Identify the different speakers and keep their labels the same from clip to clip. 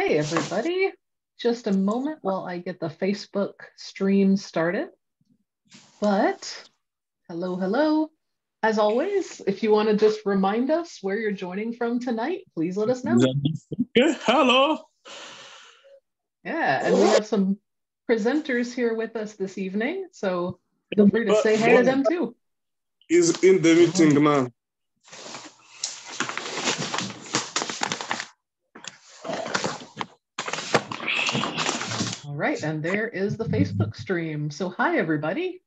Speaker 1: Hey, everybody. Just a moment while I get the Facebook stream started. But hello, hello. As always, if you want to just remind us where you're joining from tonight, please let us know.
Speaker 2: Hello.
Speaker 1: Yeah, and we have some presenters here with us this evening, so feel free to say hey to them too.
Speaker 2: Is in the meeting now.
Speaker 1: All right, and there is the Facebook stream. So hi, everybody.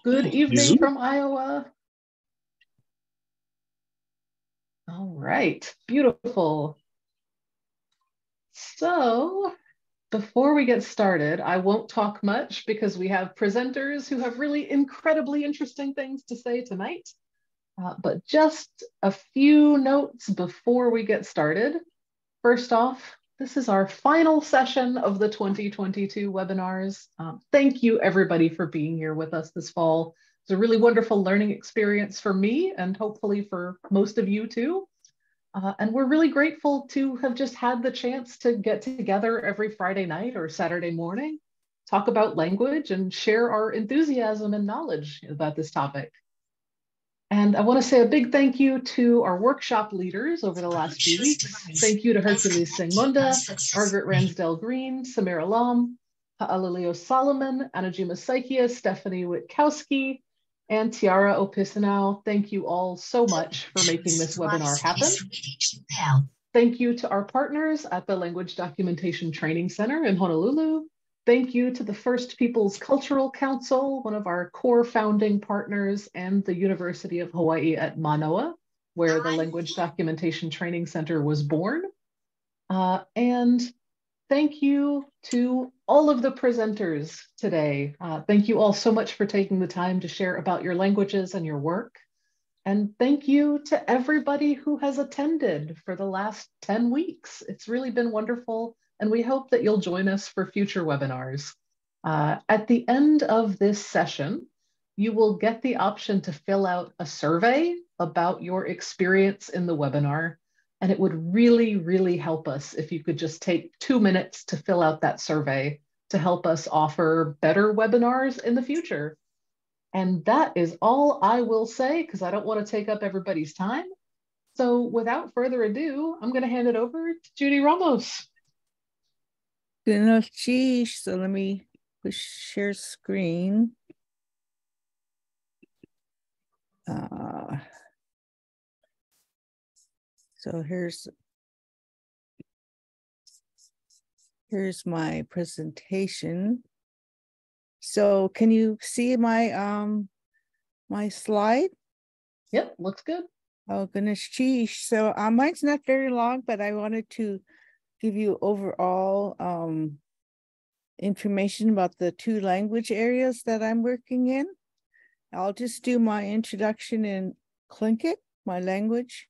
Speaker 1: Good evening from Iowa. All right, beautiful. So before we get started, I won't talk much because we have presenters who have really incredibly interesting things to say tonight. But just a few notes before we get started. First off, this is our final session of the 2022 webinars. Thank you everybody for being here with us this fall. It's a really wonderful learning experience for me and hopefully for most of you too. And we're really grateful to have just had the chance to get together every Friday night or Saturday morning, talk about language and share our enthusiasm and knowledge about this topic. And I want to say a big thank you to our workshop leaders over the last few weeks. Thank you to Hercules Sengmunda, Margaret Ransdell Green, Samira Lam, Ha'alaleo Solomon, Anajima Saikia, Stephanie Witkowski, and Tiara Opisanau. Thank you all so much for making this webinar happen. Thank you to our partners at the Language Documentation Training Center in Honolulu. Thank you to the First Peoples Cultural Council, one of our core founding partners, and the University of Hawaii at Manoa, where the Language Documentation Training Center was born. And thank you to all of the presenters today. Thank you all so much for taking the time to share about your languages and your work. And thank you to everybody who has attended for the last 10 weeks. It's really been wonderful, and we hope that you'll join us for future webinars. At the end of this session, you will get the option to fill out a survey about your experience in the webinar. And it would really, really help us if you could just take 2 minutes to fill out that survey to help us offer better webinars in the future. And that is all I will say because I don't want to take up everybody's time. So without further ado, I'm going to hand it over to Judy Ramos.
Speaker 3: Good enough, geez. So let me push share screen. So here's my presentation. So can you see my my slide?
Speaker 1: Yep, looks good.
Speaker 3: Oh goodness, geez. So mine's not very long, but I wanted to give you overall information about the 2 language areas that I'm working in. I'll just do my introduction in Tlingit, my language.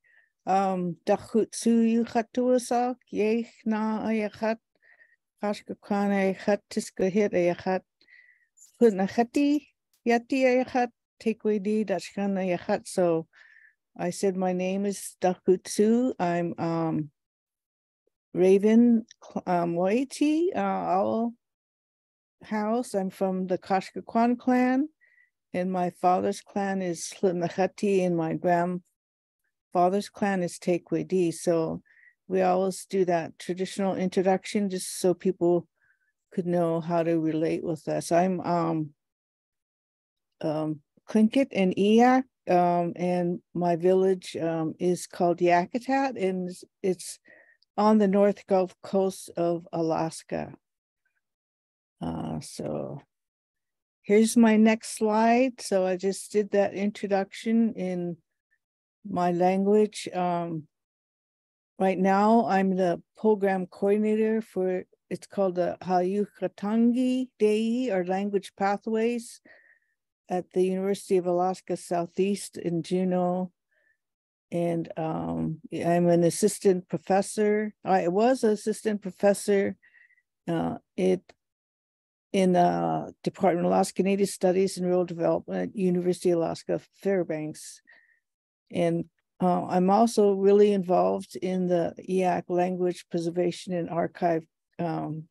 Speaker 3: Dachutsu Yuchatuasak, Yeh na ayachat, Kashkakana ayachat, Tiskahit ayachat, Putnachati, Yati ayachat, Tekwedi, Dachkan ayachat. So I said my name is Dachutsu. I'm Raven Moieti, Owl House. I'm from the Kashkakwan clan, and my father's clan is Slipnachati, and my grandfather's clan is Tekwedi. So we always do that traditional introduction just so people could know how to relate with us. I'm Tlingit and Eyak, and my village is called Yakutat, and it's on the North Gulf Coast of Alaska. So here's my next slide. So I just did that introduction in my language. Right now, I'm the program coordinator for, it's called the Hayukatangi Dei, or Language Pathways, at the University of Alaska Southeast in Juneau. And I'm an assistant professor. I was an assistant professor in the Department of Alaska Native Studies and Rural Development at University of Alaska Fairbanks. And I'm also really involved in the EAC Language Preservation and Archive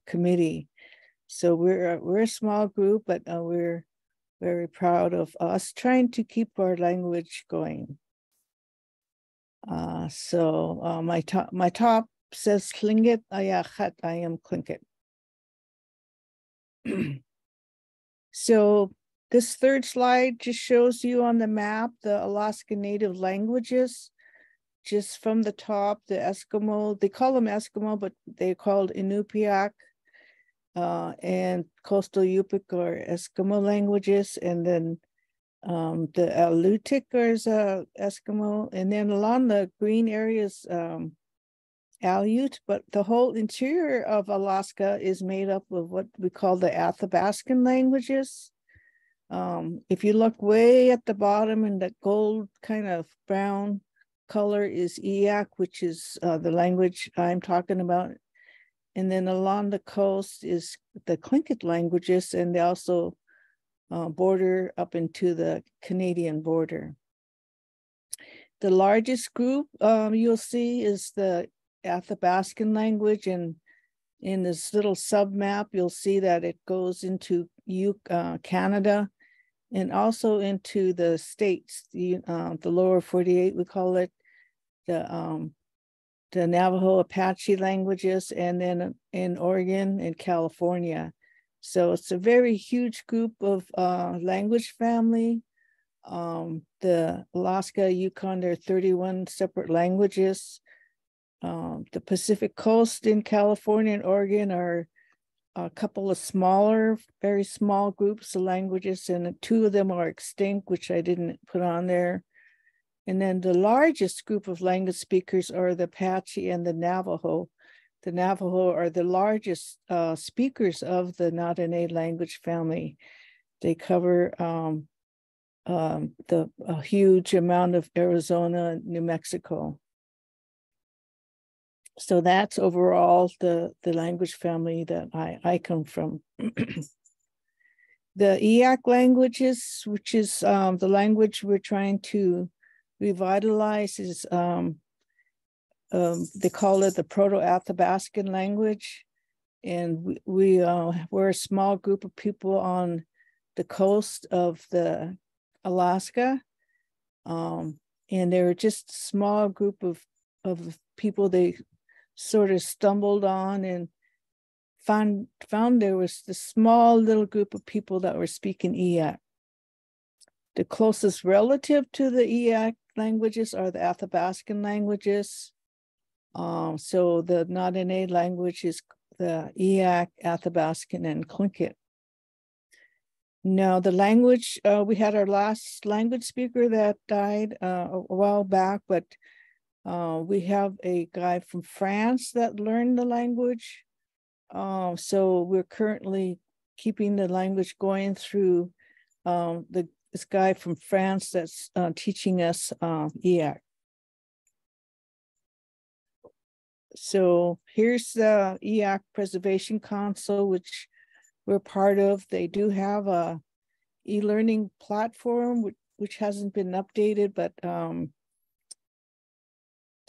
Speaker 3: Committee. So we're a small group, but we're very proud of us trying to keep our language going. So my top says Tlingit Ayachat Ayam Tlingit. So this third slide just shows you on the map the Alaska Native languages. Just from the top, the Eskimo, they call them Eskimo, but they're called Inupiaq and Coastal Yupik or Eskimo languages, and then the Alutiiq is Eskimo, and then along the green areas, Aleut, but the whole interior of Alaska is made up of what we call the Athabaskan languages. If you look way at the bottom in that gold kind of brown color is Eyak, which is the language I'm talking about. And then along the coast is the Tlingit languages, and they also border up into the Canadian border. The largest group you'll see is the Athabaskan language, and in this little sub-map, you'll see that it goes into Canada and also into the states, the lower 48, we call it, the Navajo Apache languages, and then in Oregon and California. So it's a very huge group of language family. The Alaska, Yukon, there are 31 separate languages. The Pacific Coast in California and Oregon are a couple of smaller, very small groups of languages, and two of them are extinct, which I didn't put on there. And then the largest group of language speakers are the Apache and the Navajo. The Navajo are the largest speakers of the Na-Dene language family. They cover a huge amount of Arizona and New Mexico. So that's overall the language family that I come from. The Eyak languages, which is the language we're trying to revitalize, is they call it the Proto-Athabaskan language. And we're a small group of people on the coast of the Alaska. And they're just a small group of people they sort of stumbled on and found there was this small little group of people that were speaking Eyak. The closest relative to the Eyak languages are the Athabaskan languages. So the Na-Dene language is the Eyak, Athabaskan, and Tlingit. Now the language, we had our last language speaker that died a while back, but we have a guy from France that learned the language. So we're currently keeping the language going through this guy from France that's teaching us Eyak. So here's the Eyak Preservation Council, which we're part of. They do have a e-learning platform, which hasn't been updated, but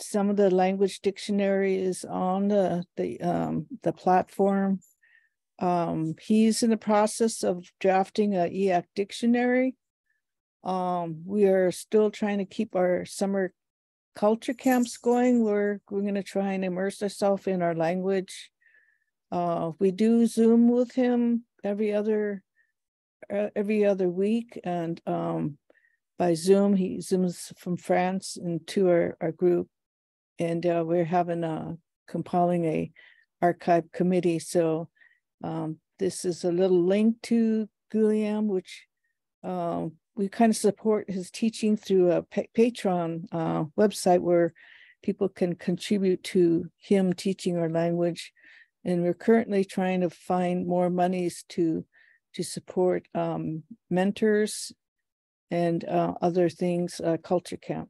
Speaker 3: some of the language dictionary is on the platform. He's in the process of drafting a Eyak dictionary. We are still trying to keep our summer culture camps going. We're going to try and immerse ourselves in our language. We do Zoom with him every other week, and by Zoom he Zooms from France into our group, and we're having compiling a archive committee. So this is a little link to Guillaume, which we kind of support his teaching through a Patreon website where people can contribute to him teaching our language. And we're currently trying to find more monies to support mentors and other things, culture camp.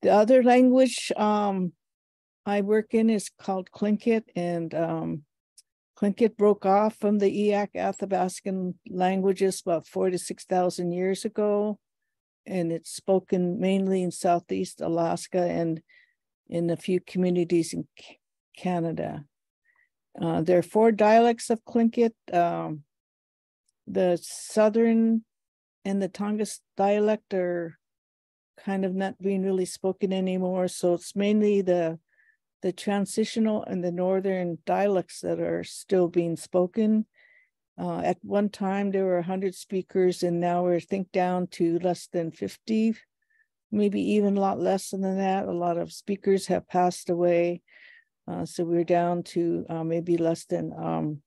Speaker 3: The other language I work in is called Tlingit, and Tlingit broke off from the Eyak Athabaskan languages about 4,000 to 6,000 years ago. and it's spoken mainly in Southeast Alaska and in a few communities in Canada. There are 4 dialects of Tlingit. The Southern and the Tongass dialect are kind of not being really spoken anymore. So it's mainly the transitional and the Northern dialects that are still being spoken. At one time, there were 100 speakers, and now we're, I think, down to less than 50, maybe even a lot less than that. A lot of speakers have passed away. So we're down to maybe less than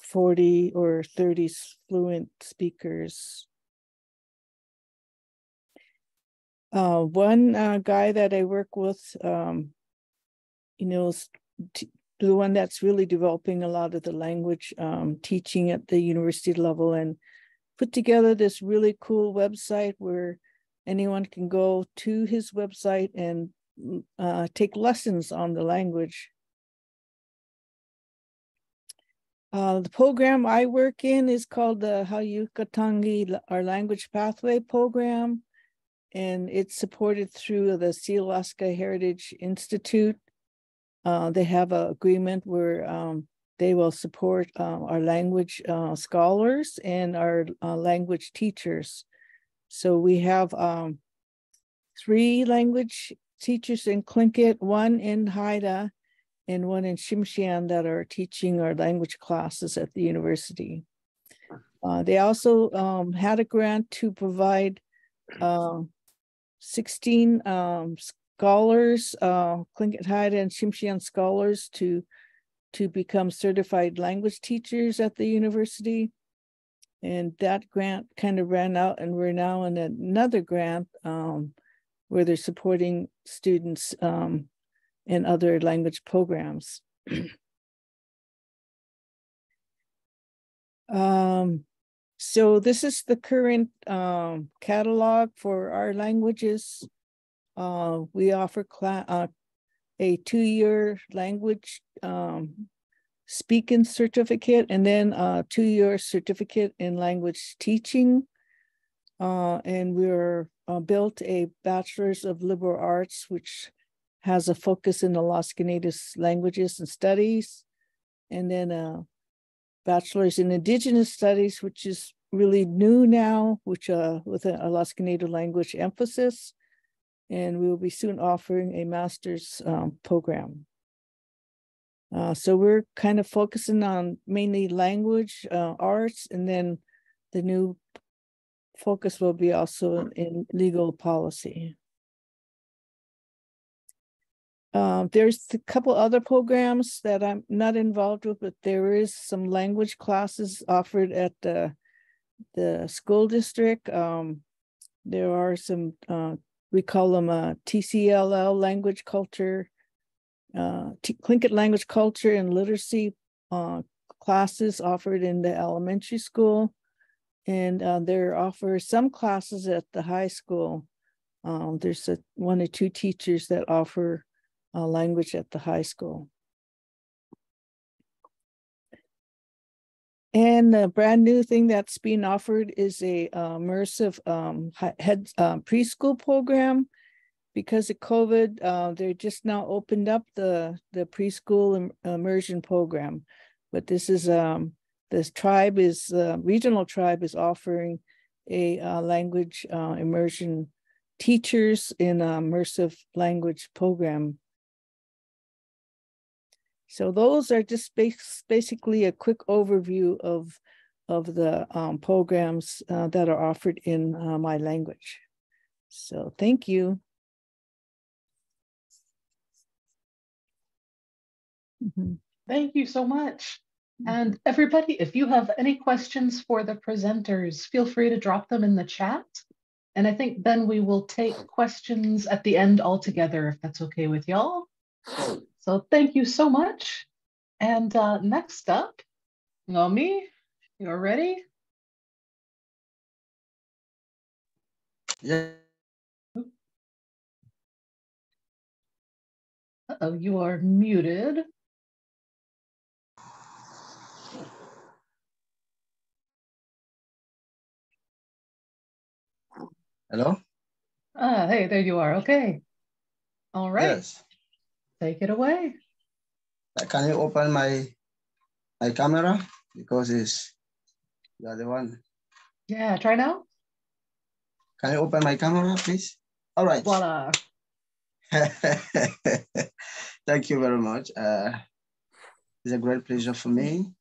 Speaker 3: 40 or 30 fluent speakers. One guy that I work with, is the one that's really developing a lot of the language teaching at the university level, and put together this really cool website where anyone can go to his website and take lessons on the language. The program I work in is called the Hayukatangi, our Language Pathway Program, and it's supported through the Sealaska Heritage Institute. They have an agreement where they will support our language scholars and our language teachers. So we have 3 language teachers in Tlingit, 1 in Haida, and 1 in Tsimshian that are teaching our language classes at the university. They also had a grant to provide 16 scholars, Tlingit, Haida, and Tsimshian scholars to become certified language teachers at the university. And that grant kind of ran out, and we're now in another grant where they're supporting students in other language programs. So this is the current catalog for our languages. We offer a 2-year language speaking certificate, and then a 2-year certificate in language teaching. And we're built a Bachelor's of Liberal Arts, which has a focus in Alaska Native Languages and Studies, and then a Bachelor's in Indigenous Studies, which is really new now, which with an Alaska Native language emphasis. And we will be soon offering a master's program. So we're kind of focusing on mainly language, arts, and then the new focus will be also in legal policy. There's a couple other programs that I'm not involved with, but there is some language classes offered at the school district. There are some, we call them TCLL, language culture, Tlingit language culture and literacy classes offered in the elementary school. And there offer some classes at the high school. There's 1 or 2 teachers that offer language at the high school. And the brand new thing that's being offered is a immersive preschool program. Because of COVID, they're just now opened up the preschool immersion program. But this is this tribe is regional tribe is offering a language immersion teachers in immersive language program. So those are just basically a quick overview of the programs that are offered in my language. So thank you.
Speaker 1: Thank you so much. And everybody, if you have any questions for the presenters, feel free to drop them in the chat. And I think then we will take questions at the end all together, if that's okay with y'all. So thank you so much. And next up, Nomi, you're ready?
Speaker 4: Yeah.
Speaker 1: Uh-oh, you are muted.
Speaker 4: Hello?
Speaker 1: Hey, there you are. Okay. All right.
Speaker 4: Yes.
Speaker 1: Take it away.
Speaker 4: Can you open my camera? Because you are the one.
Speaker 1: Yeah, try now.
Speaker 4: Can you open my camera, please? All right.
Speaker 1: Voila.
Speaker 4: Thank you very much. It's a great pleasure for me.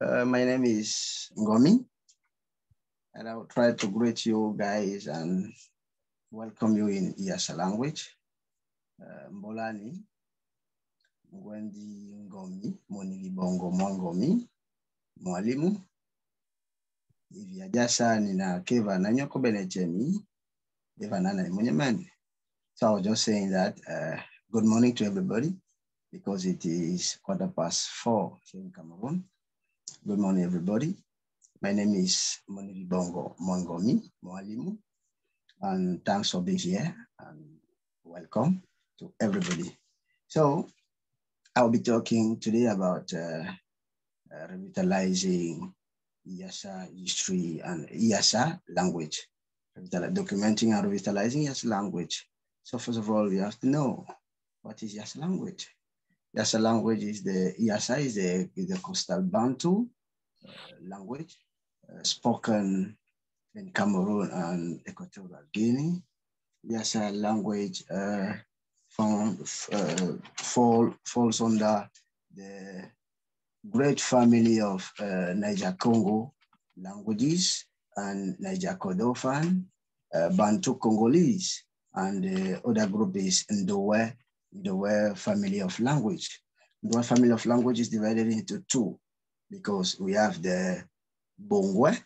Speaker 4: My name is Ngomi, and I will try to greet you guys and welcome you in Iyasa language. Mbolani, Ngwendi Ngomi, Monilibongo Mwangomi, Mwalimu, Ivyajasa Nina Keva Nanyoko Benechemi, Evanana Munyamani. So I was just saying that good morning to everybody because it is 4:15 here in Cameroon. Good morning, everybody. My name is Monilibongo Mwangomi, Mwalimu, and thanks for being here and welcome to everybody. So I'll be talking today about revitalizing Iyasa history and Iyasa language, documenting and revitalizing Iyasa language. So first of all, you have to know what is Iyasa language. Iyasa language is Iyasa is the coastal Bantu language spoken in Cameroon and Equatorial Guinea. Iyasa language falls under the great family of Niger-Congo languages and Niger-Kordofan, Bantu Congolese, and the other group is Ndowe family of language. Ndowe family of language is divided into two because we have the Bongwe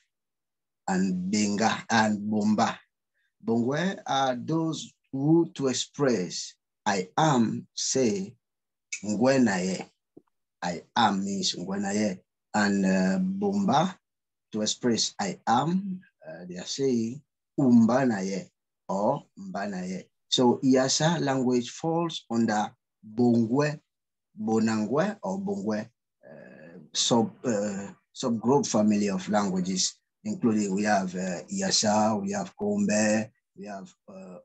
Speaker 4: and Benga and Bomba. Bongwe are those who to express I am say Ngwenaye. I am means Ngwenaye. And Bomba to express I am, they are saying Umbanaye or Mbanaye. So Iyasa language falls under Bongwe, Bonangwe or Bongwe subgroup family of languages, including we have Iyasa, we have Kombe, we have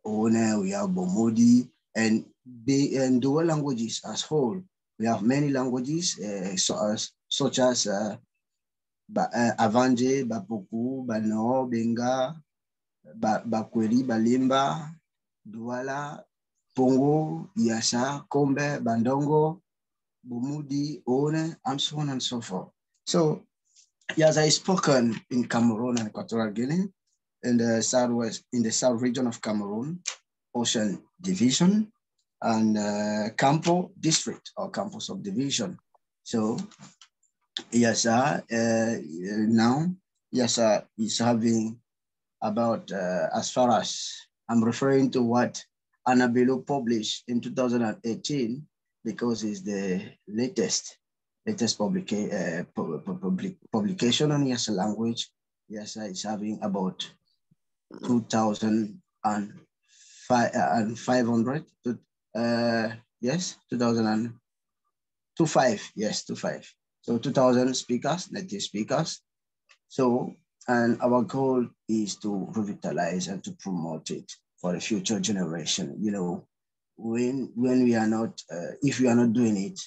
Speaker 4: One, we have Bomodi, and the world languages as whole. We have many languages such as Avanje, Bapuku, Bano, Benga, Bakweri, Balimba, Douala, Pongo, Iyasa, Kombe, Bandongo, Bomodi, One, and so on and so forth. So Iyasa is spoken in Cameroon and Equatorial Guinea, in the southwest, in the south region of Cameroon, Ocean Division, and Campo District or Campo Subdivision. So Iyasa now Iyasa is having about as far as I'm referring to what Anabelo published in 2018 because it's the latest publication on Iyasa language. Iyasa is having about 2,500. Yes, 2025. Yes, 25. So 2,000 speakers, native speakers. So, and our goal is to revitalize and to promote it for the future generation. You know, when we are not, if we are not doing it,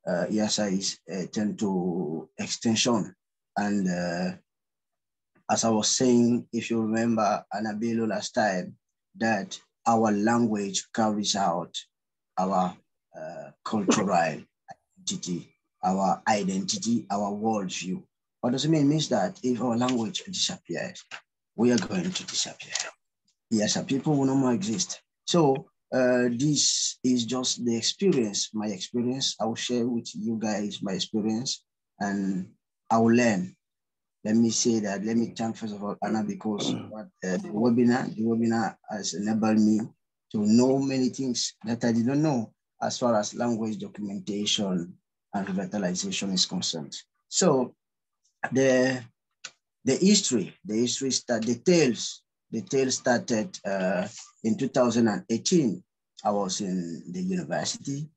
Speaker 4: Iyasa is tend to extension. And as I was saying, if you remember Anabelo last time, that our language carries out our cultural identity, our worldview. What does it mean? It means that if our language disappears, we are going to disappear. Yes, people will no more exist. So this is just the experience, my experience. I will share with you guys my experience and I will learn. Let me say that, let me thank first of all Anna because the webinar has enabled me to know many things that I didn't know as far as language documentation and revitalization is concerned. So the history the tale started in 2018. I was in the university.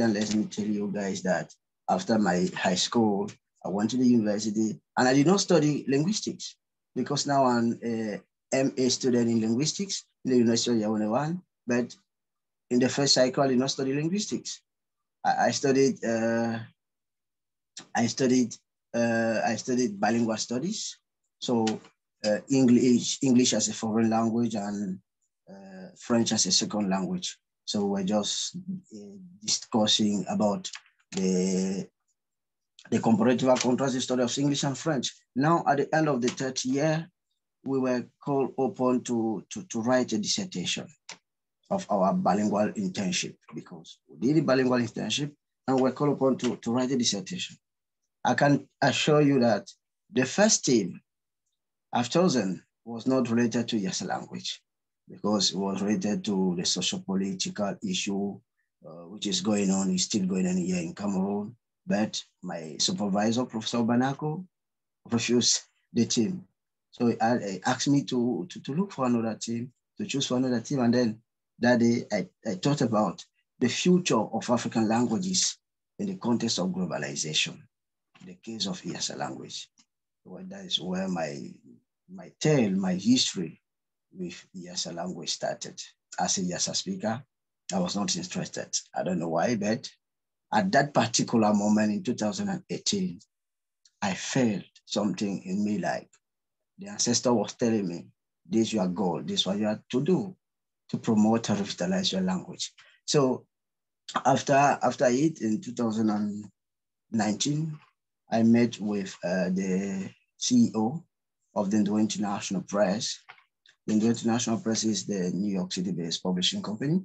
Speaker 4: And let me tell you guys that after my high school, I went to the university and I did not study linguistics because now I'm MA student in linguistics in the University of Yaoundé, but in the first cycle, I did not study linguistics. I studied bilingual studies. So English as a foreign language and French as a second language. So we're just discussing about the comparative and contrastive study of English and French. Now, at the end of the third year, we were called upon to write a dissertation of our bilingual internship, because we did a bilingual internship and we're called upon to write a dissertation. I can assure you that the first theme I've chosen was not related to Yasa language, because it was related to the socio-political issue which is still going on here in Cameroon. But my supervisor, Professor Banako, refused the team. So he asked me to look for another team, to choose for another team. And then that day, I thought about the future of African languages in the context of globalization, the case of Yasa language. Well, that is where my tale, my history with Yasa language started. As a Yasa speaker, I was not interested. I don't know why, but at that particular moment in 2018, I felt something in me, like the ancestor was telling me, this is your goal, this is what you have to do to promote and revitalize your language. So after it, in 2019, I met with the CEO of the Ndo International Press. The Ndo International Press is the New York City-based publishing company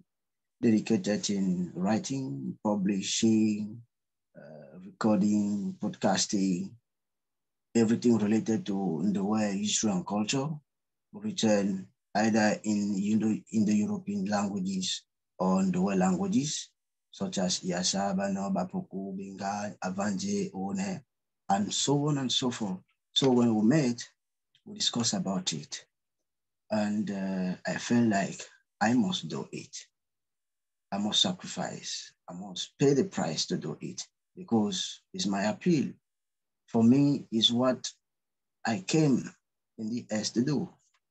Speaker 4: dedicated in writing, publishing, recording, podcasting, everything related to Ndowe history and culture, written either in the European languages or Ndowe languages, such as Yasa, Bano, Bapuku, Bengal, Avanje, One, and so on and so forth. So when we met, we discussed about it. And I felt like I must do it. I must sacrifice. I must pay the price to do it, because it's my appeal. For me, is what I came in the earth to do,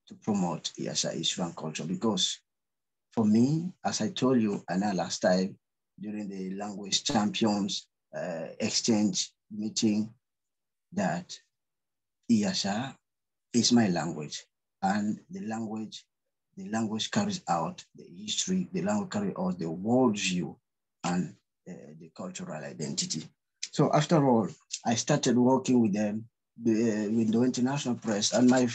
Speaker 4: to promote Yasa history and culture. Because for me, as I told you, and last time during the language champions exchange meeting, that Yasa is my language, and the language carries out the history, the language carries out the worldview and the cultural identity. So after all, I started working with them, with the International Press, and my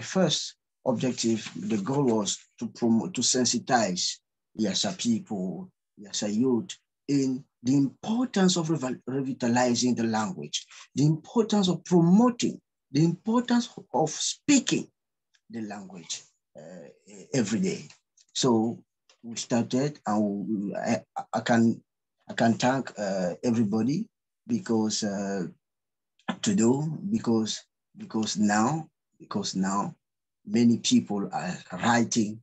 Speaker 4: first objective, the goal was to promote, to sensitize Yasa people, Yasa youth, in the importance of revitalizing the language, the importance of promoting, the importance of speaking the language every day. So we started, and I can thank everybody, because now many people are writing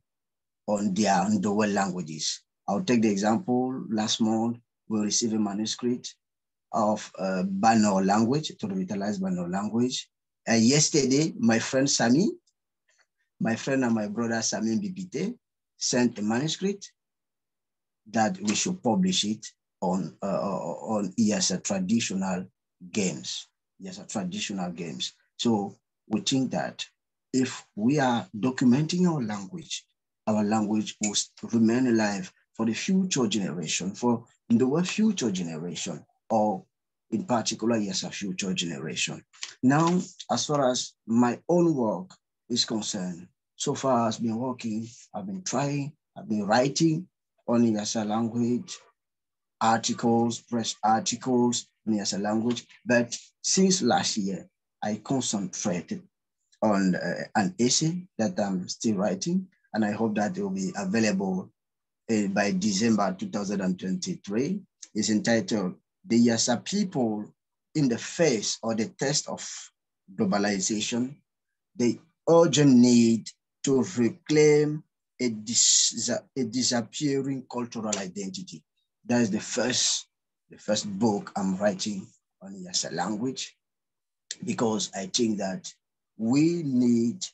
Speaker 4: on their Ndowe languages. I'll take the example. Last month, we received a manuscript of Bano language, to revitalize Bano language. Yesterday, my friend and my brother Sami Bibite sent a manuscript that we should publish it on Yasa traditional games. Yasa traditional games. So we think that if we are documenting our language will remain alive for the future generation, for the future generation, or in particular, Yasa future generation. Now, as far as my own work is concerned, so far I've been working, I've been writing on Yasa language, articles, press articles on Yasa language. But since last year, I concentrated on an essay that I'm still writing, and I hope that it will be available by December 2023. It's entitled "The Yasa People in the Face or the Test of Globalization, the Urgent Need to Reclaim a Disappearing Cultural Identity." That is the first book I'm writing on Yasa language, because I think that we need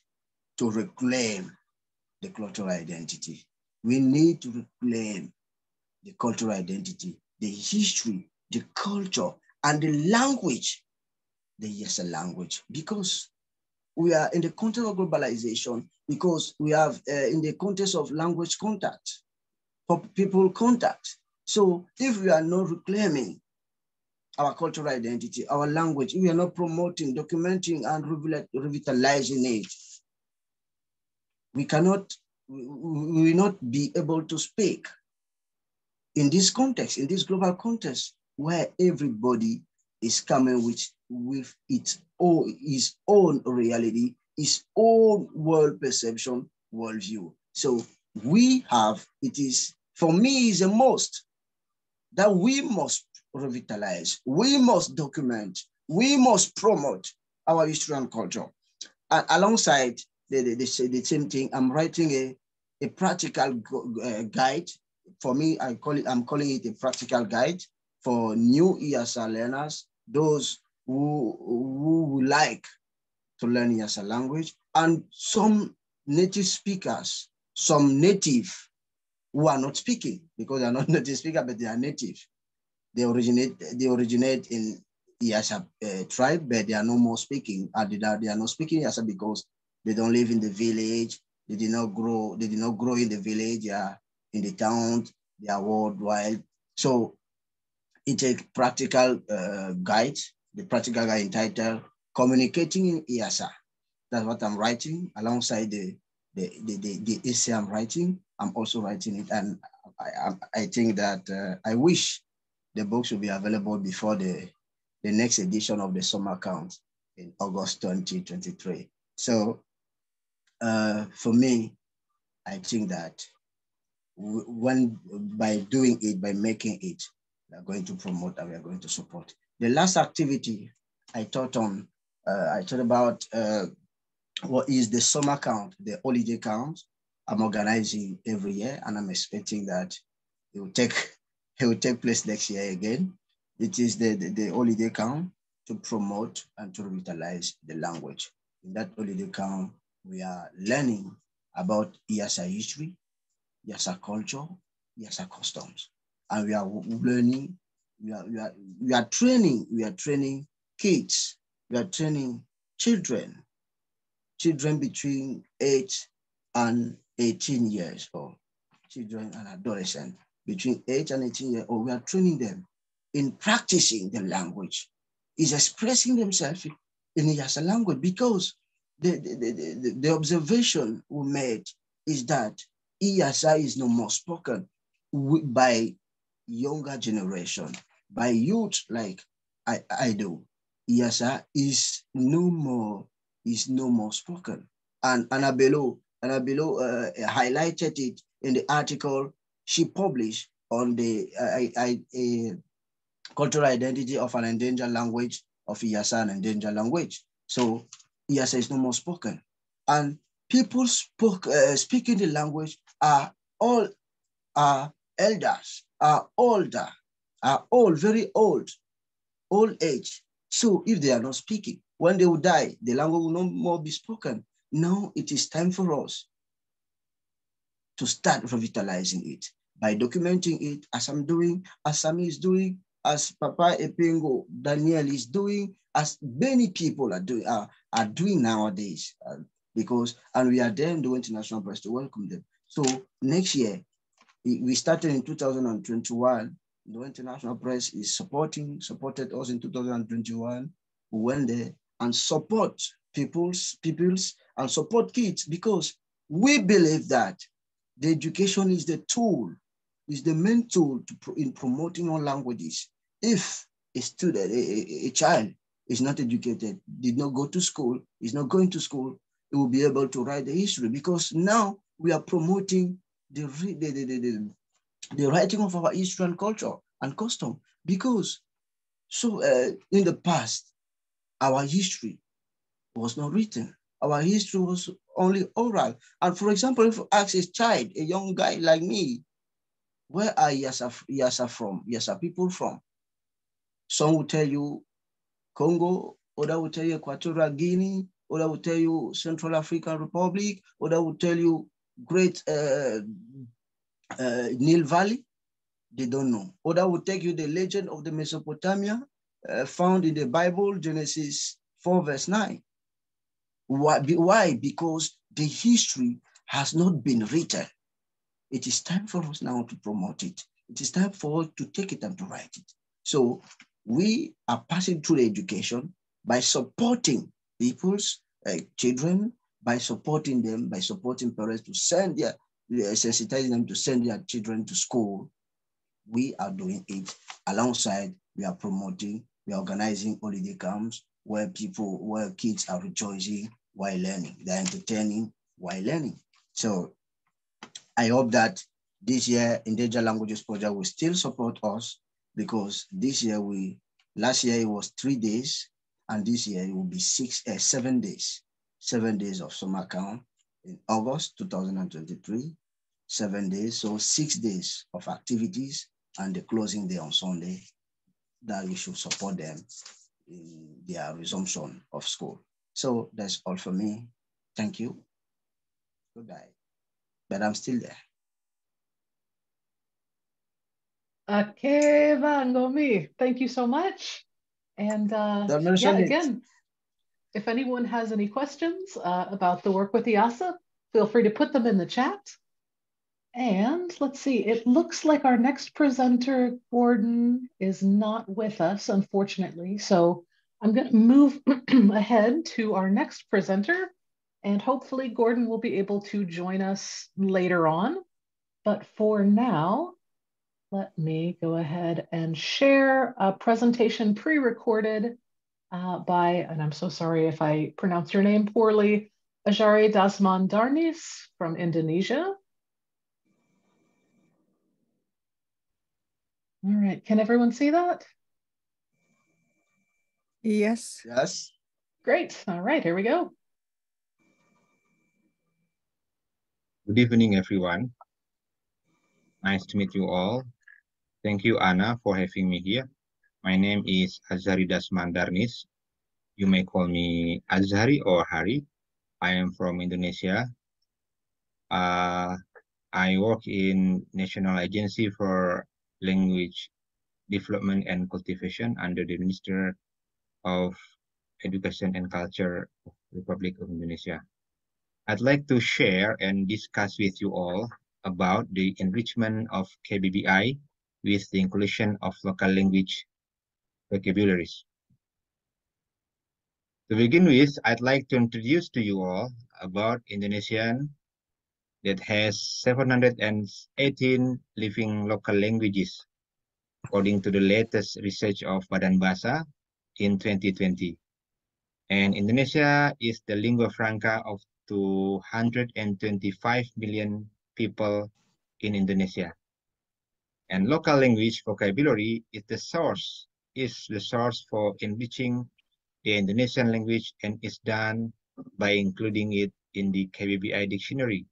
Speaker 4: to reclaim the cultural identity. We need to reclaim the cultural identity, the history, the culture, and the language, the Yasa language, because we are in the context of globalization, because we have in the context of language contact, people contact. So if we are not reclaiming our cultural identity, our language, if we are not promoting, documenting, and revitalizing it, we will not be able to speak in this context, in this global context, where everybody is coming with its own, his own reality, his own world perception, worldview. So we have, it is, for me, is a must that we must revitalize, we must document, we must promote our history and culture. And alongside the same thing, I'm writing a practical guide. For me, I'm calling it a practical guide for new ESL learners, those who would like to learn ESL language, and some native speakers, some native who are not speaking, because they're not native speakers, but they are native. They originate in Yasa tribe, but they are no more speaking. They are not speaking Yasa because they don't live in the village. They did not grow in the village. They are in the town. They are worldwide. So it's a practical guide. The practical guide entitled "Communicating in Yasa." That's what I'm writing alongside the essay I'm writing. I'm also writing it, and I think that I wish the books will be available before the next edition of the summer count in August 2023. So for me, I think that by doing it, by making it, we are going to promote and we are going to support. The last activity I thought about what is the summer count, the holiday count I'm organizing every year, and I'm expecting that it will take place next year again. It is the holiday count to promote and to revitalize the language. In that holiday count, we are learning about Yasa history, Yasa culture, Yasa customs. And we are learning, we are training kids, we are training children between 8 and 18 years old, children and adolescents between 8 and 18 years old. We are training them in practicing the language, is expressing themselves in the Yasa language, because the observation we made is that Yasa is no more spoken by younger generation, by youth like I do. Yasa is no more spoken. And Annabelo highlighted it in the article she published on the cultural identity of an endangered language of Yasa, an endangered language. So Yasa is no more spoken. And people speaking the language are all elders, are older, are old, very old age. So if they are not speaking, when they will die, the language will no more be spoken. Now it is time for us to start revitalizing it by documenting it, as I'm doing, as Sami is doing, as Papa Epengo Daniel is doing, as many people are doing nowadays. And we are there in the international press to welcome them. So next year, we started in 2021. The international press is supported us in 2021. We went there and support peoples and support kids, because we believe that the education is the tool, is the main tool in promoting all languages. If a student, a child is not educated, did not go to school, is not going to school, it will be able to write the history, because now we are promoting the writing of our history and culture and custom. Because in the past, our history was not written. Our history was only oral. And for example, if you ask a child, a young guy like me, where are Yasa from? Yasa people from? Some will tell you Congo, other will tell you Equatorial Guinea, or that will tell you Central African Republic, or that will tell you Great Nile Valley. They don't know. Or that will take you the legend of the Mesopotamia found in the Bible, Genesis 4 verse 9. Why? Because the history has not been written. It is time for us now to promote it. It is time for us to take it and to write it. So we are passing through the education by supporting people's children, by supporting them, by supporting parents to send sensitizing them to send their children to school. We are doing it alongside, we are promoting, we are organizing holiday camps where kids are rejoicing while learning, they're entertaining while learning. So I hope that this year Endangered Languages Project will still support us, because this year last year it was 3 days, and this year it will be 7 days. 7 days of summer camp in August 2023, 7 days, so 6 days of activities, and the closing day on Sunday, that we should support them in their resumption of school. So that's all for me. Thank you. Goodbye. But I'm still there.
Speaker 1: Akeva Ngomi, thank you so much. And yeah, again, if anyone has any questions about the work with IASA, feel free to put them in the chat. And let's see, it looks like our next presenter, Gordon, is not with us, unfortunately. So I'm going to move ahead to our next presenter, and hopefully Gordon will be able to join us later on. But for now, let me go ahead and share a presentation pre-recorded by, and I'm so sorry if I pronounce your name poorly, Ajari Dasmandarnis from Indonesia. All right, can everyone see that?
Speaker 3: Yes.
Speaker 4: Yes.
Speaker 1: Great, all right, here we go.
Speaker 5: Good evening, everyone. Nice to meet you all. Thank you, Anna, for having me here. My name is Azhari Dasmandarnis. You may call me Azhari or Hari. I am from Indonesia. I work in National Agency for Language Development and Cultivation under the Minister of Education and Culture of the Republic of Indonesia. I'd like to share and discuss with you all about the enrichment of KBBI with the inclusion of local language vocabularies. To begin with, I'd like to introduce to you all about Indonesian that has 718 living local languages, according to the latest research of Badan Bahasa in 2020. And Indonesia is the lingua franca of 225 million people in Indonesia. And local language vocabulary is the source for enriching the Indonesian language, and is done by including it in the KBBI dictionary.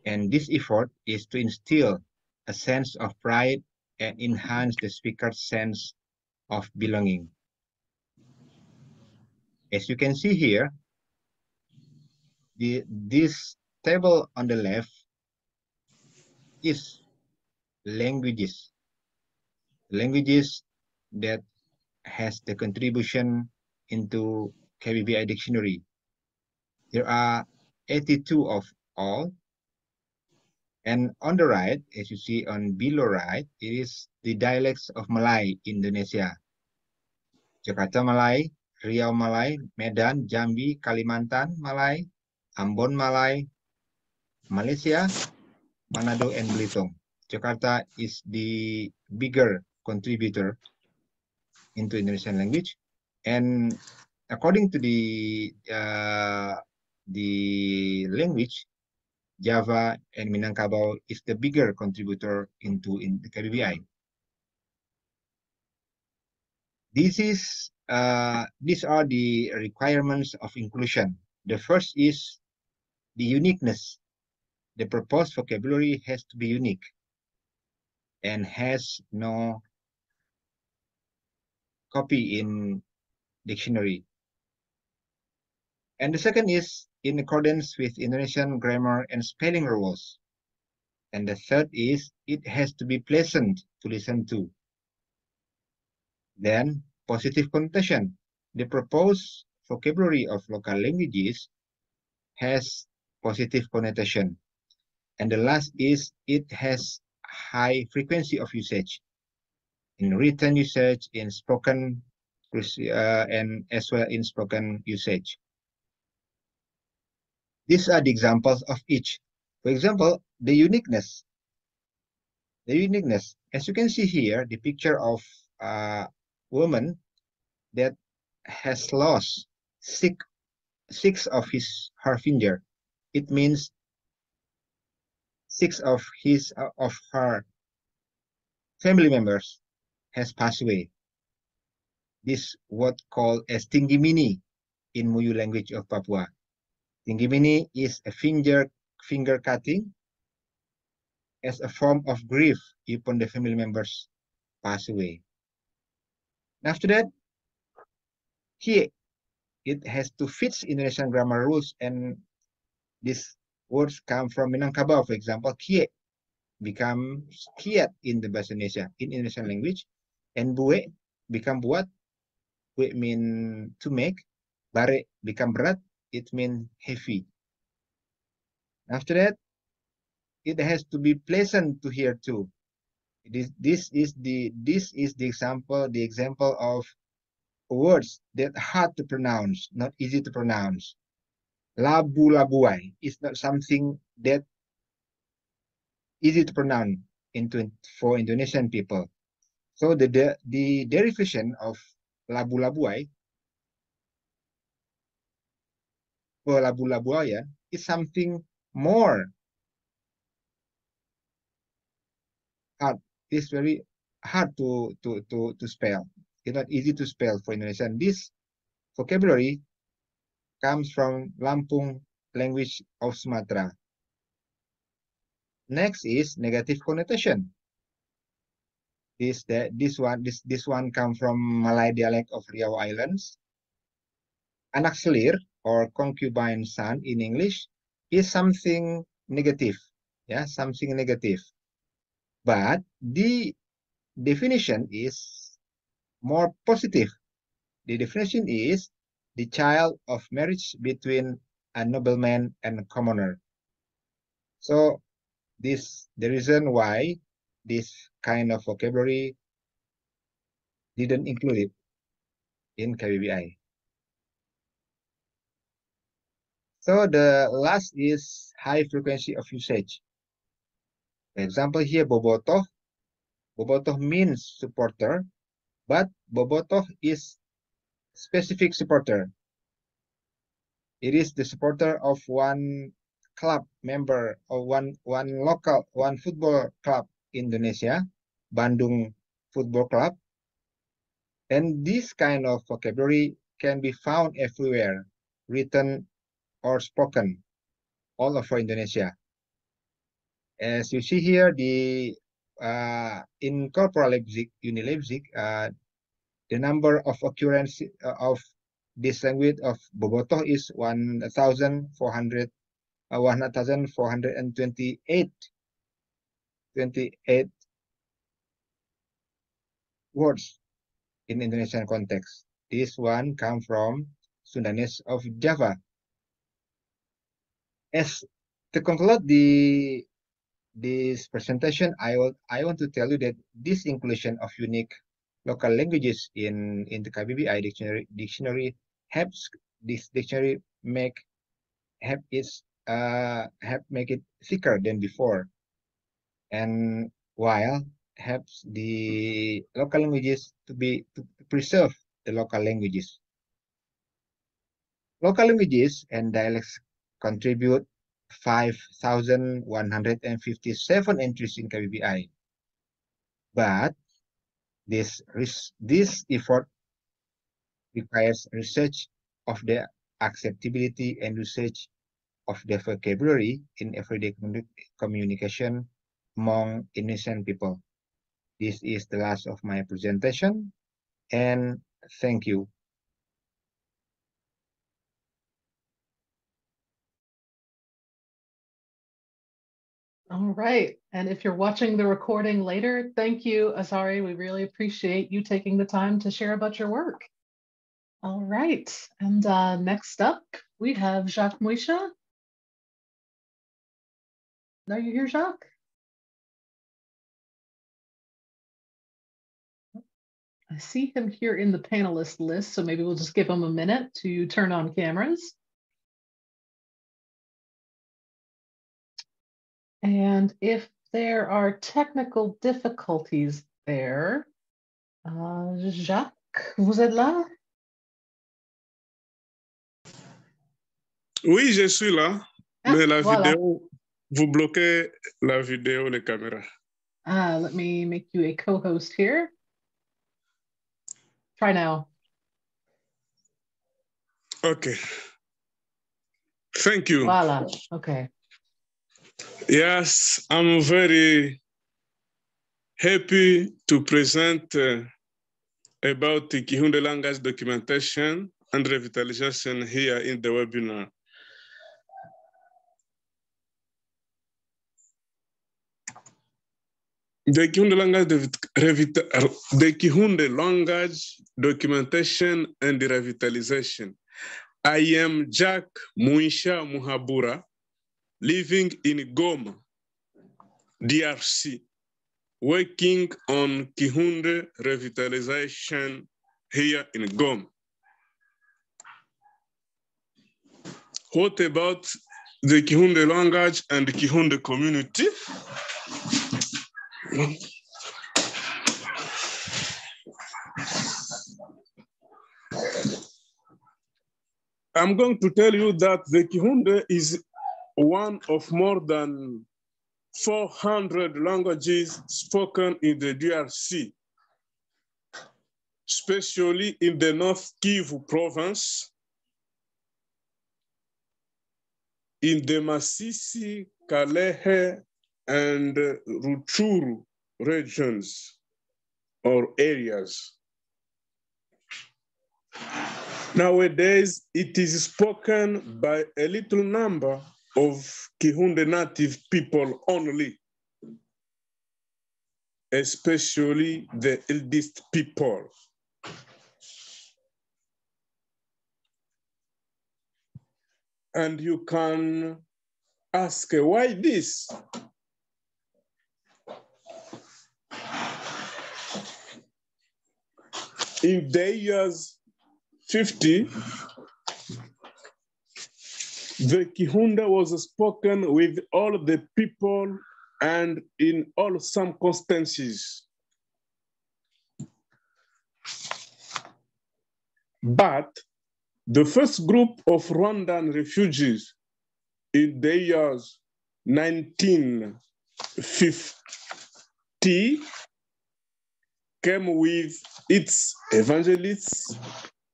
Speaker 5: And this effort is to instill a sense of pride and enhance the speaker's sense of belonging. As you can see here, this table on the left is languages that has the contribution into KBBI dictionary. There are 82 of all. And on the right, as you see on below right, it is the dialects of Malay, Indonesia. Jakarta Malay, Riau Malay, Medan, Jambi, Kalimantan Malay, Ambon Malay, Malaysia, Manado, and Belitung. Jakarta is the bigger contributor into Indonesian language. And according to the language, Java and Minangkabau is the bigger contributor into the KBBI. These are the requirements of inclusion. The first is the uniqueness. The proposed vocabulary has to be unique and has no copy in dictionary. And the second is in accordance with Indonesian grammar and spelling rules. And the third is it has to be pleasant to listen to. Then positive connotation. The proposed vocabulary of local languages has positive connotation. And the last is it has high frequency of usage in written usage, in spoken, and as well in spoken usage. These are the examples of each. For example, the uniqueness. The uniqueness, as you can see here, the picture of a woman that has lost six of her finger. It means six of her family members has passed away. This what called as tinggi-mini in Muyu language of Papua. Tinggi-mini is a finger cutting as a form of grief upon the family members pass away. After that, here it has to fit Indonesian grammar rules, and these words come from Minangkabau. For example, kie becomes kiat in the Bahasa Indonesia in Indonesian language, and bue become buat. Bue mean to make. Bare become berat. It means heavy. After that, it has to be pleasant to hear too. This is the example of words that are hard to pronounce, not easy to pronounce. Labu-labuai is not something that easy to pronounce for Indonesian people. So the derivation of labu-labuai or labu-labuaya is something more hard. It's very hard to spell. It's not easy to spell for Indonesian. This vocabulary comes from Lampung language of Sumatra. Next is negative connotation. This one comes from Malay dialect of Riau Islands. Anak selir or concubine son in English is something negative, yeah, something negative. But the definition is more positive. The definition is the child of marriage between a nobleman and a commoner. So the reason why this kind of vocabulary didn't include it in KBBI. So the last is high frequency of usage. For example, here bobotoh. Bobotoh means supporter, but bobotoh is specific supporter. It is the supporter of one club member or one football club in Indonesia, Bandung Football Club. And this kind of vocabulary can be found everywhere, written or spoken, all over Indonesia. As you see here, in Corporal Leipzig, Uni Leipzig, the number of occurrence of this language of bobotoh is 1,428 words in Indonesian context. This one comes from Sundanese of Java. As to conclude this presentation, I want to tell you that this inclusion of unique local languages in the KBBI dictionary helps this dictionary make it thicker than before, and while helps the local languages to preserve the local languages. Local languages and dialects contribute 5,157 entries in KBBI. But this effort requires research of the acceptability and usage of the vocabulary in everyday communication among Indonesian people. This is the last of my presentation, and thank you.
Speaker 1: All right. And if you're watching the recording later, thank you, Azari. We really appreciate you taking the time to share about your work. All right. And next up, we have Jacques Moisha. Are you here, Jacques? I see him here in the panelist list, so maybe we'll just give him a minute to turn on cameras. And if there are technical difficulties there, Jacques, vous êtes là?
Speaker 2: Oui, je suis là, mais la
Speaker 1: voilà.
Speaker 2: vidéo, vous bloquez la vidéo, les caméras.
Speaker 1: Let me make you a co-host here. Try now.
Speaker 2: Okay. Thank you.
Speaker 1: Voila. Okay.
Speaker 2: Yes, I'm very happy to present about the Kihunde language documentation and revitalization here in the webinar. The Kihunde language documentation and revitalization. I am Jacques Moisha Muhabura, living in Goma, DRC, working on Kihunde revitalization here in Goma. What about the Kihunde language and the Kihunde community? I'm going to tell you that the Kihunde is one of more than 400 languages spoken in the DRC, especially in the North Kivu province, in the Masisi, Kalehe, and Rutshuru regions or areas. Nowadays, it is spoken by a little number of Kihunde native people only, especially the eldest people. And you can ask, why this? In the years 50, the Kihunde was spoken with all the people and in all circumstances. But the first group of Rwandan refugees in the years 1950 came with its evangelists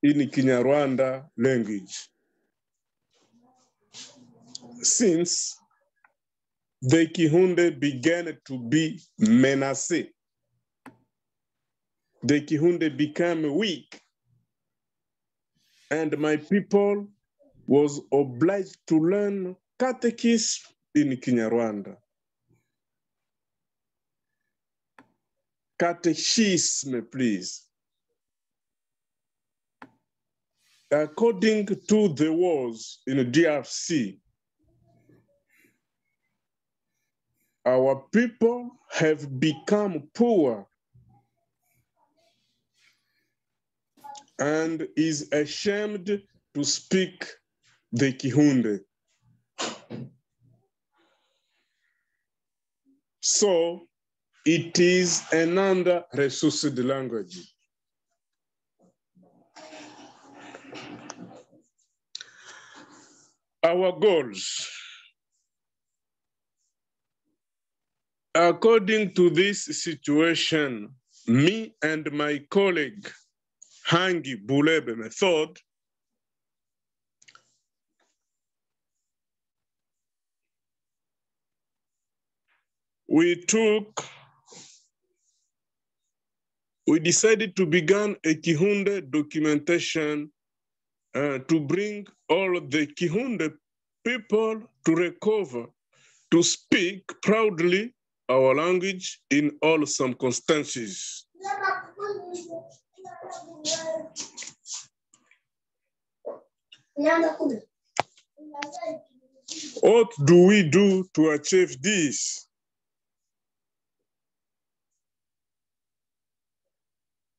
Speaker 2: in Kinyarwanda language. Since the Kihunde began to be menaced, the Kihunde became weak, and my people was obliged to learn catechism in Kinyarwanda. Catechism, please. According to the wars in DRC, our people have become poor and is ashamed to speak the Kihunde. So it is an under-resourced language. Our goals. According to this situation, me and my colleague, Hangi Bulebe Method, we decided to begin a Kihunde documentation to bring all the Kihunde people to recover, to speak proudly our language in all circumstances. What do we do to achieve this?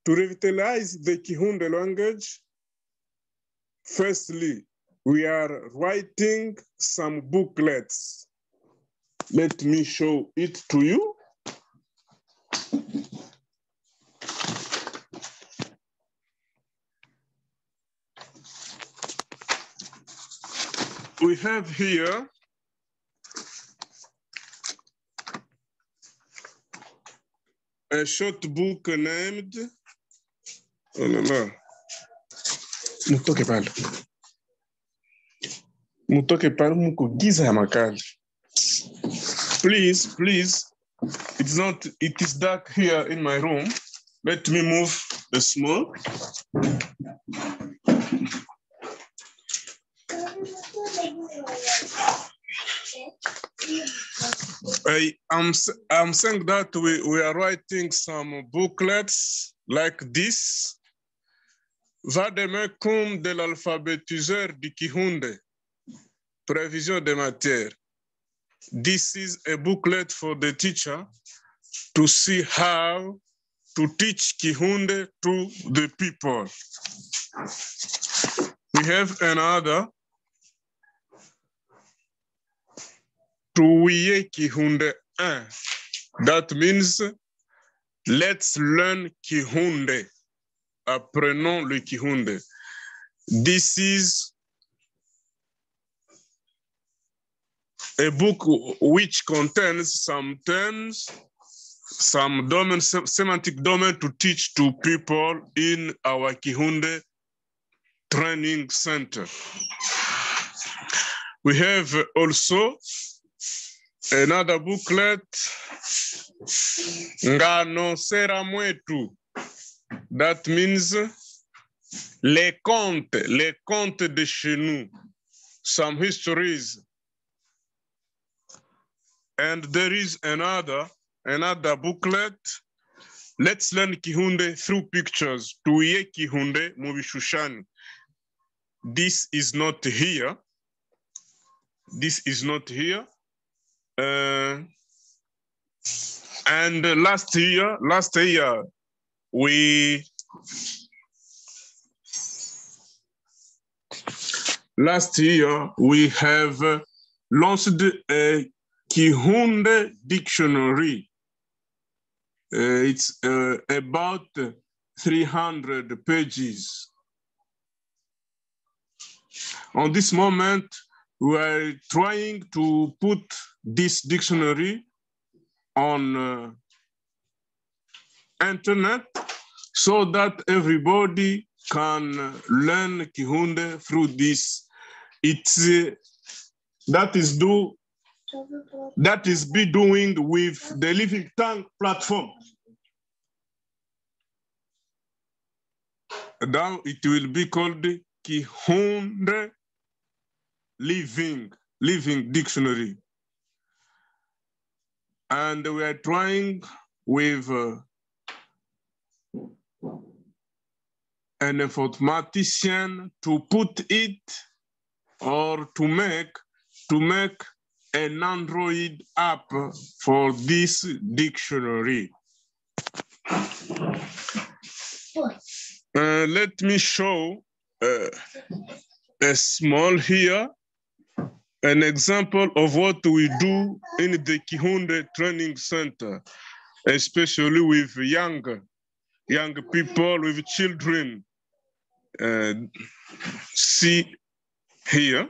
Speaker 2: To revitalize the Kihunde language, firstly, we are writing some booklets. Let me show it to you. We have here a short book named, oh no, no. Mutoke pale. Mutoke pale muko giza ya makali. Please, it is dark here in my room. Let me move the smoke. I'm saying that we are writing some booklets like this. Vademecum de l'alphabétiseur du Kihunde. Prévision des matières. This is a booklet for the teacher to see how to teach Kihunde to the people. We have another. Tuye Kihunde 1. That means let's learn Kihunde. Apprenons le Kihunde. This is a book which contains some terms, some domain, semantic domain to teach to people in our Kihunde training center. We have also another booklet, Ngano Sera Mwetu. That means les contes de chez nous, some histories. And there is another booklet, let's learn Kihunde through pictures, tuye Kihunde mubishushani. This is not here. This is not here. And last year, we have launched a Kihunde dictionary. It's about 300 pages. On this moment, we are trying to put this dictionary on internet so that everybody can learn Kihunde through this. That is be doing with the Living Tongue platform. Now it will be called Kihunde Living Dictionary. And we are trying with an informatician to put it or to make an Android app for this dictionary. Let me show a small here, an example of what we do in the Kihunde Training Center, especially with young people, with children. See here.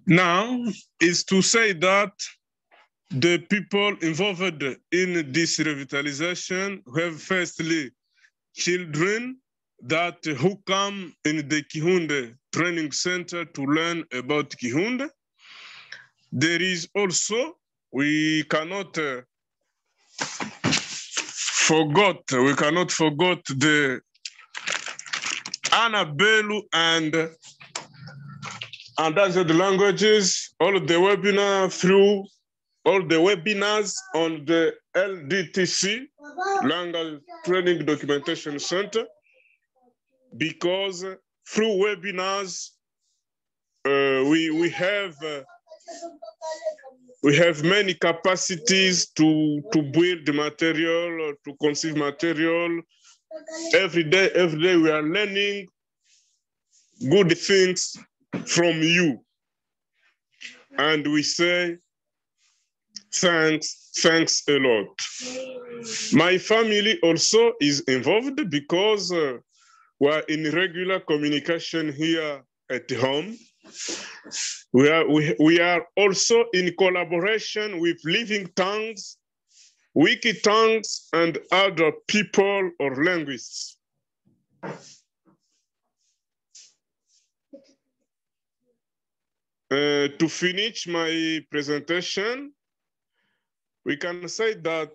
Speaker 2: Now is to say that the people involved in this revitalization have firstly children that who come in the Kihunde Training Center to learn about Kihunde. There is also, we cannot forget the Annabelu and other languages, all the webinars on the LDTC, Language Training Documentation Center, because through webinars, we have many capacities to build the material, to conceive material. Every day we are learning good things from you. And we say, thanks a lot. My family also is involved because we are in regular communication here at home. We are also in collaboration with Living Tongues, Wiki Tongues, and other people or linguists. To finish my presentation, we can say that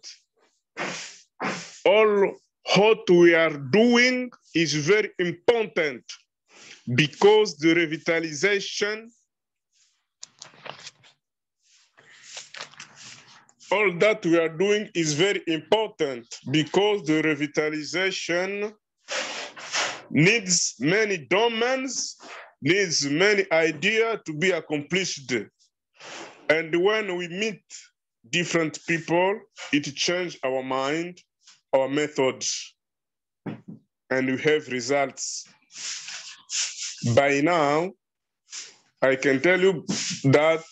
Speaker 2: all what we are doing is very important because the revitalization, all that we are doing is very important because the revitalization needs many domains, needs many ideas to be accomplished. And when we meet different people, it changes our mind, our methods, and we have results. By now, I can tell you that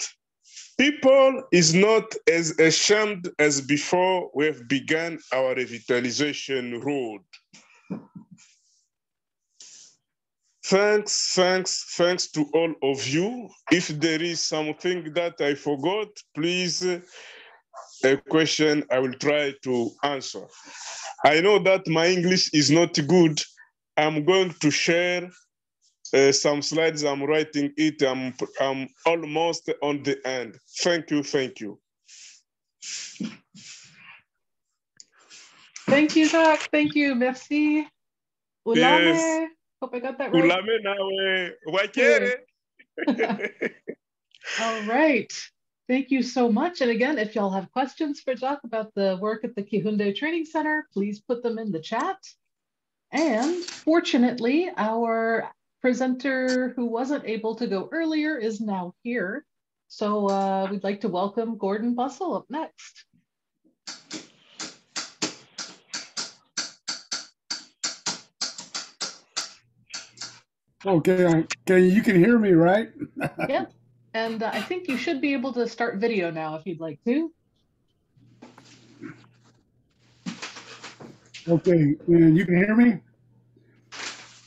Speaker 2: people is not as ashamed as before we have begun our revitalization road. Thanks to all of you. If there is something that I forgot, please, a question I will try to answer. I know that my English is not good. I'm going to share some slides. I'm writing it. I'm almost on the end. Thank you.
Speaker 1: Thank you, Jacques. Thank you. Merci. Ulame.
Speaker 2: Yes.
Speaker 1: Hope I got that right.
Speaker 2: Ulame nawe.
Speaker 1: All right. Thank you so much. And again, if y'all have questions for Jacques about the work at the Kihunde Training Center, please put them in the chat. And fortunately, our presenter who wasn't able to go earlier is now here. So we'd like to welcome Gordon Bussell up next.
Speaker 6: Okay, you can hear me, right?
Speaker 1: Yep. And I think you should be able to start video now if you'd like to.
Speaker 6: Okay, and you can hear me?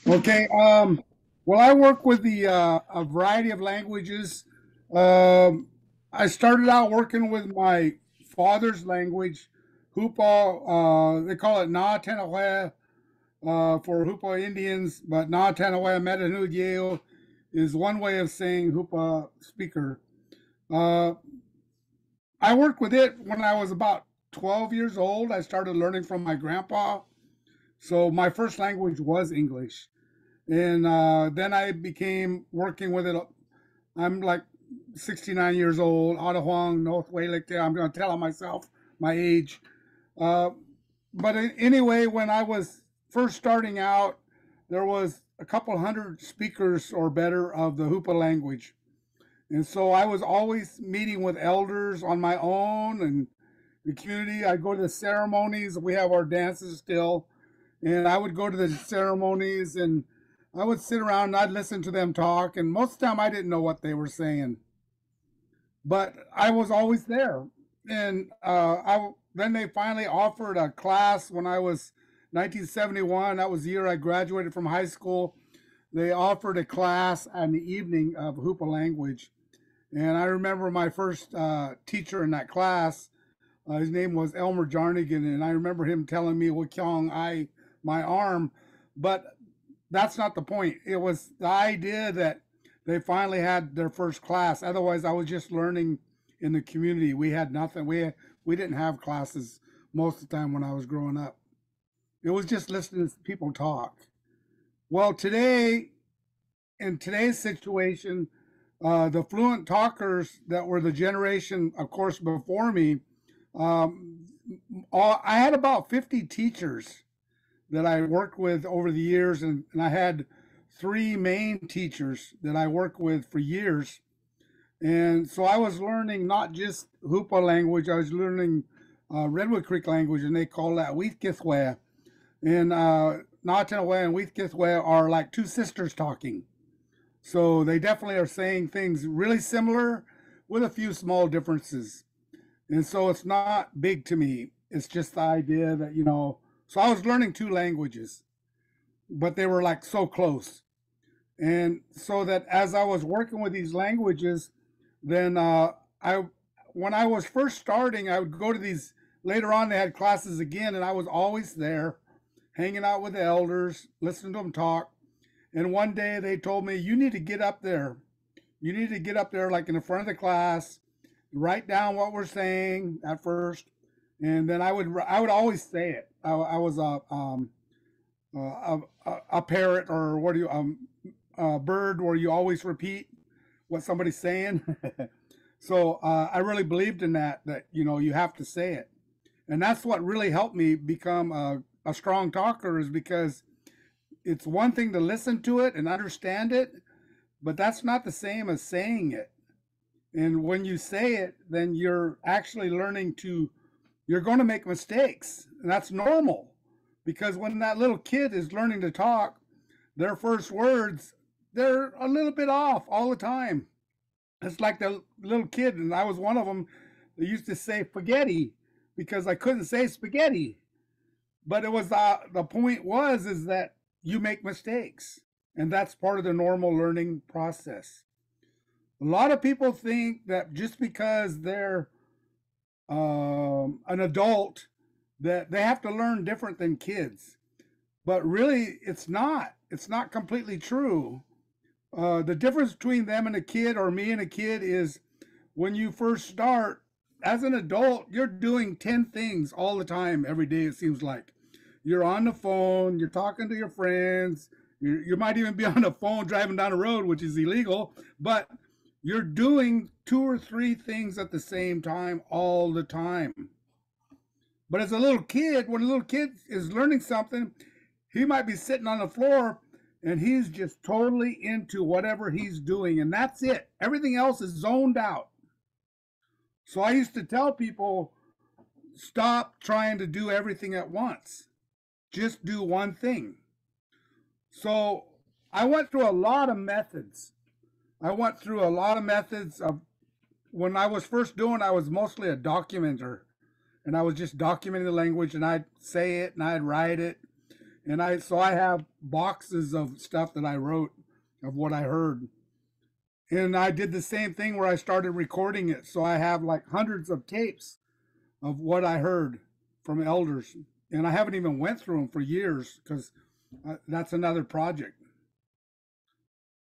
Speaker 6: Okay, well, I work with a variety of languages. I started out working with my father's language, Hupa. They call it Na Tanawa for Hupa Indians, but Na Tanawa Metanudeo is one way of saying Hupa speaker. I worked with it when I was about 12 years old. I started learning from my grandpa. So my first language was English. And then I began working with it. I'm like 69 years old, Ottahuang, North Waylick. I'm going to tell myself my age. But anyway, when I was first starting out, there was a couple hundred speakers or better of the Hupa language. And so I was always meeting with elders on my own and the community. I'd go to the ceremonies. We have our dances still. And I would go to the ceremonies and I would sit around and I'd listen to them talk. And most of the time I didn't know what they were saying. But I was always there. And then they finally offered a class when I was 1971. That was the year I graduated from high school. they offered a class in the evening of Hoopa language. And I remember my first teacher in that class, his name was Elmer Jarnigan, and I remember him telling me, Wakyong, my arm, but that's not the point. It was the idea that they finally had their first class. Otherwise, I was just learning in the community. We had nothing. We didn't have classes most of the time when I was growing up. It was just listening to people talk. Well, today, in today's situation, the fluent talkers that were the generation, of course, before me, I had about 50 teachers that I worked with over the years, and I had 3 main teachers that I worked with for years. And so I was learning not just Hoopa language, I was learning Redwood Creek language, and they call that Weethkithwe. And Natanaway and Weethkithwe are like 2 sisters talking. So they definitely are saying things really similar with a few small differences. And so it's not big to me. It's just the idea that, so I was learning 2 languages, but they were like so close. And so that as I was working with these languages, then when I was first starting, I would go to these, later on they had classes again, and I was always there, hanging out with the elders, listening to them talk. And one day they told me, you need to get up there. You need to get up there like in the front of the class, write down what we're saying at first, and then I would always say it. I was a parrot, or what do you a bird where you always repeat what somebody's saying. So I really believed in that you have to say it, and that's what really helped me become a strong talker, is because it's one thing to listen to it and understand it, but that's not the same as saying it. And when you say it, then you're actually learning you're going to make mistakes. And that's normal, because when that little kid is learning to talk, their first words, they're a little bit off all the time. It's like the little kid, and I was one of them, that used to say spaghetti because I couldn't say spaghetti. But it was the point is that you make mistakes, and that's part of the normal learning process. A lot of people think that just because they're an adult, that they have to learn different than kids. But really, it's not. It's not completely true. The difference between them and a kid, or me and a kid, is when you first start, as an adult, you're doing 10 things all the time, every day, it seems like. You're on the phone, you're talking to your friends, you might even be on the phone driving down the road, which is illegal, but you're doing 2 or 3 things at the same time all the time. But as a little kid, when a little kid is learning something, he might be sitting on the floor and he's just totally into whatever he's doing, and that's it. Everything else is zoned out. So I used to tell people, stop trying to do everything at once. Just do one thing. So I went through a lot of methods. Of when I was first doing, I was mostly a documenter, and I was just documenting the language, and I'd say it and I'd write it. And so I have boxes of stuff that I wrote of what I heard. And I did the same thing where I started recording it. So I have like hundreds of tapes of what I heard from elders. And I haven't even went through them for years, because that's another project.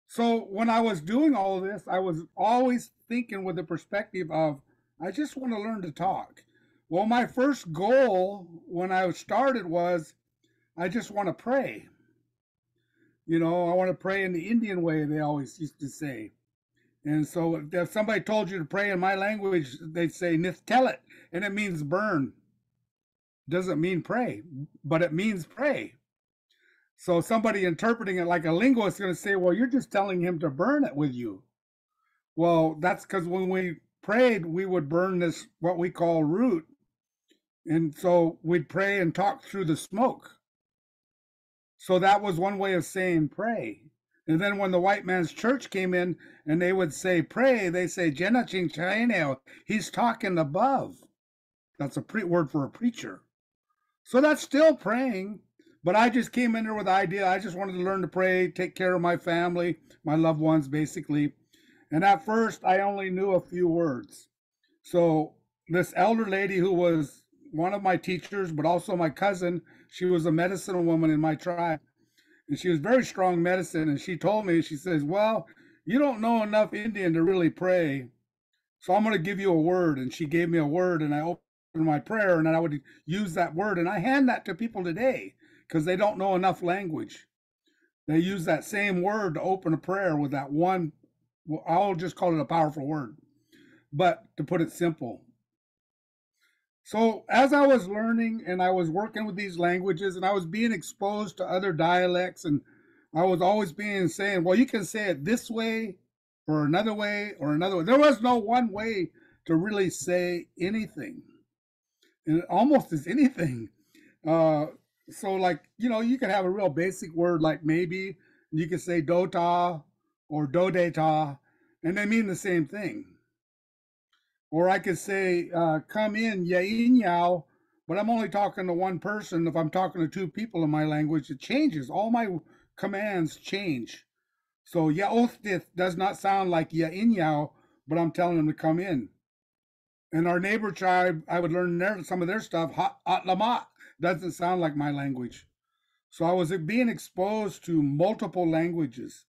Speaker 6: So when I was doing all of this, I was always thinking with the perspective of, I just want to learn to talk. Well, my first goal when I started was, I just want to pray. I want to pray in the Indian way, they always used to say. And so if somebody told you to pray in my language, they'd say Nithtellet, and it means burn. Doesn't mean pray, but it means pray. So somebody interpreting it like a linguist is going to say, well, you're just telling him to burn it with you. Well, that's because when we prayed, we would burn this, what we call root. And so we'd pray and talk through the smoke. So that was one way of saying pray. And then when the white man's church came in and they would say pray, they say, Jena ching chaineo, he's talking above. That's a word for a preacher. So that's still praying, But I just came in there with the idea. I just wanted to learn to pray, take care of my family, my loved ones, basically. And at first, I only knew a few words. So this elder lady who was one of my teachers, but also my cousin, she was a medicine woman in my tribe. And she was very strong medicine. And she told me, she says, well, you don't know enough Indian to really pray. So I'm going to give you a word. And she gave me a word, and I opened my prayer, and then I would use that word. And I hand that to people today because they don't know enough language. They use that same word to open a prayer with that one. Well, I'll just call it a powerful word, but to put it simple. So as I was learning and I was working with these languages and I was being exposed to other dialects, and I was always being saying, well, you can say it this way or another way or another way. There was no one way to really say anything. And almost as anything. So like, you could have a real basic word like maybe, and you could say dota or dodeta, and they mean the same thing. Or I could say, come in, ya'inyao, but I'm only talking to one person. If I'm talking to two people in my language, it changes. All my commands change. So yaothith does not sound like ya'inyao, but I'm telling them to come in. And our neighbor tribe, I would learn some of their stuff. Atlamat doesn't sound like my language. So I was being exposed to multiple languages.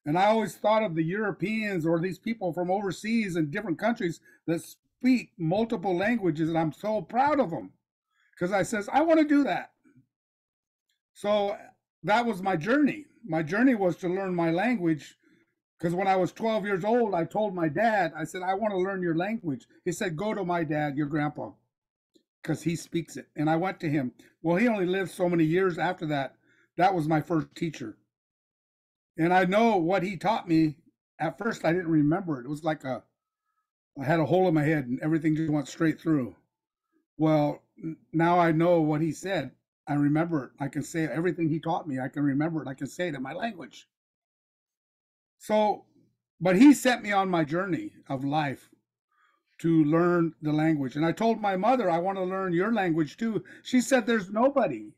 Speaker 6: And I always thought of the Europeans or these people from overseas in different countries that speak multiple languages, and I'm so proud of them because I says, I want to do that. So that was my journey. My journey was to learn my language, because when I was 12 years old, I told my dad, I said, I want to learn your language. He said, go to my dad, your grandpa, because he speaks it. And I went to him. Well, he only lived so many years after that. That was my first teacher. And I know what he taught me. At first, I didn't remember it. It was like I had a hole in my head and everything just went straight through. Well, now I know what he said. I remember it. I can say everything he taught me. I can remember it. I can say it in my language. So, but he sent me on my journey of life to learn the language. And I told my mother, I want to learn your language too. She said there's nobody,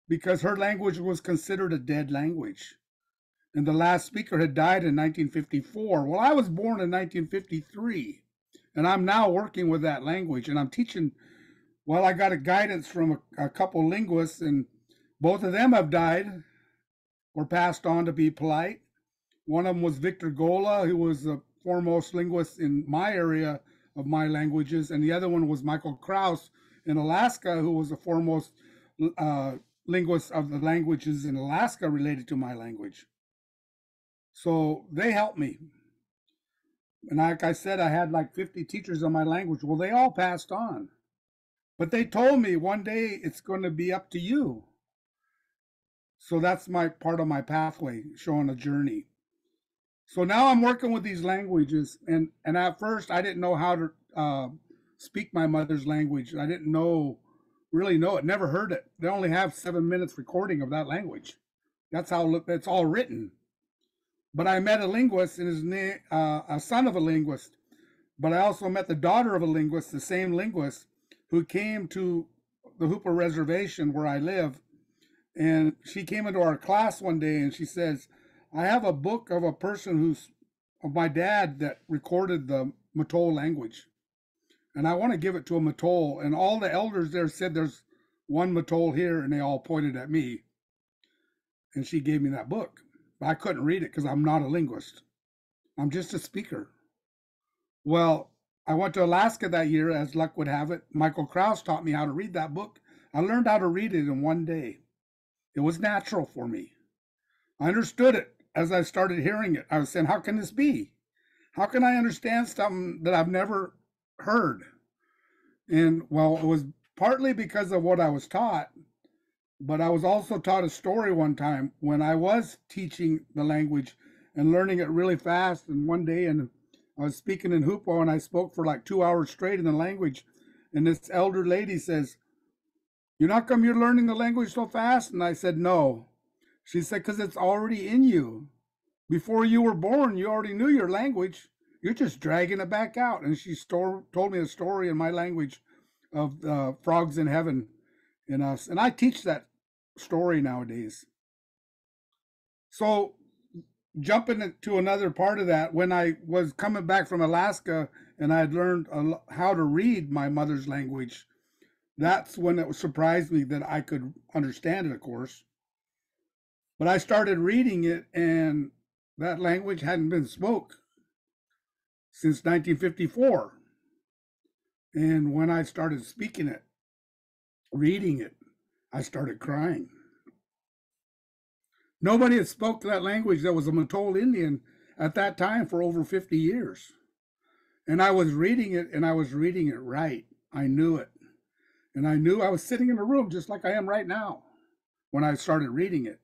Speaker 6: because her language was considered a dead language. And the last speaker had died in 1954. Well, I was born in 1953, and I'm now working with that language, and I'm teaching. Well, I got a guidance from a couple linguists, and both of them have died or passed on, to be polite. One of them was Victor Gola, who was the foremost linguist in my area of my languages, and the other one was Michael Kraus in Alaska, who was the foremost linguist of the languages in Alaska related to my language. So they helped me. And like I said, I had like 50 teachers on my language. Well, they all passed on. But they told me one day it's going to be up to you. So that's my part of my pathway, showing a journey. So now I'm working with these languages. And at first, I didn't know how to speak my mother's language. I didn't really know it, never heard it. They only have 7 minutes recording of that language. That's how it's all written. But I met a linguist, and his name, a son of a linguist. But I also met the daughter of a linguist, the same linguist, who came to the Hoopa Reservation where I live. And she came into our class one day, and she says, I have a book of a person of my dad that recorded the Mattole language. And I want to give it to a Mattole. And all the elders there said, there's one Mattole here, and they all pointed at me. And she gave me that book. I couldn't read it because I'm not a linguist. I'm just a speaker. Well, I went to Alaska that year, as luck would have it. Michael Kraus taught me how to read that book. I learned how to read it in one day. It was natural for me. I understood it as I started hearing it. I was saying, how can this be? How can I understand something that I've never heard? And well, it was partly because of what I was taught. But I was also taught a story one time when I was teaching the language and learning it really fast. And one day, and I was speaking in Hoopa, and I spoke for like 2 hours straight in the language. And this elder lady says, "You know how come you're learning the language so fast?" And I said, "No." She said, "Because it's already in you. Before you were born, you already knew your language. You're just dragging it back out." And she told me a story in my language of frogs in heaven and us. And I teach that story nowadays. So jumping to another part of that, when I was coming back from Alaska and I had learned how to read my mother's language, that's when it surprised me that I could understand it, of course. But I started reading it, and that language hadn't been spoke since 1954. And when I started speaking it, reading it, I started crying. Nobody had spoke that language that was a Mattole Indian at that time for over 50 years. And I was reading it, and I was reading it right. I knew it. And I knew I was sitting in a room just like I am right now when I started reading it.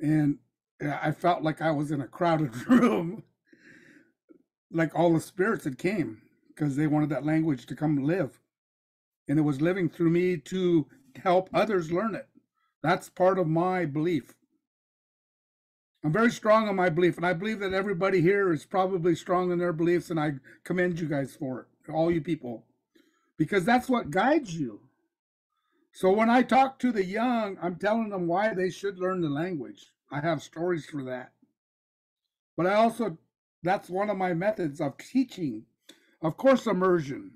Speaker 6: And I felt like I was in a crowded room, like all the spirits had came because they wanted that language to come live. And it was living through me to help others learn it. That's part of my belief. I'm very strong on my belief, and I believe that everybody here is probably strong in their beliefs, and I commend you guys for it, all you people, because that's what guides you. So when I talk to the young, I'm telling them why they should learn the language. I have stories for that. But I also, that's one of my methods of teaching. Of course, immersion.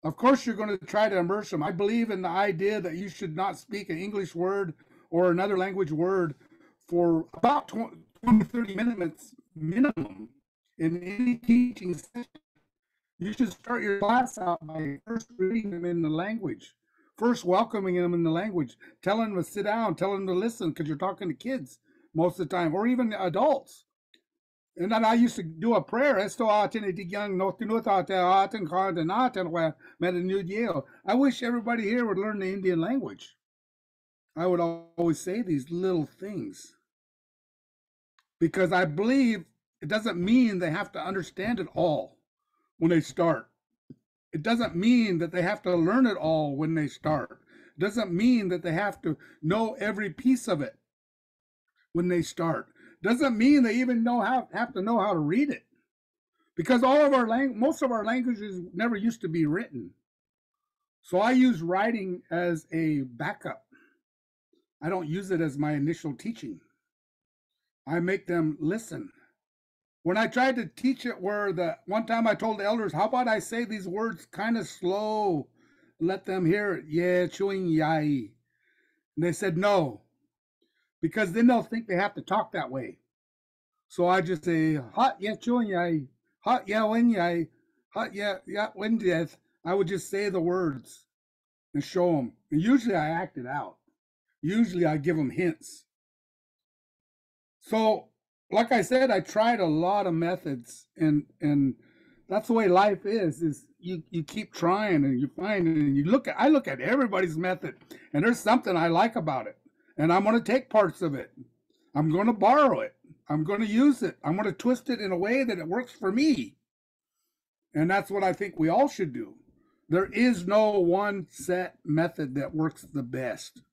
Speaker 6: Of course, you're going to try to immerse them. I believe in the idea that you should not speak an English word or another language word for about 20, 30 minutes minimum in any teaching session. You should start your class out by first reading them in the language, first welcoming them in the language, telling them to sit down, telling them to listen, because you're talking to kids most of the time, or even adults. And then I used to do a prayer. I wish everybody here would learn the Indian language. I would always say these little things because I believe it doesn't mean they have to understand it all when they start. It doesn't mean that they have to learn it all when they start. It doesn't mean that they have to know every piece of it when they start. Doesn't mean they even have to know how to read it, because all of our most of our languages never used to be written. So I use writing as a backup. I don't use it as my initial teaching. I make them listen. When I tried to teach it, one time I told the elders, how about I say these words kind of slow, let them hear it. Yeah, chewing yai. And they said no, because then they'll think they have to talk that way. So I just say, hot yeah chewing yai, hot yeah wen yai, hot yeah wen death. I would just say the words and show them. And usually I act it out. Usually I give them hints. So, like I said, I tried a lot of methods, and that's the way life is you keep trying and you find it, and I look at everybody's method, and there's something I like about it, and I'm going to take parts of it. I'm going to borrow it. I'm going to use it. I'm going to twist it in a way that it works for me. And that's what I think we all should do. There is no one set method that works the best,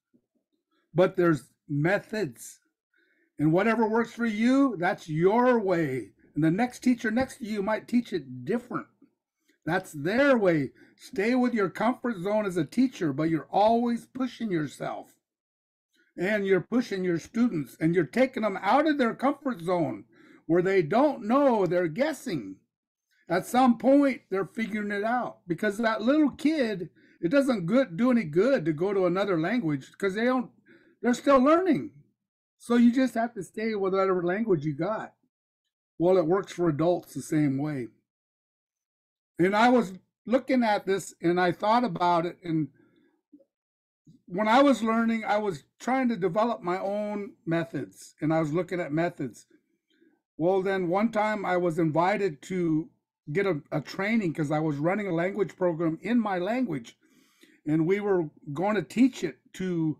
Speaker 6: but there's methods. And whatever works for you, that's your way. And the next teacher next to you might teach it different. That's their way. Stay with your comfort zone as a teacher, but you're always pushing yourself. And you're pushing your students, and you're taking them out of their comfort zone where they don't know, they're guessing. At some point, they're figuring it out. Because that little kid, it doesn't do any good to go to another language because they're still learning. So you just have to stay with whatever language you got. Well, it works for adults the same way. And I was looking at this and I thought about it. And when I was learning, I was trying to develop my own methods. And I was looking at methods. Well, then one time I was invited to get a training because I was running a language program in my language. And we were going to teach it to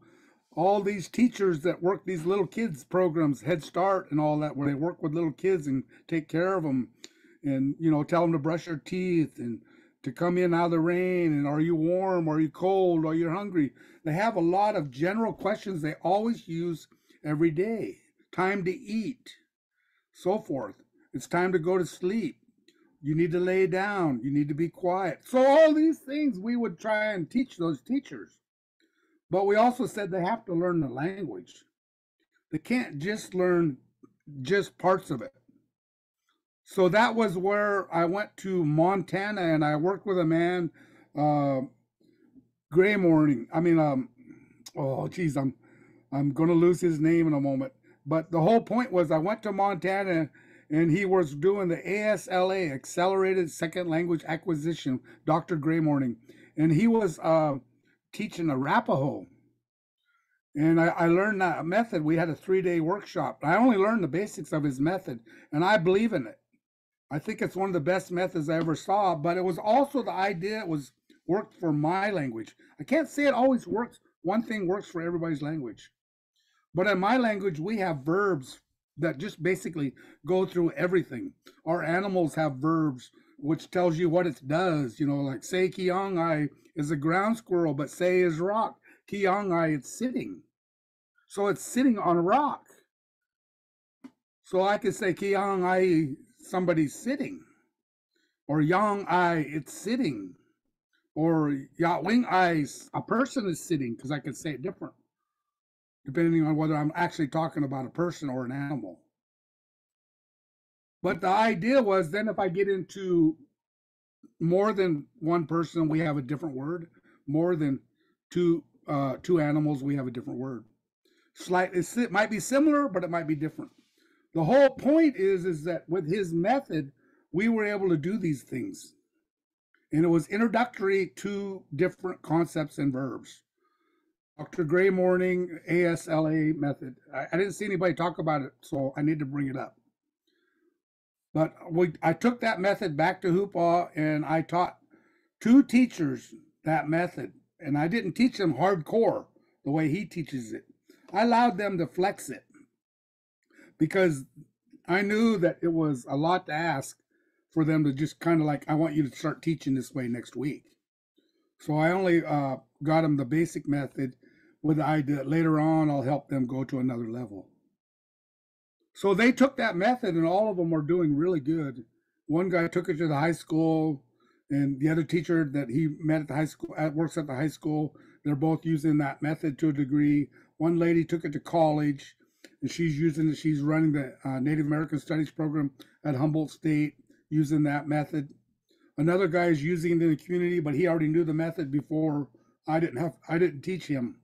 Speaker 6: all these teachers that work these little kids programs, Head Start and all that, where they work with little kids and take care of them and, tell them to brush their teeth and to come in out of the rain and are you warm, are you cold, are you hungry? They have a lot of general questions they always use every day. Time to eat, so forth. It's time to go to sleep. You need to lay down. You need to be quiet. So all these things we would try and teach those teachers. But we also said they have to learn the language. They can't just learn just parts of it. So that was where I went to Montana, and I worked with a man, Gray Morning. I mean, oh geez, I'm gonna lose his name in a moment. But the whole point was I went to Montana, and he was doing the ASLA, Accelerated Second Language Acquisition, Dr. Gray Morning, and he was teaching Arapaho. And I learned that method. We had a 3-day workshop. I only learned the basics of his method, and I believe in it. I think it's one of the best methods I ever saw, but it was also the idea it was worked for my language. I can't say it always works. One thing works for everybody's language. But in my language, we have verbs that just basically go through everything. Our animals have verbs, which tells you what it does. You know, like say kiangai is a ground squirrel, but say is rock. Kiangai, it's sitting. So it's sitting on a rock. So I could say kiangai, somebody's sitting. Or yang ai, it's sitting. Or yawing ai, a person is sitting, because I could say it different, depending on whether I'm actually talking about a person or an animal. But the idea was then if I get into more than one person, we have a different word. More than two animals, we have a different word. It might be similar, but it might be different. The whole point is that with his method, we were able to do these things. And it was introductory to different concepts and verbs. Dr. Gray Morning, ASLA method. I didn't see anybody talk about it, so I need to bring it up. But I took that method back to Hoopaw, and I taught 2 teachers that method. And I didn't teach them hardcore the way he teaches it. I allowed them to flex it because I knew that it was a lot to ask for them to just kind of like, I want you to start teaching this way next week. So I only got them the basic method with the idea that later on I'll help them go to another level. So they took that method, and all of them are doing really good. One guy took it to the high school, and the other teacher that he met at the high school, works at the high school, they're both using that method to a degree. One lady took it to college, and she's using it. She's running the Native American Studies program at Humboldt State using that method. Another guy is using it in the community, but he already knew the method before I didn't teach him.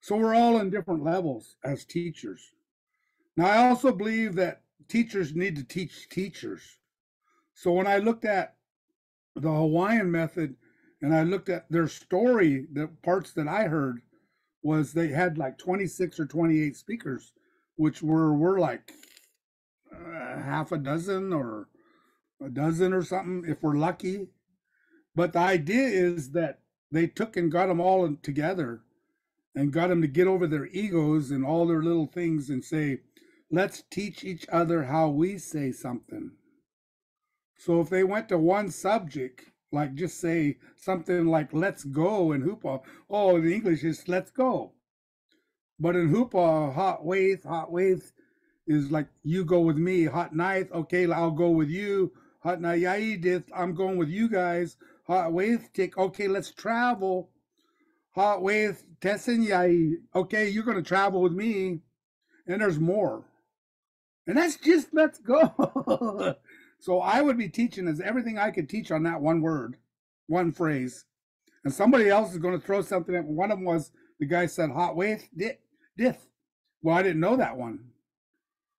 Speaker 6: So we're all in different levels as teachers. Now, I also believe that teachers need to teach teachers. So when I looked at the Hawaiian method and I looked at their story, the parts that I heard was they had like 26 or 28 speakers, which were like half a dozen or a dozen or something, if we're lucky. But the idea is that they took and got them all together and got them to get over their egos and all their little things and say, let's teach each other how we say something. So if they went to one subject, like just say something like let's go in Hoopaw, oh, the English is let's go. But in Hoopaw, hot waith is like you go with me. Hot night, okay, I'll go with you. Hot nayayidith, I'm going with you guys. Hot waith tick, okay, let's travel. Hot waith tesin yai, okay, you're going to travel with me. And there's more. And that's just let's go. So I would be teaching as everything I could teach on that one word, one phrase. And somebody else is going to throw something at me. One of them was, the guy said, hot waith dith. Well, I didn't know that one.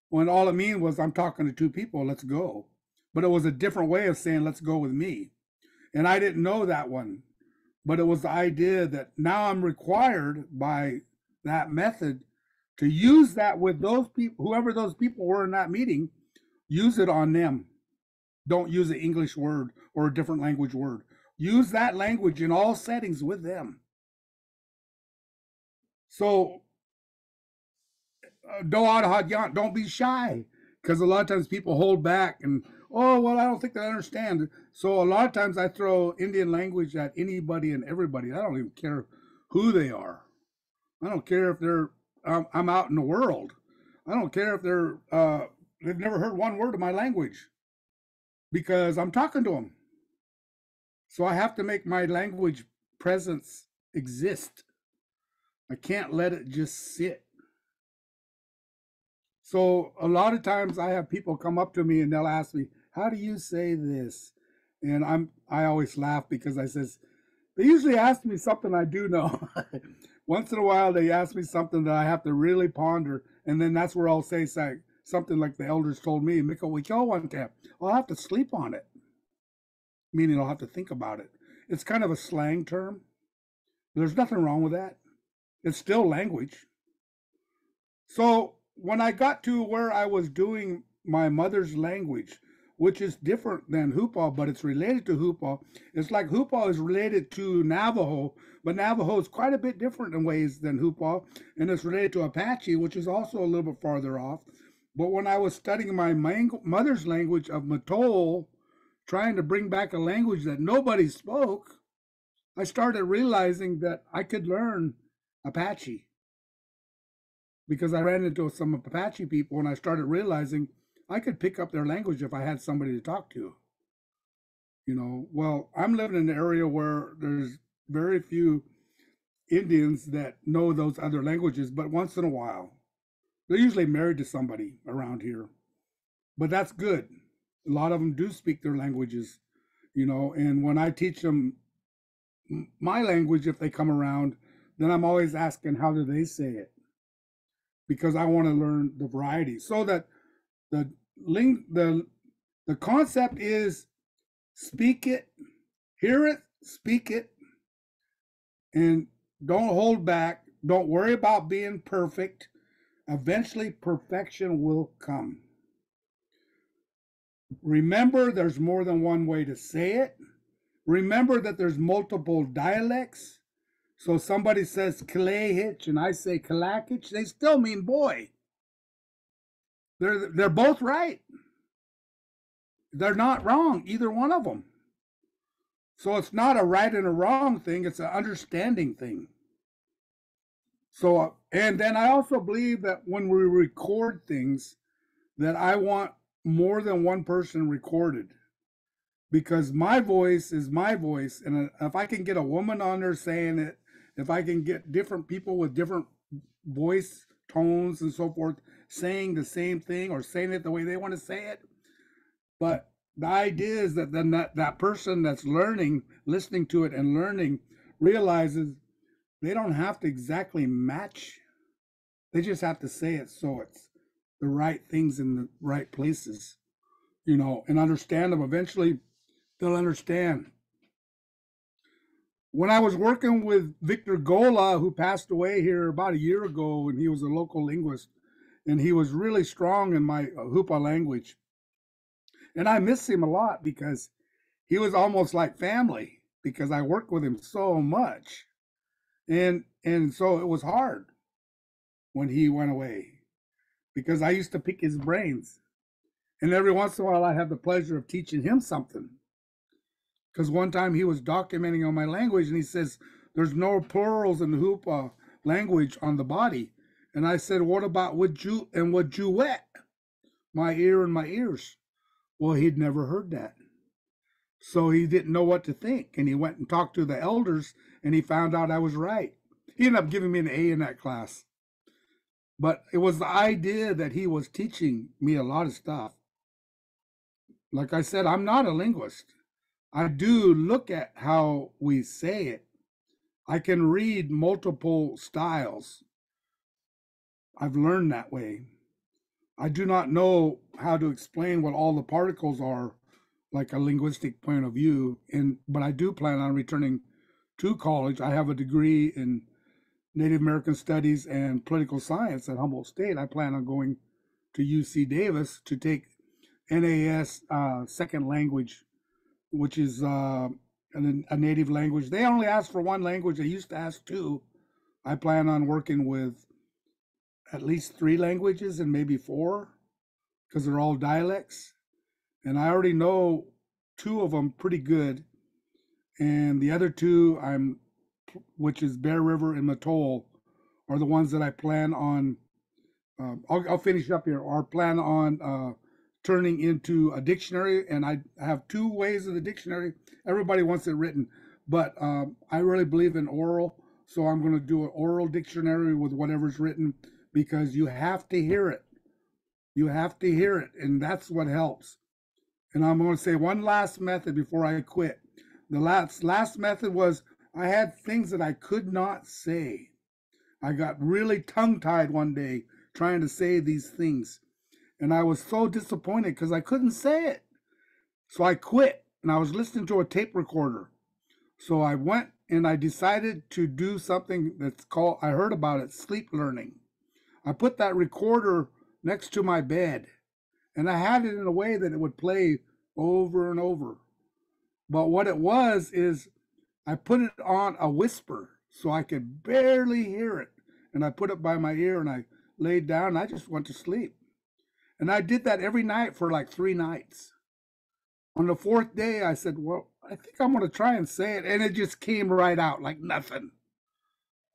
Speaker 6: When all it means was I'm talking to 2 people, let's go. But it was a different way of saying let's go with me. And I didn't know that one. But it was the idea that now I'm required by that method to use that with those people, whoever those people were in that meeting, use it on them. Don't use an English word or a different language word. Use that language in all settings with them. So, don't be shy, because a lot of times people hold back and, oh, well, I don't think they understand. So a lot of times I throw Indian language at anybody and everybody. I don't even care who they are. I don't care if they're, I'm out in the world. I don't care if they've never heard one word of my language, because I'm talking to them. So I have to make my language presence exist. I can't let it just sit. So a lot of times I have people come up to me and they'll ask me, how do you say this? And I always laugh because I says, they usually ask me something I do know. Once in a while they ask me something that I have to really ponder, and then that's where I'll say something like the elders told me, Miko Wiko one tap. I'll have to sleep on it. Meaning I'll have to think about it. It's kind of a slang term. There's nothing wrong with that. It's still language. So when I got to where I was doing my mother's language, which is different than Hoopa, but it's related to Hoopa. It's like Hoopa is related to Navajo, but Navajo is quite a bit different in ways than Hoopa, and it's related to Apache, which is also a little bit farther off. But when I was studying my mother's language of Mattole, trying to bring back a language that nobody spoke, I started realizing that I could learn Apache. Because I ran into some Apache people and I started realizing I could pick up their language if I had somebody to talk to. You know, well, I'm living in an area where there's very few Indians that know those other languages, but once in a while. They're usually married to somebody around here. But that's good. A lot of them do speak their languages, you know, and when I teach them my language, if they come around, then I'm always asking, how do they say it? Because I want to learn the variety so that the concept is speak it, hear it, speak it, and don't hold back. Don't worry about being perfect. Eventually, perfection will come. Remember, there's more than one way to say it. Remember that there's multiple dialects. So somebody says Kalahich and I say Kalakich, they still mean boy. They're both right. They're not wrong, either one of them. So it's not a right and a wrong thing, it's an understanding thing. So, and then I also believe that when we record things, that I want more than one person recorded. Because my voice is my voice. And if I can get a woman on there saying it, if I can get different people with different voice tones and so forth, saying the same thing or saying it the way they want to say it. But the idea is that then that person that's learning, listening to it and learning, realizes they don't have to exactly match. They just have to say it so it's the right things in the right places, you know, and understand them. Eventually, they'll understand. When I was working with Victor Gola, who passed away here about a year ago, and he was a local linguist, and he was really strong in my Hoopa language. And I miss him a lot because he was almost like family because I worked with him so much. And so it was hard when he went away because I used to pick his brains. And every once in a while, I have the pleasure of teaching him something. Because one time he was documenting on my language and he says, there's no plurals in the Hoopa language on the body. And I said, what about with you and what you wet? My ear and my ears. Well, he'd never heard that. So he didn't know what to think. And he went and talked to the elders and he found out I was right. He ended up giving me an A in that class. But it was the idea that he was teaching me a lot of stuff. Like I said, I'm not a linguist. I do look at how we say it. I can read multiple styles. I've learned that way. I do not know how to explain what all the particles are, like a linguistic point of view, but I do plan on returning to college. I have a degree in Native American Studies and Political Science at Humboldt State. I plan on going to UC Davis to take NAS second language, which is a native language. They only ask for one language. They used to ask two. I plan on working with at least 3 languages and maybe 4 because they're all dialects. And I already know 2 of them pretty good. And the other 2, which is Bear River and Mattole, are the ones that I plan on. I'll finish up here. Or plan on turning into a dictionary, and I have 2 ways of the dictionary. Everybody wants it written, but I really believe in oral. So I'm going to do an oral dictionary with whatever's written because you have to hear it. You have to hear it, and that's what helps. And I'm going to say one last method before I quit. The last method was I had things that I could not say. I got really tongue-tied one day trying to say these things. And I was so disappointed because I couldn't say it. So I quit, and I was listening to a tape recorder. So I went and I decided to do something that's called, I heard about it, sleep learning. I put that recorder next to my bed, and I had it in a way that it would play over and over. But what it was is I put it on a whisper so I could barely hear it. And I put it by my ear and I laid down and I just went to sleep. And I did that every night for like 3 nights. On the 4th day, I said, well, I think I'm going to try and say it. And it just came right out like nothing.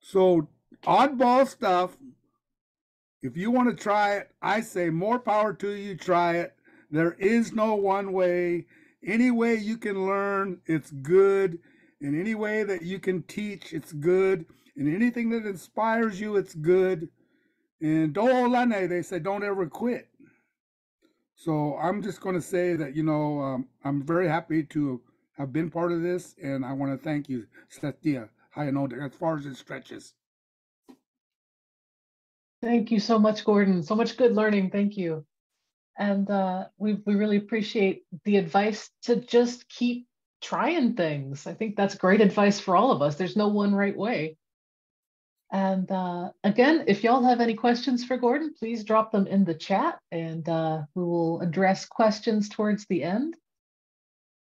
Speaker 6: So oddball stuff. If you want to try it, I say more power to you, try it. There is no one way. Any way you can learn, it's good. In any way that you can teach, it's good. And anything that inspires you, it's good. And Do'olane, they say, don't ever quit. So I'm just going to say that, I'm very happy to have been part of this. And I want to thank you, Setia Hayanoda, as far as it stretches.
Speaker 1: Thank you so much, Gordon. So much good learning. Thank you. And we really appreciate the advice to just keep trying things. I think that's great advice for all of us. There's no one right way. And again, if y'all have any questions for Gordon, please drop them in the chat and we will address questions towards the end.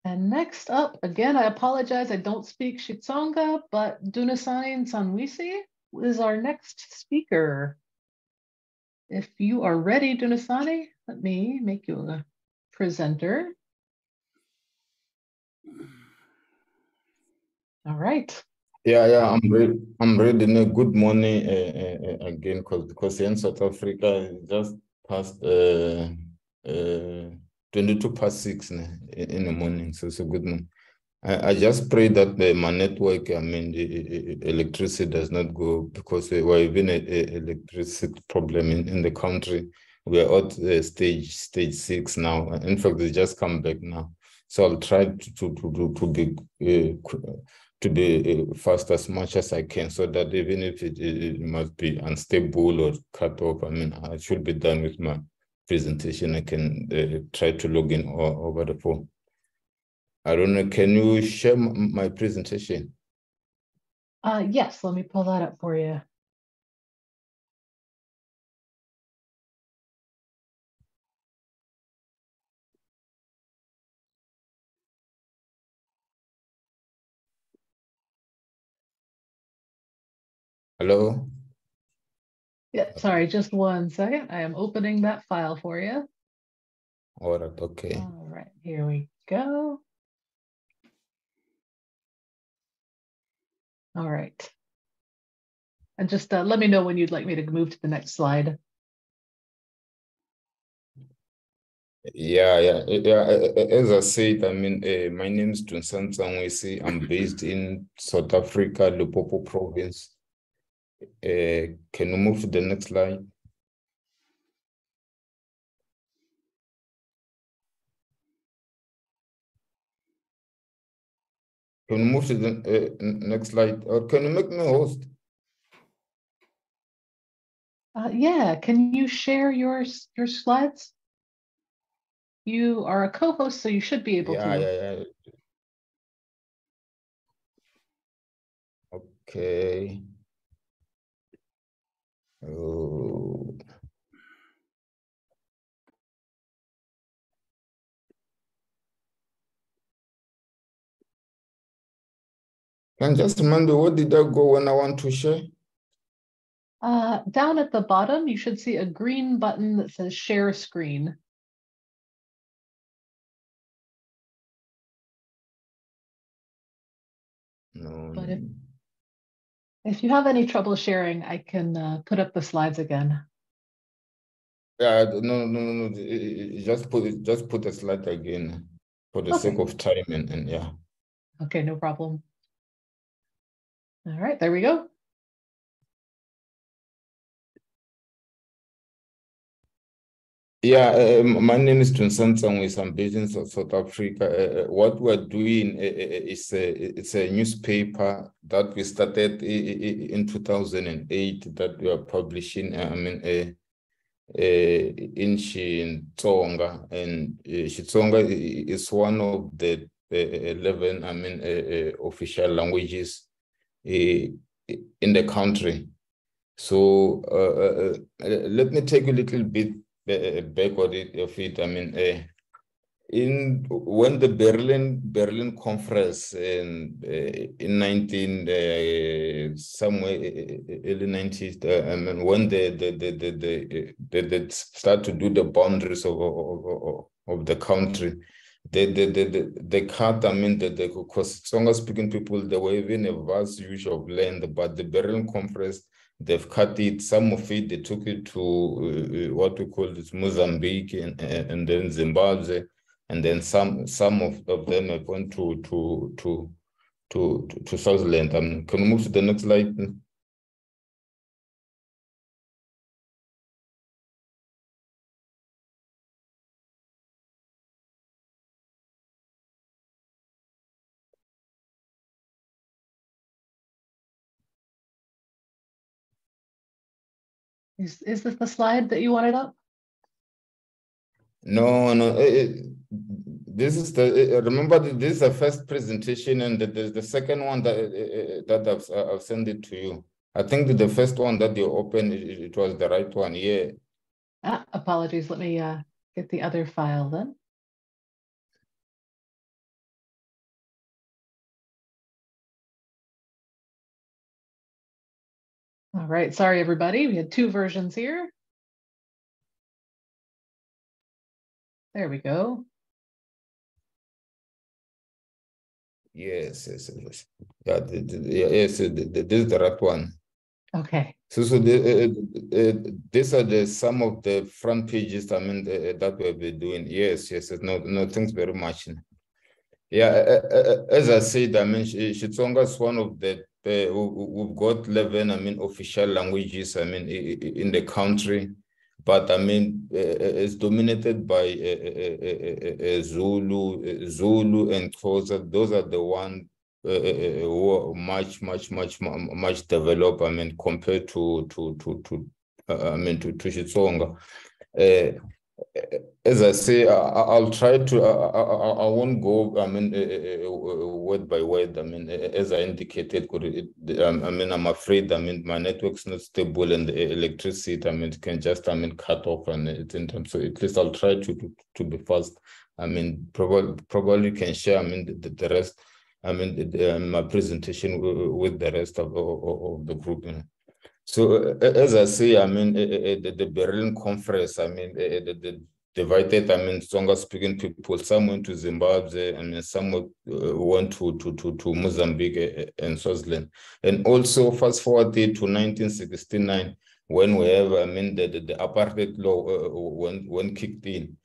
Speaker 1: And next up, again, I apologize, I don't speak Xitsonga, but Dunasani Nsanwisi is our next speaker. If you are ready, Dunasani, let me make you a presenter. All right.
Speaker 7: Yeah, I'm ready. Good morning again, because in South Africa it just past 6:22 in the morning. So good morning. I just pray that my network, the electricity does not go, because we're having an electricity problem in the country. We are at stage 6 now. In fact, they just come back now. So I'll try to be fast as much as I can, so that even if it must be unstable or cut off, I should be done with my presentation. I can try to log in over the phone. I don't know, can you share my presentation?
Speaker 1: Yes, let me pull that up for you.
Speaker 7: Hello?
Speaker 1: Yeah, sorry, just one second. I am opening that file for you.
Speaker 7: All right, okay.
Speaker 1: All right, here we go. All right. And just let me know when you'd like me to move to the next slide.
Speaker 7: Yeah. As I said, my name is Dunsan Nsanwisi. I'm based in South Africa, Limpopo province. Can you move to the next slide? Can you move to the next slide? Or can you make me a host?
Speaker 1: Yeah, can you share your slides? You are a co-host, so you should be able to.
Speaker 7: Yeah. Okay. Oh. Can just remember, what did I go when I want to share?
Speaker 1: Down at the bottom, you should see a green button that says share screen.
Speaker 7: No.
Speaker 1: But if you have any trouble sharing, I can put up the slides again.
Speaker 7: Yeah, no. Just put the slide again for the sake of time and yeah.
Speaker 1: Okay, no problem. All right, there we go.
Speaker 7: Yeah, my name is Tunsan Tsangwis. I'm based in South Africa. What we're doing is it's a newspaper that we started in 2008 that we are publishing. In Xitsonga, and Xitsonga is one of the 11 official languages in the country. So let me take a little bit back of it. When the Berlin Conference in 19 somewhere early 90s, when they start to do the boundaries of the country, they cut. Because Tsonga speaking people, they were even a vast use of land, but the Berlin Conference, they've cut it. Some of it they took it to what we call this Mozambique and then Zimbabwe. And then some of them have gone to Swaziland. Can we move to the next slide?
Speaker 1: Is this the slide that you wanted up?
Speaker 7: No. This is the remember this is the first presentation, and there's the second one that I've sent it to you. I think that the first one that you opened it was the right one. Yeah.
Speaker 1: Apologies. Let me get the other file then. All right. Sorry, everybody. We had two versions here. There we go.
Speaker 7: Yes. Yeah, this is the right one.
Speaker 1: Okay.
Speaker 7: So these are some of the front pages. That we've been doing. Yes. No. Thanks very much. Yeah, as I said, Xitsonga is one of the we've got 11 official languages in the country, but it's dominated by Zulu and Xhosa. Those are the ones who are much developed. Compared to Xitsonga. As I say, I'll try to. I won't go. Word by word. As I indicated, I'm afraid. My network's not stable, and the electricity. It can just. Cut off, and it's in terms. So at least I'll try to be fast. Probably can share. The rest. My presentation with the rest of the group. So as I say, the Berlin Conference, the divided, Tsonga speaking people, some went to Zimbabwe, some went to Mozambique and Swaziland. And also fast forward to 1969, when we have, the apartheid law when kicked in.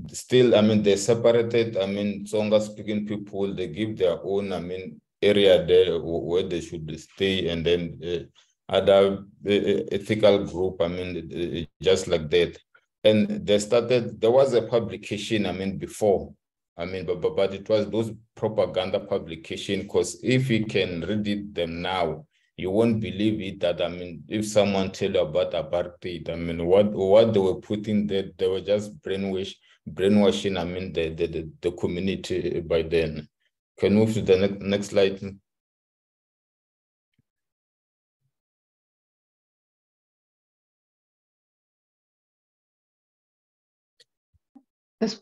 Speaker 7: Still, they separated, Tsonga speaking people, they give their own, area there where they should stay, and then other ethical group, just like that. And there was a publication, before, but it was those propaganda publication, because if you can read them now, you won't believe it that, if someone tell you about apartheid, what they were putting there, they were just brainwashing, the community by then. Can we move to the next slide?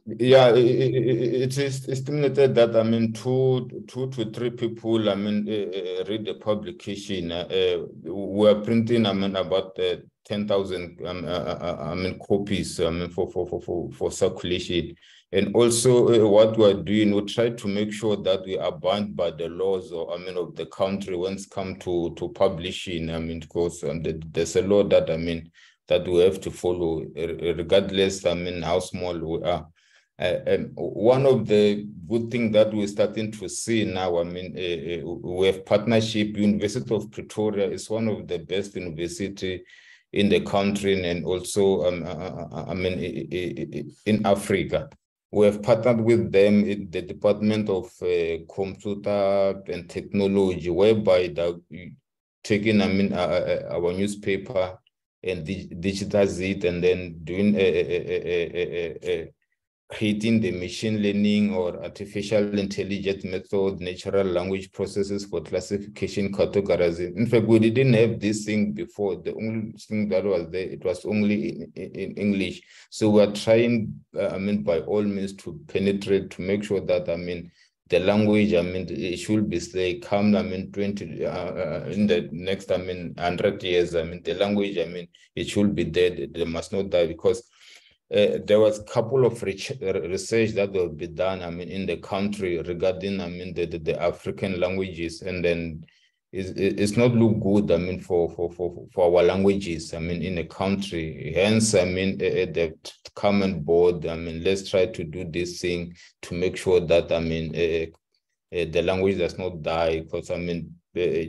Speaker 7: Yeah, it is estimated that 2 to 3 people read the publication. We're printing about 10,000 copies for circulation. And also what we're doing, we try to make sure that we abide by the laws of the country when it's come to publishing. Because there's a law that that we have to follow, regardless how small we are. One of the good things that we're starting to see now, we have partnership. University of Pretoria is one of the best university in the country and also, I mean, in Africa. We have partnered with them in the Department of Computer and Technology, whereby taking, I mean, our newspaper and digitize it, and then doing creating the machine learning or artificial intelligence method, natural language processes for classification, categorizing. In fact, we didn't have this thing before. The only thing that was there, it was only in English. So we're trying, I mean, by all means to penetrate, to make sure that, I mean, the language, I mean, it should be stay come, I mean, 20, in the next, I mean, 100 years, I mean, the language, I mean, it should be dead. They must not die, because there was a couple of research that will be done, I mean, in the country regarding, I mean, the African languages, and then it's not look good, I mean, for our languages, I mean, in the country. Hence, I mean, the common board, I mean, let's try to do this thing to make sure that, I mean, the language does not die, because, I mean,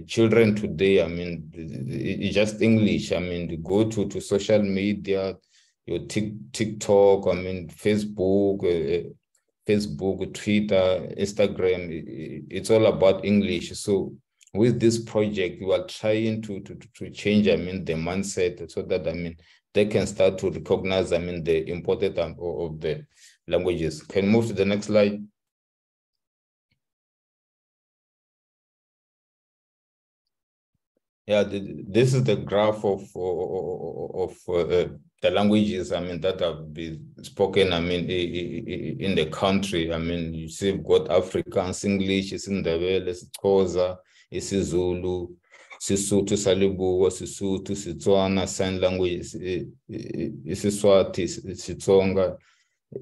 Speaker 7: children today, I mean, it's just English. I mean, to go to social media, your TikTok, I mean, Facebook, Twitter, Instagram, it's all about English. So with this project, we are trying to change, I mean, the mindset, so that, I mean, they can start to recognize, I mean, the importance of the languages. Can move to the next slide. Yeah, this is the graph of the languages, I mean, that have been spoken, I mean, in the country. I mean, you see, we've got Afrikaans, English, isiNdebele, isiXhosa, isiZulu, Sesotho sa Leboa, Sesotho, Setswana, sign language, isiSwati, isiTsonga,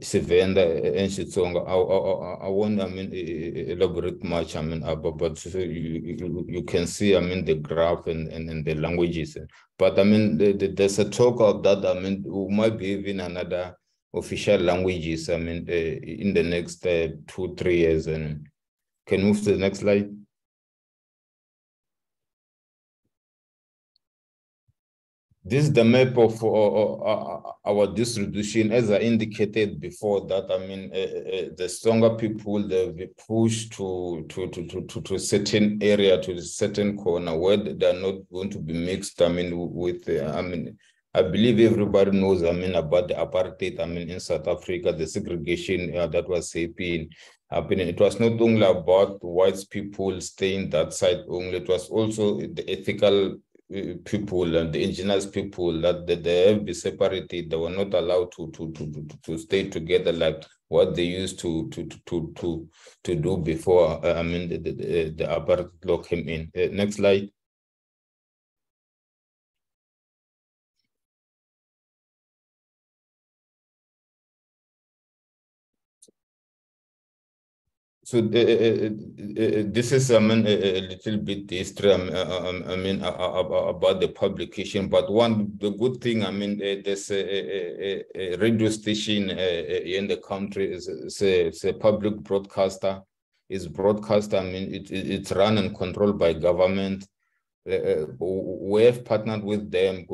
Speaker 7: Sevenda and Xitsonga. I won't, I mean, elaborate much, I mean, but you can see, I mean, the graph and the languages. But I mean, there's a talk of that, I mean, we might be even another official languages, I mean, in the next 2-3 years. And can move to the next slide. This is the map of our distribution. As I indicated before, that, I mean, the stronger people, they'll be pushed to a certain area, to a certain corner, where they're not going to be mixed, I mean, with, I mean, I believe everybody knows, I mean, about the apartheid, I mean, in South Africa, the segregation that was happening. It was not only about white people staying that side only, it was also the ethical people and the indigenous people, that they have been separated. They were not allowed to stay together like what they used to do before. I mean, the apartheid law came in. Next slide. So this is, I mean, a little bit history, I mean, about the publication. But the good thing, I mean, there's a radio station in the country. It's a public broadcaster. It's broadcast, I mean, it's run and controlled by government. We have partnered with them,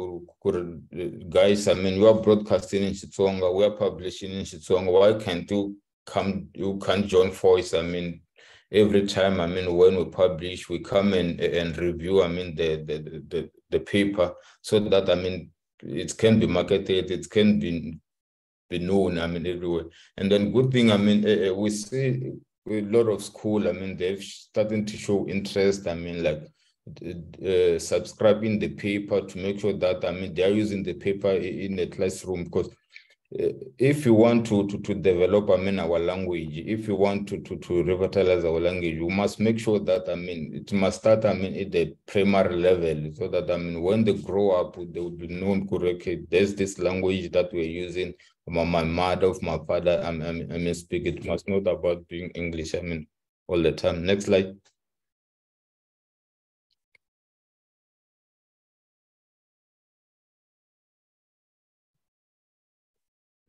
Speaker 7: guys. I mean, we are broadcasting in Xitsonga, we are publishing in Xitsonga. Why can't you can join voice? I mean, every time, I mean, when we publish, we come and review, I mean, the paper, so that, I mean, it can be marketed, it can be known, I mean, everywhere. And then good thing, I mean, we see a lot of school, I mean, they're starting to show interest, I mean, like subscribing the paper, to make sure that, I mean, they're using the paper in the classroom. Because if you want to develop, I mean, our language, if you want to revitalize our language, you must make sure that, I mean, it must start, I mean, at the primary level, so that, I mean, when they grow up, they will be known correctly. There's this language that we're using. My mother, my father, I mean, speak. It must not about being English, I mean, all the time. Next slide.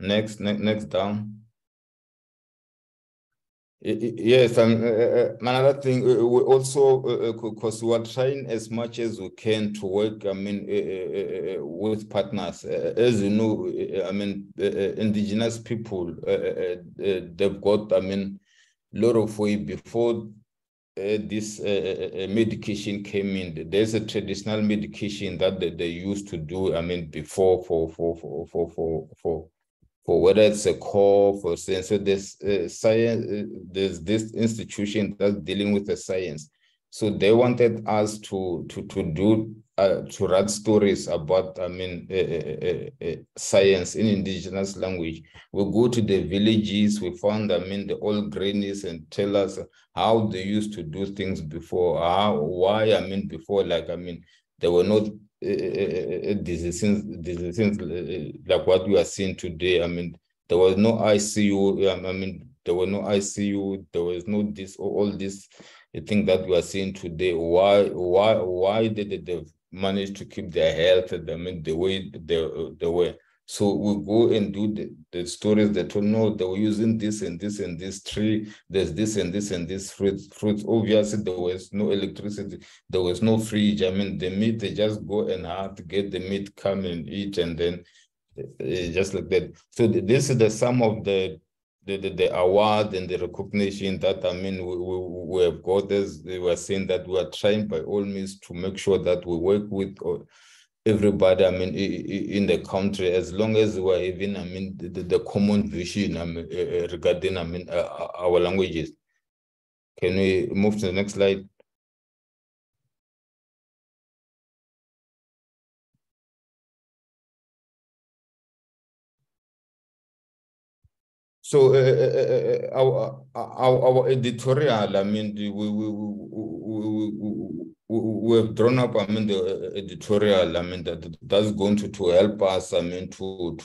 Speaker 7: Next down. Yes, and another thing, we also, because we are trying as much as we can to work, I mean, with partners. As you know, I mean, indigenous people, they've got, I mean, a lot of way before this medication came in. There's a traditional medication that they used to do, I mean, before for whether it's a cough or saying. So there's science, there's this institution that's dealing with the science. So they wanted us to do to write stories about, I mean, science in indigenous language. We go to the villages, we found, I mean, the old grannies and tell us how they used to do things before, why, I mean, before, like, I mean, there were not diseases like what we are seeing today. I mean, there was no ICU. I mean, there was no ICU. There was no this, all this thing that we are seeing today. Why did they manage to keep their health? I mean, the way they were. So we go and do the stories that we know they were using this and this and this tree. There's this and this and this fruits. Obviously, there was no electricity. There was no fridge. I mean, the meat, they just go and have to get the meat, come and eat, and then just like that. So this is the sum of the award and the recognition that, I mean, we have got. As they were saying, that we are trying by all means to make sure that we work with everybody, I mean, in the country, as long as we're having, I mean, the common vision, I mean, regarding, I mean, our languages. Can we move to the next slide? So our editorial, I mean, we have drawn up, I mean, the editorial, I mean, that's going to help us, I mean, to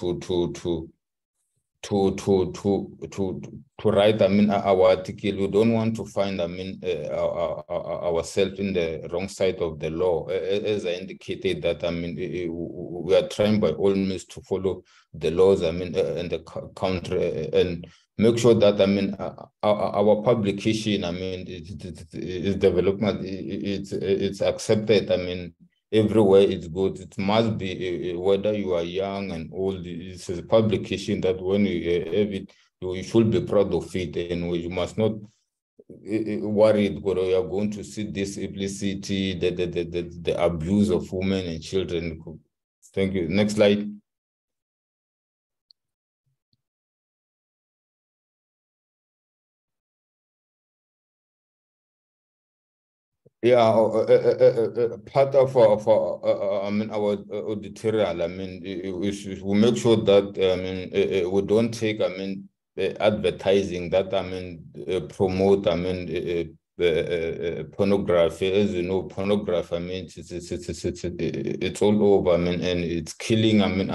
Speaker 7: write, I mean, our article. We don't want to find, I mean, ourselves in the wrong side of the law. As I indicated, that, I mean, we are trying by all means to follow the laws, I mean, in the country, and make sure that, I mean, our publication, I mean, is development, it's accepted, I mean, everywhere it's good. It must be, whether you are young and old, it's a publication that when you have it, you should be proud of it, and you must not worried whether you are going to see this implicity, the abuse of women and children. Thank you. Next slide. Yeah, part of I mean, our editorial, I mean, we make sure that, I mean, we don't take, I mean, advertising that, I mean, promote, I mean, pornography. As you know, pornography, I mean, it's all over, I mean, and it's killing, I mean,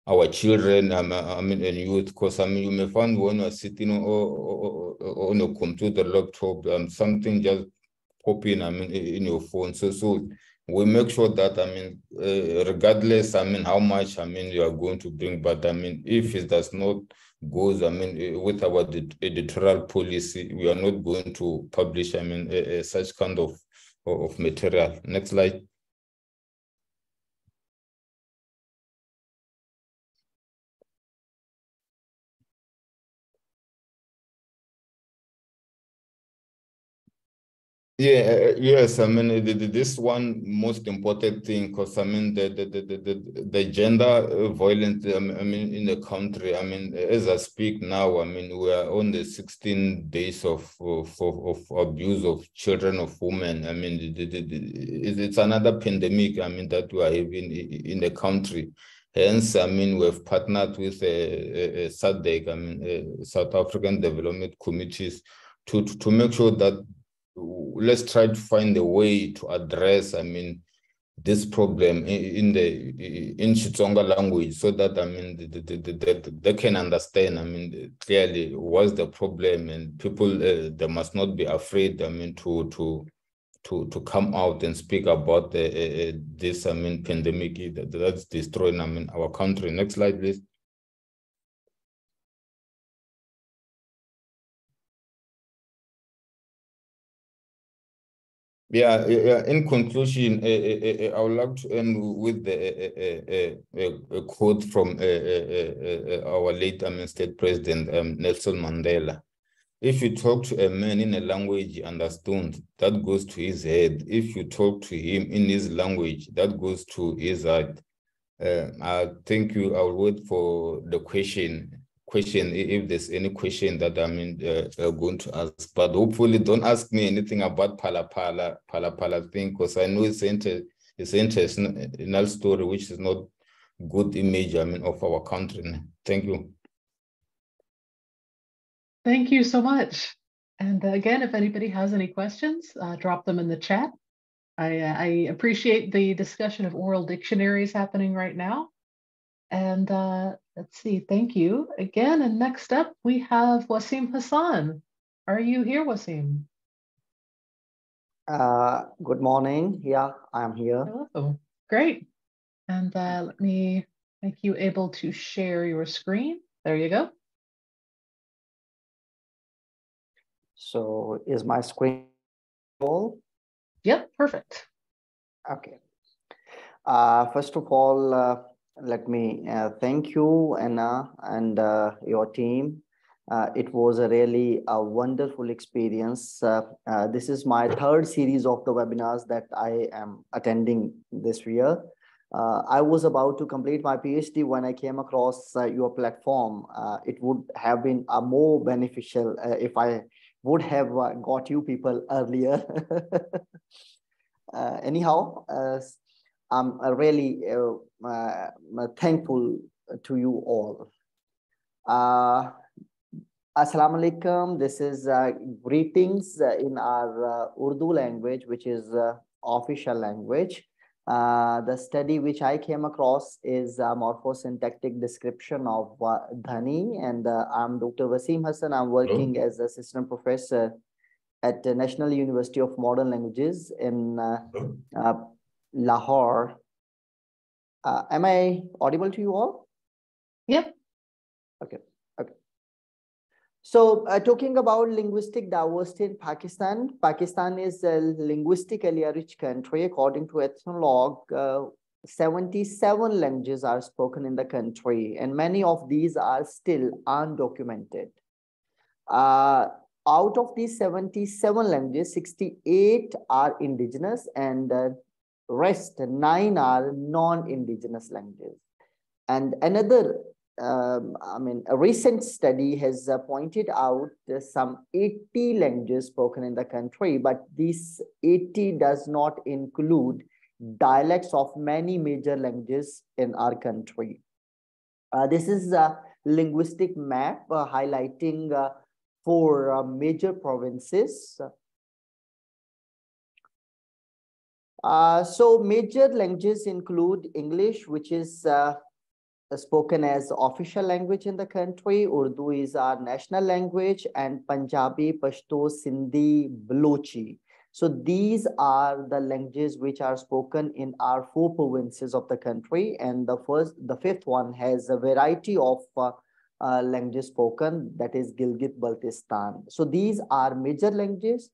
Speaker 7: our children, I mean, and youth, because, I mean, you may find when you're sitting on a computer, laptop, something just popping, I mean, in your phone. So we make sure that, I mean, regardless, I mean, how much, I mean, you are going to bring, but, I mean, if it does not goes, I mean, with our editorial policy, we are not going to publish, I mean, such kind of material. Next slide. Yeah, yes, I mean, this one most important thing, because, I mean, the gender violence, I mean, in the country, I mean, as I speak now, I mean, we are on the 16 days of abuse of children, of women. I mean, it's another pandemic, I mean, that we are having in the country. Hence, I mean, we've partnered with SADC, I mean, South African Development Committees, to make sure that let's try to find a way to address, I mean, this problem in Xitsonga language, so that, I mean, they can understand, I mean, clearly what's the problem, and people, they must not be afraid, I mean, to come out and speak about this, I mean, pandemic that's destroying, I mean, our country. Next slide, please. Yeah, in conclusion, I would like to end with a quote from our late State President Nelson Mandela. If you talk to a man in a language he understands, that goes to his head. If you talk to him in his language, that goes to his heart. I thank you. I will wait for the question if there's any question that I'm going to ask, but hopefully don't ask me anything about Phala Phala thing, because I know it's international story, which is not good image of our country. Thank you.
Speaker 1: Thank you so much. And again, if anybody has any questions, drop them in the chat. I appreciate the discussion of oral dictionaries happening right now. And let's see, thank you again. And next up, we have Wasim Hassan. Are you here, Wasim?
Speaker 8: Good morning. Yeah, I'm here.
Speaker 1: Hello, great. And let me make you able to share your screen. There you go.
Speaker 8: So is my screen full?
Speaker 1: Yep, perfect.
Speaker 8: Okay. First of all, let me thank you, Anna, and your team. It was really a wonderful experience. This is my third series of the webinars that I am attending this year. I was about to complete my PhD when I came across your platform. It would have been more beneficial if I would have got you people earlier. Anyhow, I'm really thankful to you all. Assalamu alaikum. This is greetings in our Urdu language, which is official language. The study which I came across is a morphosyntactic description of Dhani, and I'm Dr. Wasim Hassan. I'm working as assistant professor at the National University of Modern Languages in Lahore. Am I audible to you all?
Speaker 1: Yep.
Speaker 8: Okay. Okay. So talking about linguistic diversity in Pakistan, Pakistan is a linguistically a rich country. According to Ethnologue, 77 languages are spoken in the country, and many of these are still undocumented. Out of these 77 languages, 68 are indigenous, and rest 9 are non-indigenous languages. And another, a recent study has pointed out some 80 languages spoken in the country, but this 80 does not include dialects of many major languages in our country. This is a linguistic map highlighting 4 major provinces. So major languages include English, which is spoken as official language in the country. Urdu is our national language, and Punjabi, Pashto, Sindhi, Balochi. So these are the languages which are spoken in our 4 provinces of the country. And the fifth one has a variety of languages spoken, that is Gilgit-Baltistan. So these are major languages.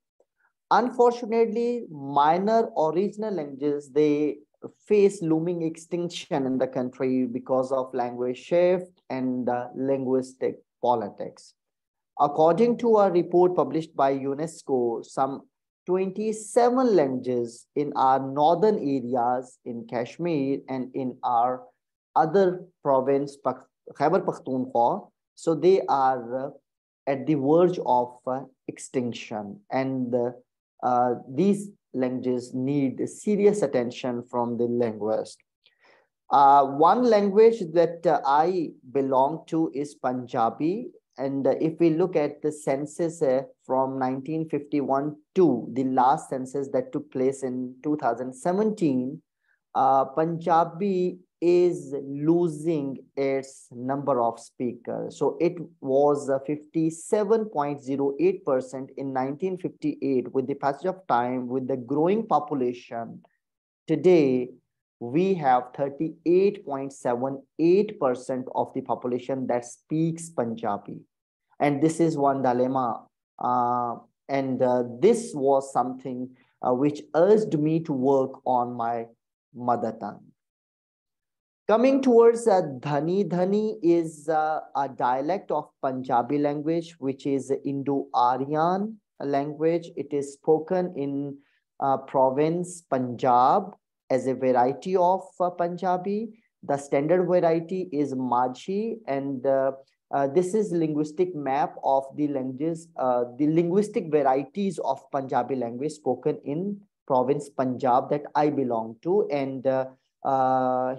Speaker 8: Unfortunately, minor or regional languages, they face looming extinction in the country because of language shift and linguistic politics. According to a report published by UNESCO, some 27 languages in our northern areas in Kashmir and in our other province, Khyber Pakhtunkhwa, so they are at the verge of extinction, and these languages need serious attention from the linguist. One language that I belong to is Punjabi. And if we look at the census from 1951 to the last census that took place in 2017, Punjabi is losing its number of speakers. So it was 57.08% in 1958. With the passage of time, with the growing population, today we have 38.78% of the population that speaks Punjabi. And this is one dilemma. This was something which urged me to work on my mother tongue. Coming towards Dhani, Dhani is a dialect of Punjabi language, which is Indo-Aryan language. It is spoken in province Punjab as a variety of Punjabi. The standard variety is Majhi, and this is linguistic map of the languages, the linguistic varieties of Punjabi language spoken in province Punjab that I belong to. And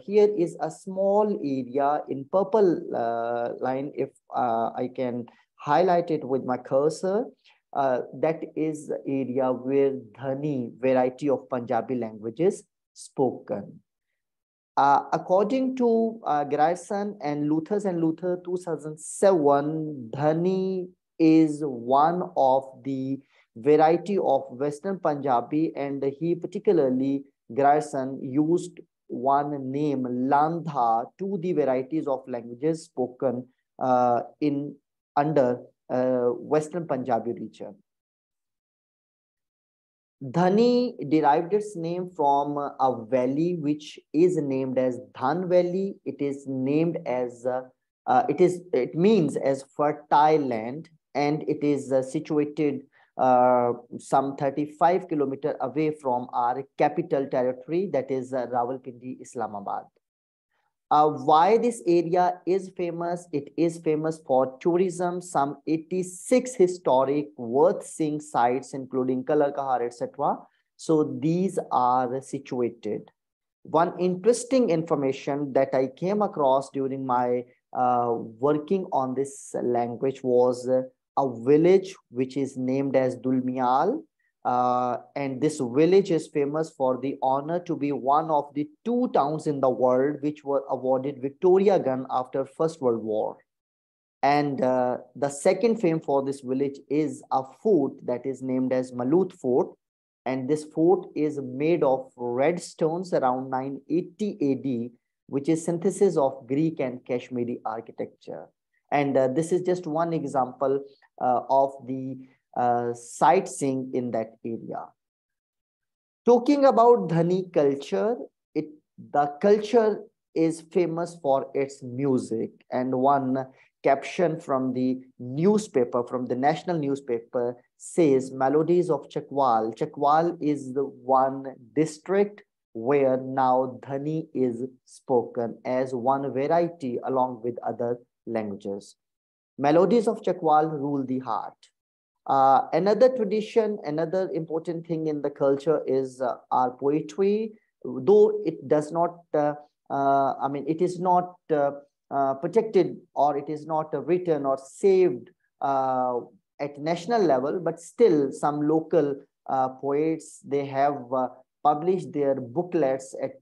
Speaker 8: here is a small area in purple line, if I can highlight it with my cursor. That is the area where Dhani, variety of Punjabi languages spoken. According to Grierson and Luther 2007, Dhani is one of the variety of Western Punjabi, and he particularly, Grierson, used one name, Landha, to the varieties of languages spoken in under Western Punjabi region. Dhani derived its name from a valley which is named as Dhan Valley. It is named as it means as fertile land, and it is situated some 35 kilometers away from our capital territory, that is Rawalpindi, Islamabad. Why this area is famous? It is famous for tourism. Some 86 historic worth seeing sites, including Kalar Kahar, etc. So these are situated. One interesting information that I came across during my working on this language was a village which is named as Dulmial. And this village is famous for the honor to be one of the 2 towns in the world which were awarded Victoria Gun after First World War. And the second fame for this village is a fort that is named as Malut Fort. And this fort is made of red stones around 980 AD, which is synthesis of Greek and Kashmiri architecture. And this is just one example of the sightseeing in that area. Talking about Dhani culture, the culture is famous for its music, and one caption from the newspaper, from the national newspaper, says melodies of Chakwal. Chakwal is the one district where now Dhani is spoken as one variety along with other languages. Melodies of Chakwal rule the heart. Another tradition, another important thing in the culture is our poetry. Though it does not, it is not protected, or it is not written or saved at national level, but still some local poets, they have published their booklets at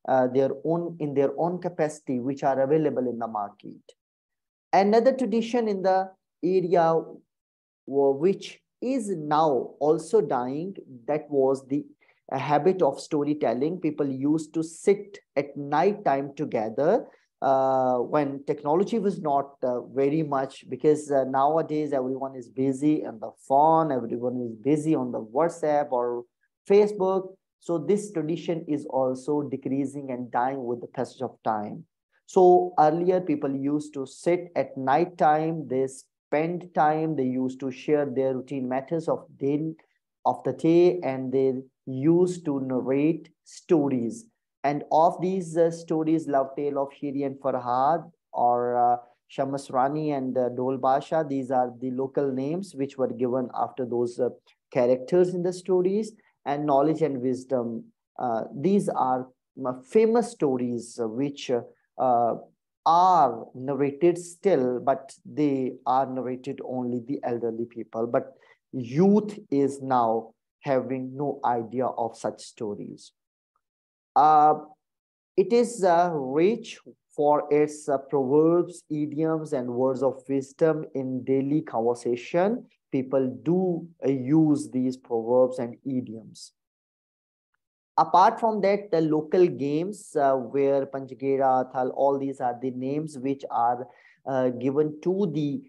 Speaker 8: in their own capacity, which are available in the market. Another tradition in the area which is now also dying, that was the habit of storytelling. People used to sit at night time together when technology was not very much, because nowadays everyone is busy on the phone, everyone is busy on the WhatsApp or Facebook. So this tradition is also decreasing and dying with the passage of time. So earlier people used to sit at night time, they spend time, they used to share their routine matters of the day, and they used to narrate stories. And of these stories, Love Tale of Shiri and Farhad, or Shamas Rani and Dol Basha, these are the local names which were given after those characters in the stories. And Knowledge and Wisdom, these are famous stories which are narrated still, but they are narrated only the elderly people. But youth is now having no idea of such stories. It is rich for its proverbs, idioms, and words of wisdom in daily conversation. People do use these proverbs and idioms. Apart from that, the local games where Panchgera, Thal, all these are the names which are given to the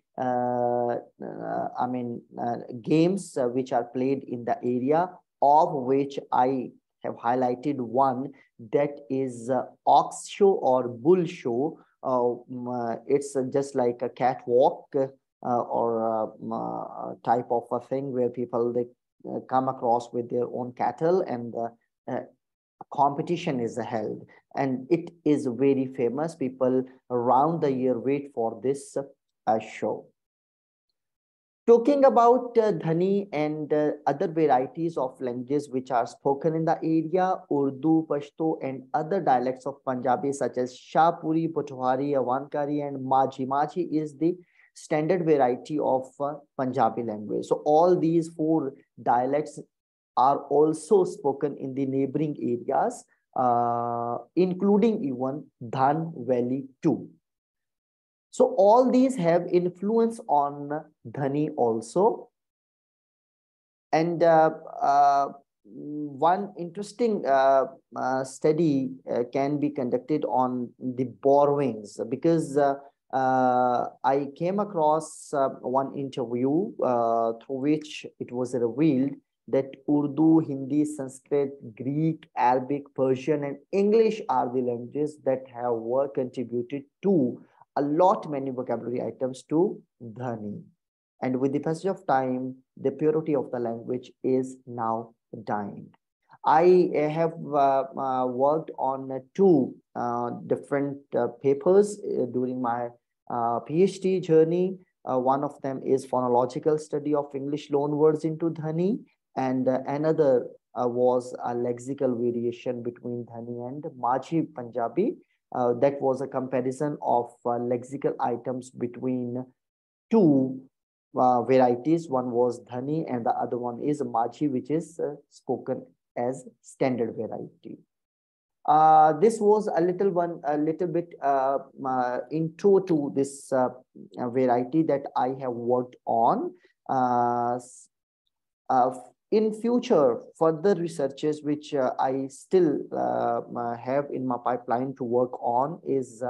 Speaker 8: games which are played in the area. of which I have highlighted one, that is ox show or bull show. It's just like a catwalk or a type of a thing where people, they come across with their own cattle, and competition is held, and it is very famous. People around the year wait for this show. Talking about Dhani and other varieties of languages which are spoken in the area, Urdu, Pashto, and other dialects of Punjabi such as Shahpuri, Potwari, Avankari, and Majhi. Majhi is the standard variety of Punjabi language. So all these four dialects are also spoken in the neighboring areas, including even Dhan Valley too. So all these have influence on Dhani also. And one interesting study can be conducted on the borrowings, because I came across one interview through which it was revealed that Urdu, Hindi, Sanskrit, Greek, Arabic, Persian, and English are the languages that have contributed to a lot many vocabulary items to Dhani. And with the passage of time, the purity of the language is now dying. I have worked on two different papers during my PhD journey. One of them is phonological study of English loanwords into Dhani, and another was a lexical variation between Dhani and Majhi Punjabi. That was a comparison of lexical items between two varieties. One was Dhani and the other one is Majhi, which is spoken as standard variety. This was a little bit intro to this variety that I have worked on. In future, further researches which I still have in my pipeline to work on is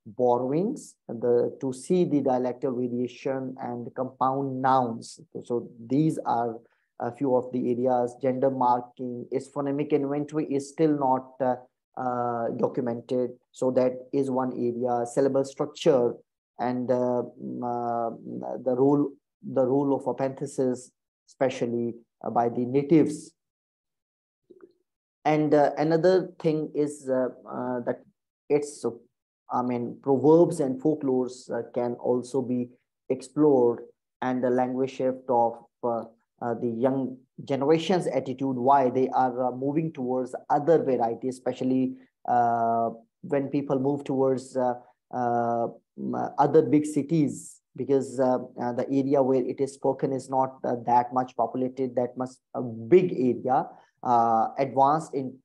Speaker 8: borrowings, to see the dialectal variation and compound nouns. So these are a few of the areas. Gender marking, its phonemic inventory is still not documented. So that is one area. Syllable structure and the role of apenthesis, especially by the natives. And another thing is that it's, proverbs and folklores can also be explored, and the language shift of the young generation's attitude, why they are moving towards other varieties, especially when people move towards other big cities, because the area where it is spoken is not that much populated, that much a big area, advanced in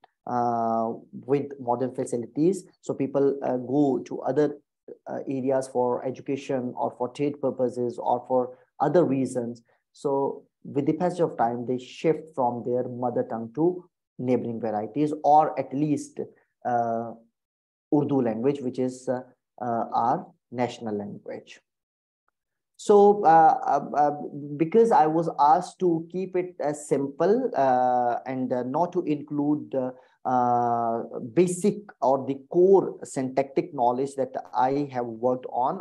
Speaker 8: with modern facilities. So people go to other areas for education or for trade purposes or for other reasons. So with the passage of time, they shift from their mother tongue to neighboring varieties, or at least Urdu language, which is our national language. So because I was asked to keep it as simple and not to include basic or the core syntactic knowledge that I have worked on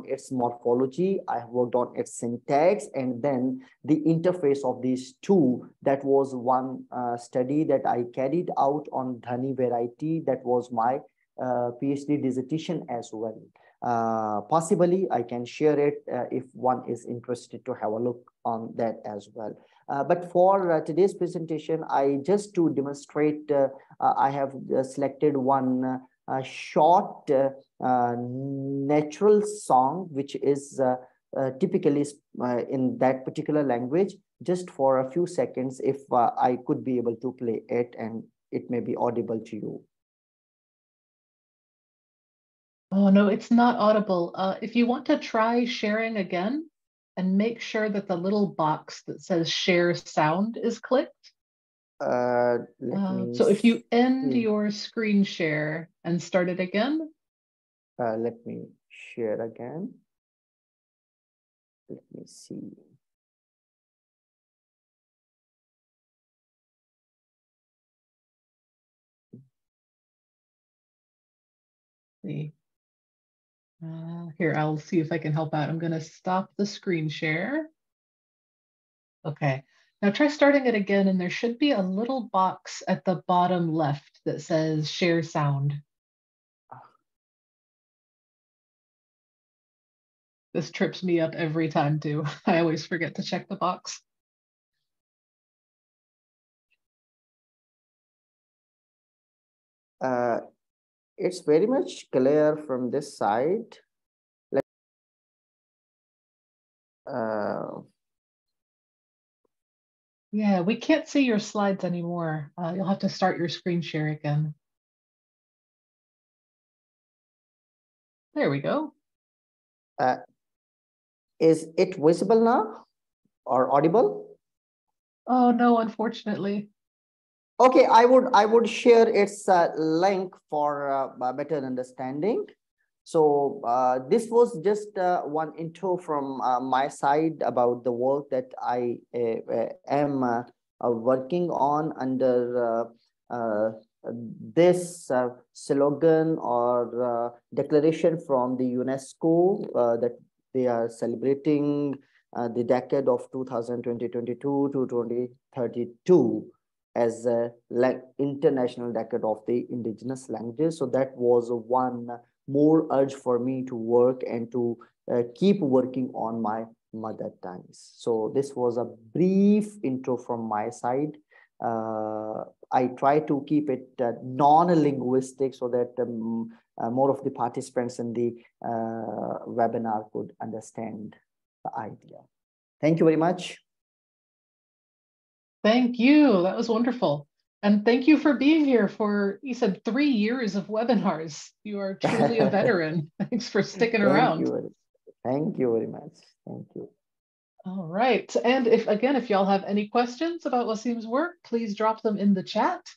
Speaker 8: its morphology, I have worked on its syntax, and then the interface of these two. That was one study that I carried out on Dhani variety. That was my PhD dissertation as well. Possibly I can share it if one is interested to have a look on that as well. But for today's presentation, just to demonstrate, I have selected one short natural song, which is typically in that particular language, just for a few seconds, if I could be able to play it and it may be audible to you.
Speaker 1: Oh, no, it's not audible. If you want to try sharing again and make sure that the little box that says share sound is clicked. So if you end your screen share and start it again.
Speaker 8: Let me share again. Let me see.
Speaker 1: see. Here, I'll see if I can help out. I'm going to stop the screen share. Okay. Now try starting it again, and there should be a little box at the bottom left that says share sound. This trips me up every time too. I always forget to check the box.
Speaker 8: It's very much clear from this side.
Speaker 1: Yeah, we can't see your slides anymore. You'll have to start your screen share again. There we go.
Speaker 8: Is it visible now or audible?
Speaker 1: Oh no, unfortunately.
Speaker 8: Okay, I would share its link for better understanding. So this was just one intro from my side about the work that I am working on under this slogan or declaration from the UNESCO that they are celebrating the decade of 2022 to 2032 as a international decade of the indigenous languages. So that was one more urge for me to work and to keep working on my mother tongues. So this was a brief intro from my side. I try to keep it non-linguistic so that more of the participants in the webinar could understand the idea. Thank you very much.
Speaker 1: Thank you. That was wonderful. And thank you for being here for, you said, 3 years of webinars. You are truly a veteran. Thanks for sticking around.
Speaker 8: Thank you very much. Thank you.
Speaker 1: All right. And if y'all have any questions about Wasim's work, please drop them in the chat.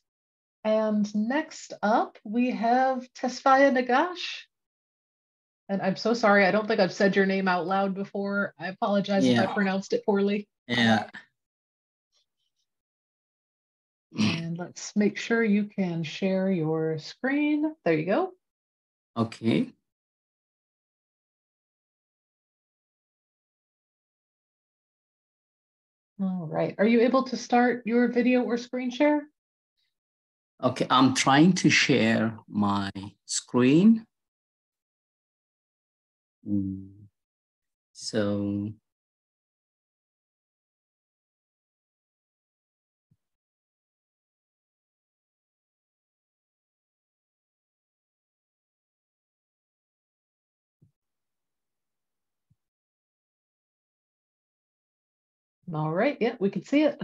Speaker 1: And next up, we have Tesfaye Nagash. And I'm so sorry, I don't think I've said your name out loud before. I apologize if I pronounced it poorly.
Speaker 9: Yeah.
Speaker 1: And let's make sure you can share your screen. There you go.
Speaker 9: Okay.
Speaker 1: All right. Are you able to start your video or screen share?
Speaker 9: Okay, I'm trying to share my screen. So
Speaker 1: all right. Yeah, we can see it.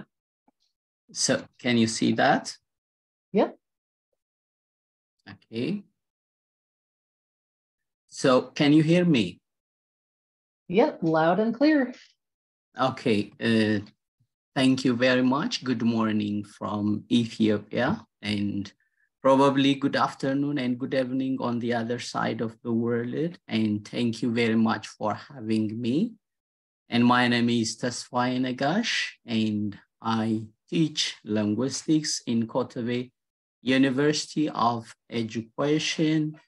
Speaker 9: So can you see that?
Speaker 1: Yep.
Speaker 9: Okay. So can you hear me?
Speaker 1: Yep, loud and clear.
Speaker 9: Okay. Thank you very much. Good morning from Ethiopia, and probably good afternoon and good evening on the other side of the world. And thank you very much for having me. And my name is Tesfaye Nagash, and I teach linguistics in Kotobe University of Education.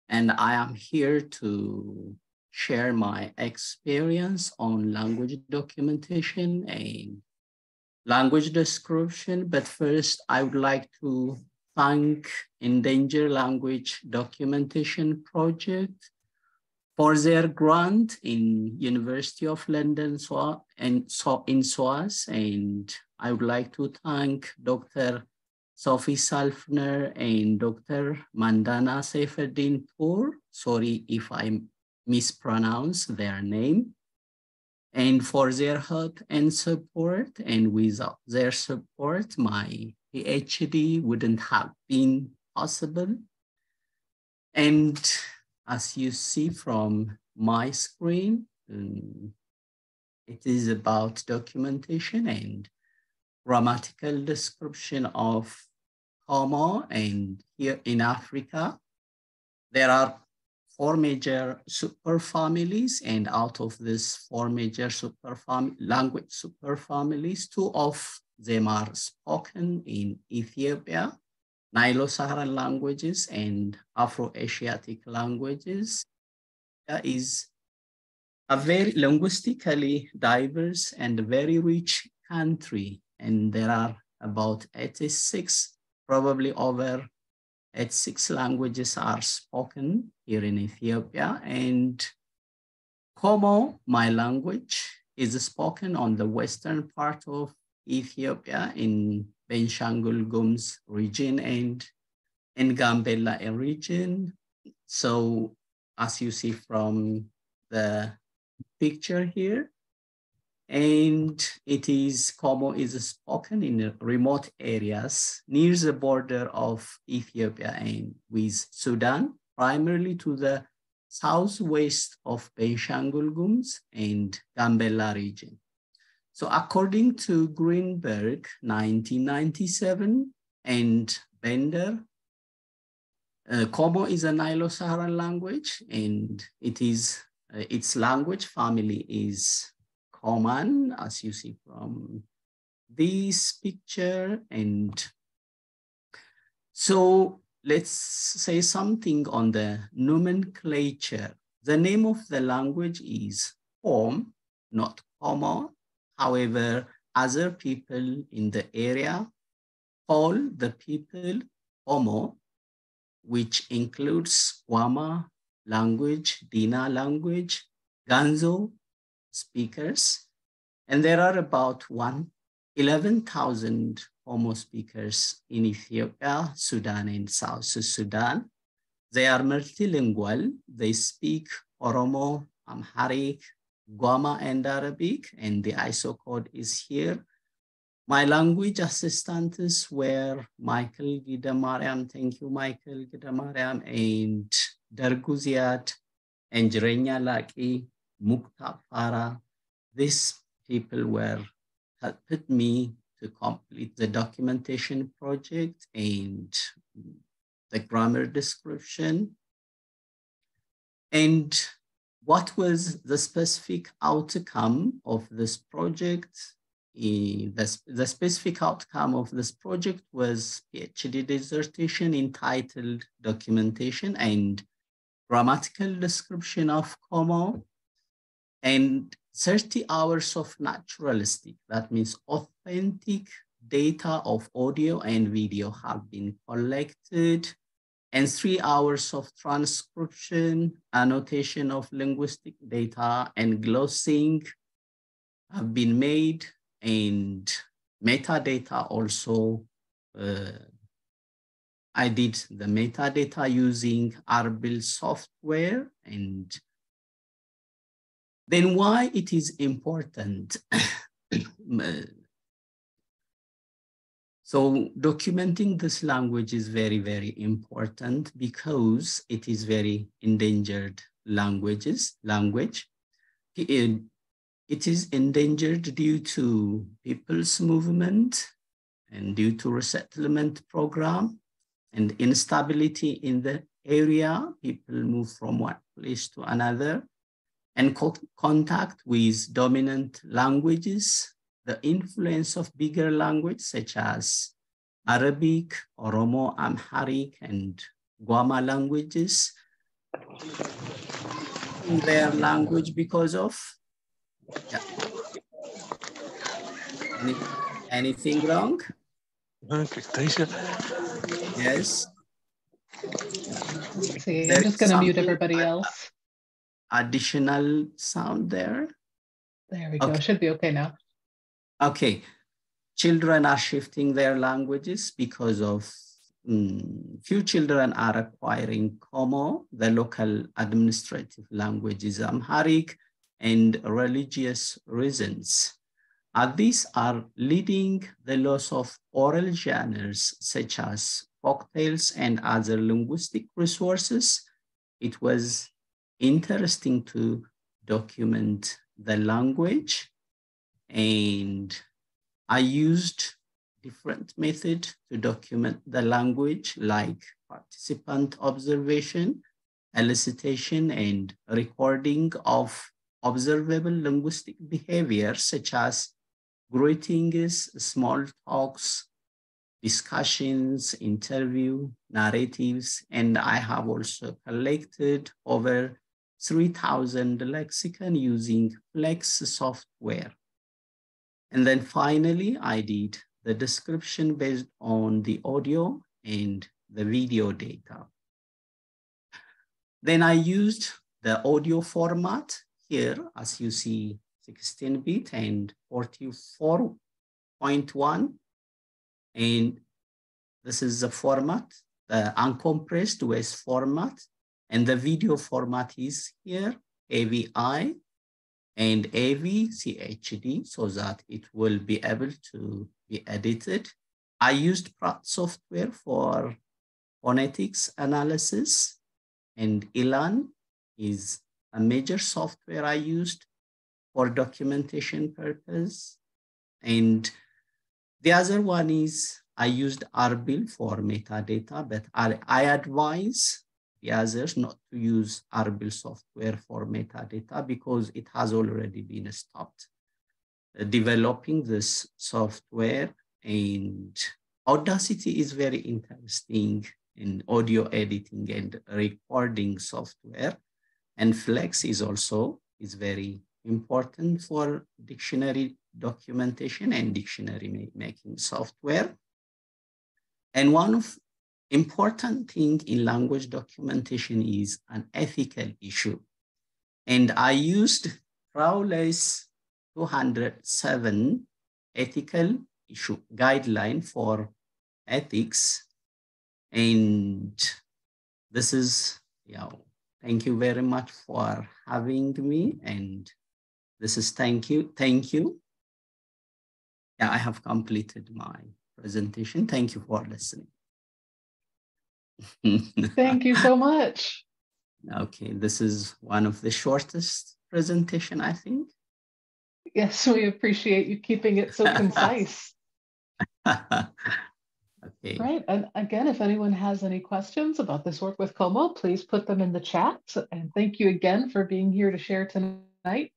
Speaker 9: And I am here to share my experience on language documentation and language description. But first, I would like to thank Endangered Language Documentation Project for their grant in University of London in SOAS. And I would like to thank Dr. Sophie Salfner and Dr. Mandana Saifuddin Poor. Sorry if I mispronounce their name. And for their help and support. And without their support, my PhD wouldn't have been possible. And as you see from my screen, it is about documentation and grammatical description of Homo. And here in Africa, there are 4 major superfamilies, and out of these 4 major language superfamilies, 2 of them are spoken in Ethiopia, Nilo-Saharan languages and Afro-Asiatic languages. Is a very linguistically diverse and very rich country. And there are about 86, probably over 86 languages are spoken here in Ethiopia. And Komo, my language, is spoken on the western part of Ethiopia in Benshangul Gumuz region and in Gambella region. So as you see from the picture here, and Komo is spoken in remote areas near the border of Ethiopia and with Sudan, primarily to the southwest of Benshangul Gumuz and Gambella region. So according to Greenberg, 1997, and Bender, Komo is a Nilo-Saharan language, and its language family is common, as you see from this picture. And so let's say something on the nomenclature. The name of the language is Kom, not Komo. However, other people in the area call the people Komo, which includes Gwama language, Dina language, Ganzo speakers. And there are about 11,000 Komo speakers in Ethiopia, Sudan, and South Sudan. They are multilingual. They speak Oromo, Amharic, Gwama, and Arabic, and the ISO code is here. My language assistants were Michael Gidamariam, thank you, Michael Gidamariam, and Darguziat, and Jirenya Laki, Mukta Farah. These people helped me to complete the documentation project and the grammar description. And what was the specific outcome of this project? The specific outcome of this project was PhD dissertation entitled Documentation and Grammatical Description of Komo, and 30 hours of naturalistic, that means authentic data of audio and video have been collected, and 3 hours of transcription, annotation of linguistic data, and glossing have been made, and metadata also. I did the metadata using Arbil software. And then why it is important? So documenting this language is very, very important because it is very endangered language. It is endangered due to people's movement and due to resettlement program and instability in the area. People move from one place to another, and contact with dominant languages, the influence of bigger languages such as Arabic, Oromo, Amharic, and Gwama languages, their language because of, anything wrong? Yes.
Speaker 1: See, I'm just going to mute everybody else.
Speaker 9: Additional sound there.
Speaker 1: There we go. Should be okay now.
Speaker 9: Okay. Children are shifting their languages because of few children are acquiring Komo, the local administrative language is Amharic, and religious reasons. These are leading the loss of oral genres such as folktales and other linguistic resources. It was interesting to document the language, and I used different methods to document the language, like participant observation, elicitation, and recording of observable linguistic behavior such as greetings, small talks, discussions, interview, narratives, and I have also collected over 3,000 lexicon using Flex software. And then finally, I did the description based on the audio and the video data. Then I used the audio format here, as you see, 16-bit and 44.1. And this is the format, the uncompressed WAS format. And the video format is here, AVI and AVCHD, so that it will be able to be edited. I used Pratt software for phonetics analysis, and Elan is a major software I used for documentation purpose. And the other one is I used Arbil for metadata, but I advise the others not to use Arbil software for metadata because it has already been stopped developing this software. And Audacity is very interesting in audio editing and recording software. And Flex is also very important for dictionary documentation and dictionary making software. And one of important thing in language documentation is an ethical issue. And I used Crowley's 207 ethical issue guideline for ethics. And this is, thank you very much for having me. And this is thank you. Yeah, I have completed my presentation. Thank you for listening.
Speaker 1: Thank you so much.
Speaker 9: Okay, this is one of the shortest presentation, I think.
Speaker 1: Yes, we appreciate you keeping it so concise.
Speaker 9: Okay.
Speaker 1: Right, and again, if anyone has any questions about this work with Como, please put them in the chat. And thank you again for being here to share tonight.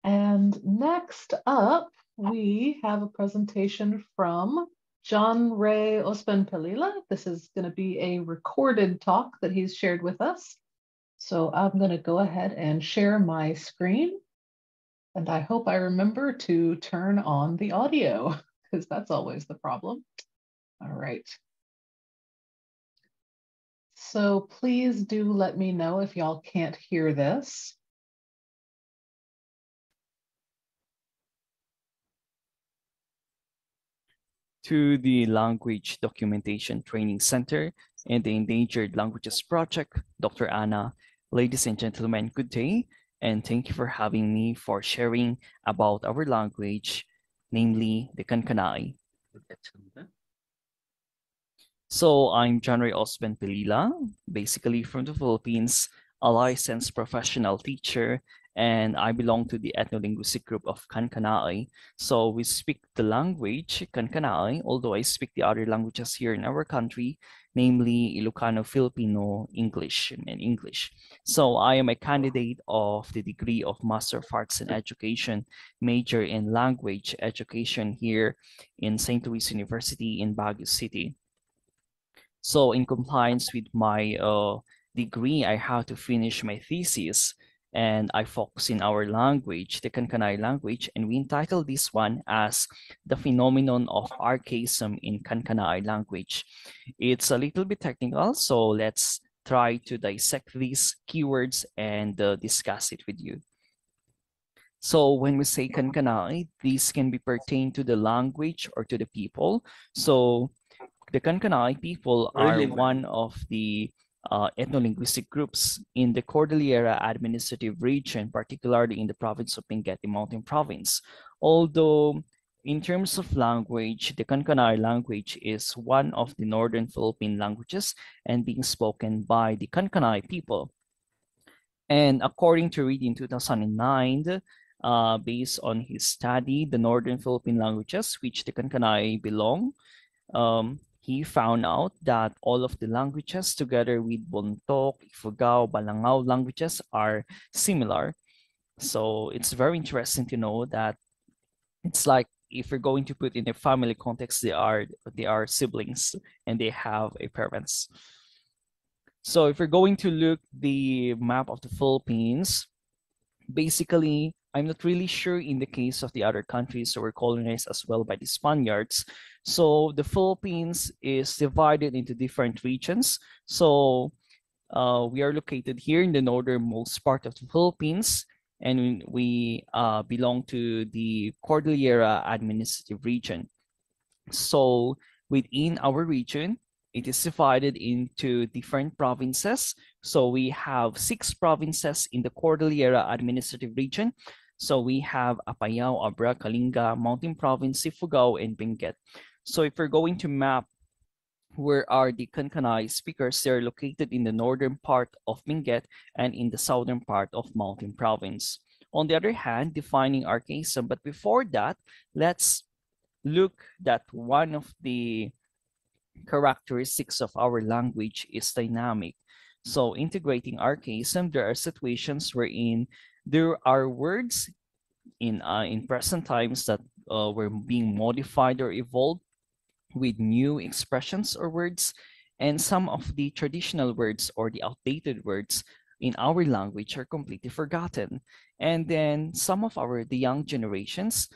Speaker 1: And next up, we have a presentation from John Ray Ospenpelila. This is going to be a recorded talk that he's shared with us. So I'm going to go ahead and share my screen. And I hope I remember to turn on the audio, because that's always the problem. All right. So please do let me know if y'all can't hear this.
Speaker 10: To the Language Documentation Training Center and the Endangered Languages Project, Dr. Anna. Ladies and gentlemen, good day, and thank you for having me for sharing about our language, namely the Kankanai. So I'm John Ray Ospenpelila, basically from the Philippines, a licensed professional teacher, and I belong to the ethno-linguistic group of Kankanai. So we speak the language Kankanai, although I speak the other languages here in our country, namely Ilocano, Filipino, English, and English. So I am a candidate of the degree of Master of Arts in Education, major in language education here in St. Louis University in Baguio City. So in compliance with my degree, I have to finish my thesis, and I focus in our language, the Kankanai language, and we entitled this one as The Phenomenon of Archaism in Kankanai Language. It's a little bit technical, so let's try to dissect these keywords and discuss it with you. So when we say Kankanai, these can be pertained to the language or to the people. So the Kankanai people are one of the ethno-linguistic groups in the Cordillera Administrative Region, particularly in the province of Benguet Mountain Province. Although in terms of language, the Kankanai language is one of the Northern Philippine languages and being spoken by the Kankanai people. And according to Reed in 2009, based on his study, the Northern Philippine languages, which the Kankanai belong, he found out that all of the languages together with Bontoc, Ifugao, Balangao languages are similar. So it's very interesting to know that it's like if you're going to put in a family context, they are siblings and they have a parents. So if you're going to look the map of the Philippines, basically, I'm not really sure in the case of the other countries that were colonized as well by the Spaniards. So the Philippines is divided into different regions. So we are located here in the northernmost part of the Philippines, and we belong to the Cordillera Administrative Region. So within our region, it is divided into different provinces. So we have 6 provinces in the Cordillera Administrative Region. So we have Apayao, Abra, Kalinga, Mountain Province, Ifugao, and Benguet. So if we're going to map where are the Kankanai speakers, they're located in the northern part of Benguet and in the southern part of Mountain Province. On the other hand, defining archaism. But before that, let's look that one of the characteristics of our language is dynamic. So integrating archaism, there are situations wherein there are words in present times that were being modified or evolved with new expressions or words, and some of the traditional words or the outdated words in our language are completely forgotten. And then some of the young generations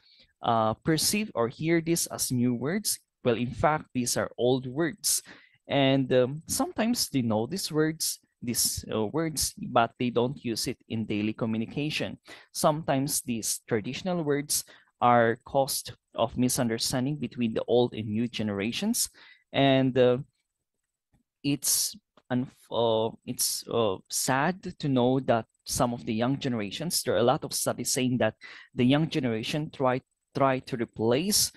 Speaker 10: perceive or hear this as new words. Well, in fact, these are old words. And sometimes they know these words, but they don't use it in daily communication. Sometimes these traditional words are caused of misunderstanding between the old and new generations. And it's sad to know that some of the young generations, there are a lot of studies saying that the young generation try to replace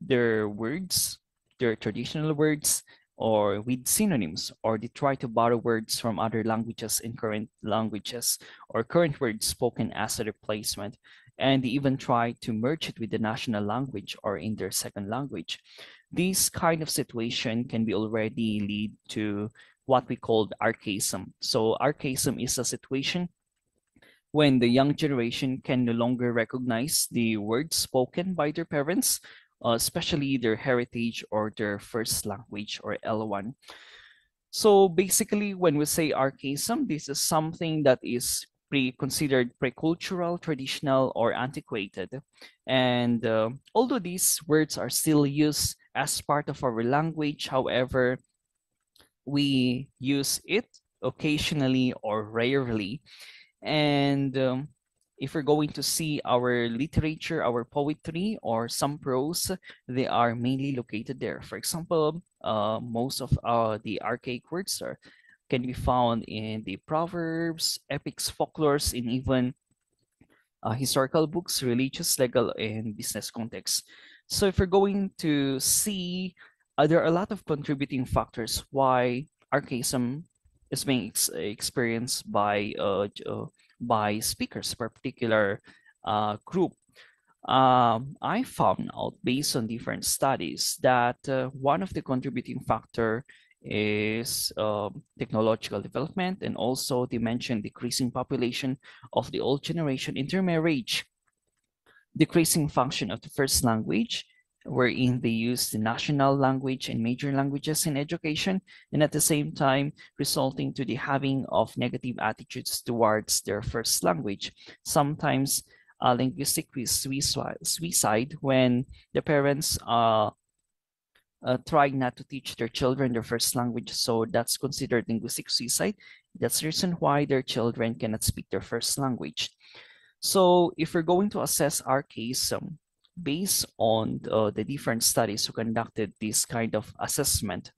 Speaker 10: their words, their traditional words, or with synonyms, or they try to borrow words from other languages in current languages, or current words spoken as a replacement. And they even try to merge it with the national language or in their second language. This kind of situation can be already lead to what we call archaism. So archaism is a situation when the young generation can no longer recognize the words spoken by their parents, especially their heritage or their first language or L1. So basically, when we say archaism, this is something that is considered pre-cultural, traditional, or antiquated. And although these words are still used as part of our language, however, we use it occasionally or rarely. And if we're going to see our literature, our poetry, or some prose, they are mainly located there. For example, most of the archaic words can be found in the proverbs, epics, folklores, and even historical books, religious, legal, and business context. So if we're going to see, there are a lot of contributing factors why archaism is being experienced by speakers per particular group. I found out based on different studies that one of the contributing factor is technological development, and also they mentioned decreasing population of the old generation, intermarriage, decreasing function of the first language, wherein they use the national language and major languages in education, and at the same time resulting to the having of negative attitudes towards their first language. Sometimes linguistic suicide when the parents try not to teach their children their first language, so that's considered linguistic suicide. That's the reason why their children cannot speak their first language. So if we're going to assess archaism based on the different studies who conducted this kind of assessment,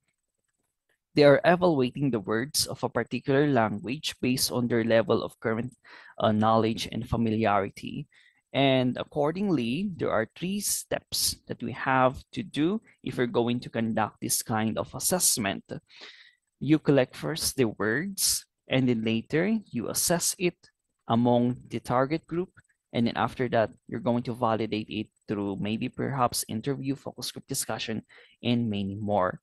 Speaker 10: they are evaluating the words of a particular language based on their level of current knowledge and familiarity. And accordingly, there are 3 steps that we have to do if we're going to conduct this kind of assessment. You collect first the words, and then later you assess it among the target group. And then after that, you're going to validate it through maybe perhaps interview, focus group discussion, and many more.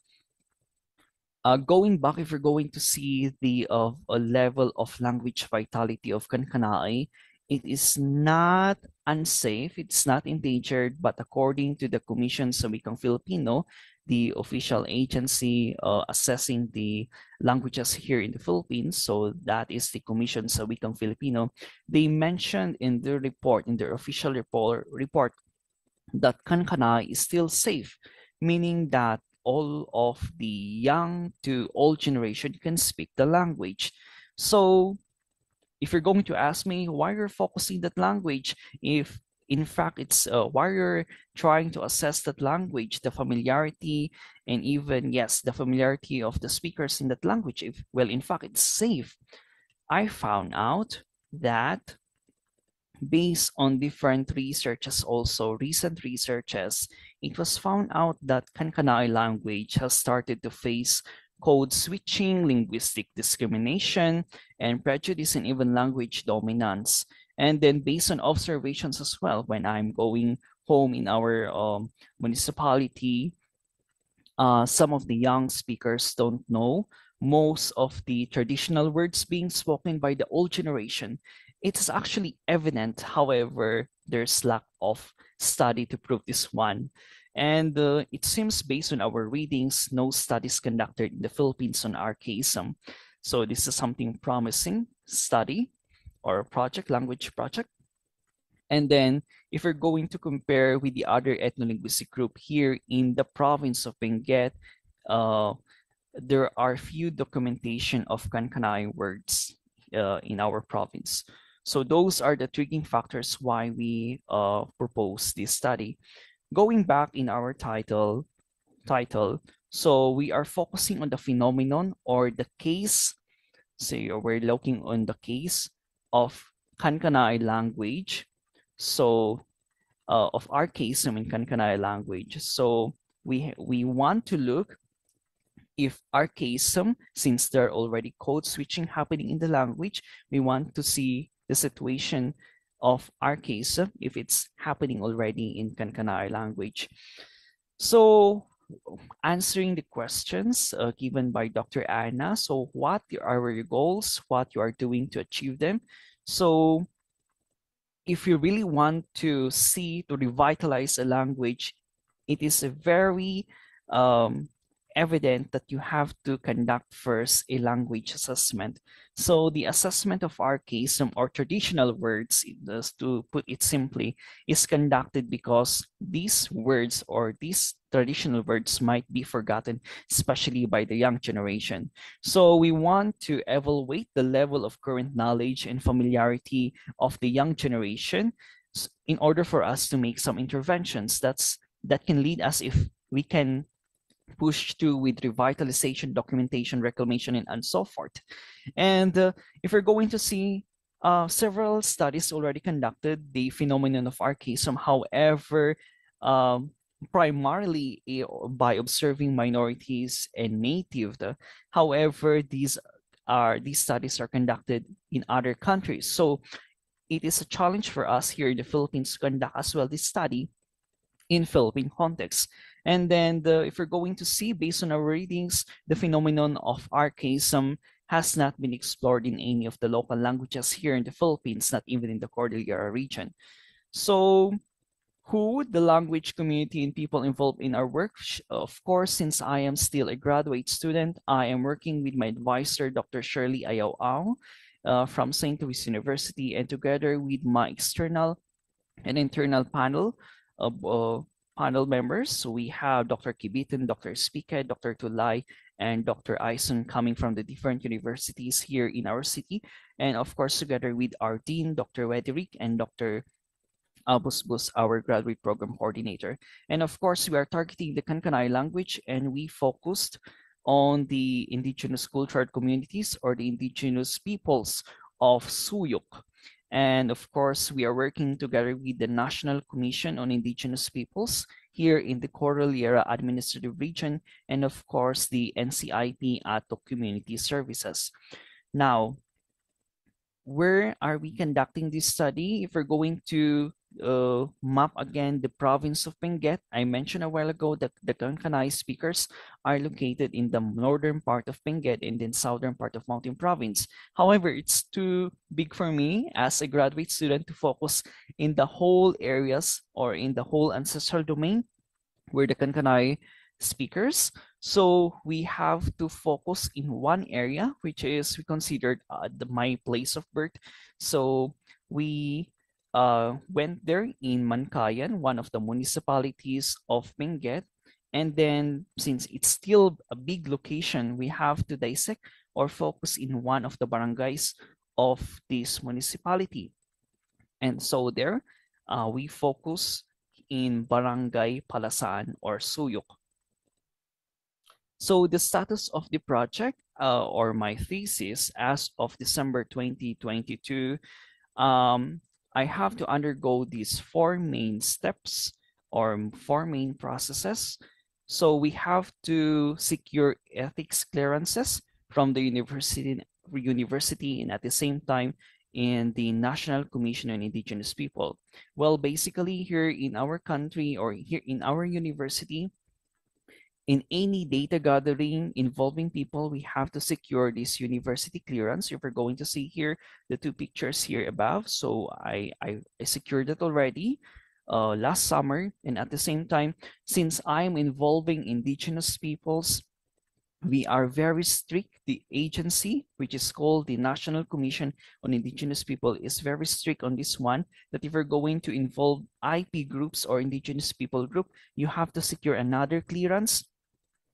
Speaker 10: Going back, if you're going to see the level of language vitality of Kankanaey it is not unsafe, it's not endangered, but according to the Commission sa Wikang Filipino, the official agency assessing the languages here in the Philippines, so that is the Commission sa Wikang Filipino, they mentioned in their report, in their official report that Kankanai is still safe, meaning that all of the young to old generation can speak the language. So if you're going to ask me why you're focusing that language, if in fact it's why you're trying to assess that language, the familiarity, and even, yes, the familiarity of the speakers in that language, if, well, in fact, it's safe. I found out that based on different researches, also recent researches, it was found out that Kankanai language has started to face code switching, linguistic discrimination, and prejudice, and even language dominance. And then based on observations as well, when I'm going home in our municipality, some of the young speakers don't know most of the traditional words being spoken by the old generation. It's actually evident, however, there's lack of study to prove this one. And it seems based on our readings, no studies conducted in the Philippines on archaism. So this is something promising study or project, language project. And then if we're going to compare with the other ethno-linguistic group here in the province of Benguet, there are few documentation of Kankanai words in our province. So those are the triggering factors why we propose this study. Going back in our title, so we are focusing on the phenomenon or the case. So we're looking on the case of Kankanai language. So of archaism in Kankanai language. So we want to look if archaism, since there are already code switching happening in the language, we want to see the situation of archaism if it's happening already in Kankanai language. So answering the questions given by Dr. Anna. So what are your goals, what you are doing to achieve them? So if you really want to revitalize a language, it is a very evident that you have to conduct first a language assessment. So the assessment of archaism or traditional words, to put it simply, is conducted because these words or these traditional words might be forgotten, especially by the young generation. So we want to evaluate the level of current knowledge and familiarity of the young generation in order for us to make some interventions that can lead us if we can push through with revitalization, documentation, reclamation, and so forth. And if we're going to see several studies already conducted, the phenomenon of archaism, however, primarily by observing minorities and native. However, these studies are conducted in other countries. So it is a challenge for us here in the Philippines to conduct as well this study in Philippine context. And then if we're going to see, based on our readings, the phenomenon of archaism has not been explored in any of the local languages here in the Philippines, not even in the Cordillera region. So who the language community and people involved in our work? Of course, since I am still a graduate student, I am working with my advisor, Dr. Shirley Ayaw from St. Louis University, and together with my external and internal panel of panel members. So we have Dr. Kibitin, Dr. Spica, Dr. Tulay, and Dr. Ison coming from the different universities here in our city. And of course, together with our dean, Dr. Wederick, and Dr. Busbus, our graduate program coordinator. And of course, we are targeting the Kankanai language, and we focused on the indigenous cultural communities or the indigenous peoples of Suyok. And of course, we are working together with the National Commission on Indigenous Peoples here in the Cordillera Administrative Region, and of course, the NCIP Atok Community Services. Now, where are we conducting this study? If we're going to map again the province of Benguet. I mentioned a while ago that the Kankanai speakers are located in the northern part of Benguet and then southern part of Mountain Province. However, it's too big for me as a graduate student to focus in the whole areas or in the whole ancestral domain where the Kankanai speakers. So we have to focus in one area, which is we considered my place of birth. So we went there in Mankayan, one of the municipalities of Benguet. And then since it's still a big location, we have to dissect or focus in one of the barangays of this municipality. And so there we focus in Barangay Palasaan or Suyok. So the status of the project or my thesis as of December 2022, I have to undergo these 4 main steps or 4 main processes. So we have to secure ethics clearances from the university and at the same time in the National Commission on Indigenous People. Well, basically here in our country or here in our university, in any data gathering involving people, we have to secure this university clearance. If we're going to see here the 2 pictures here above, so I secured it already last summer. And at the same time, since I'm involving indigenous peoples, we are very strict. The agency, which is called the National Commission on Indigenous People, is very strict on this one, that if you're going to involve IP groups or indigenous people group, you have to secure another clearance.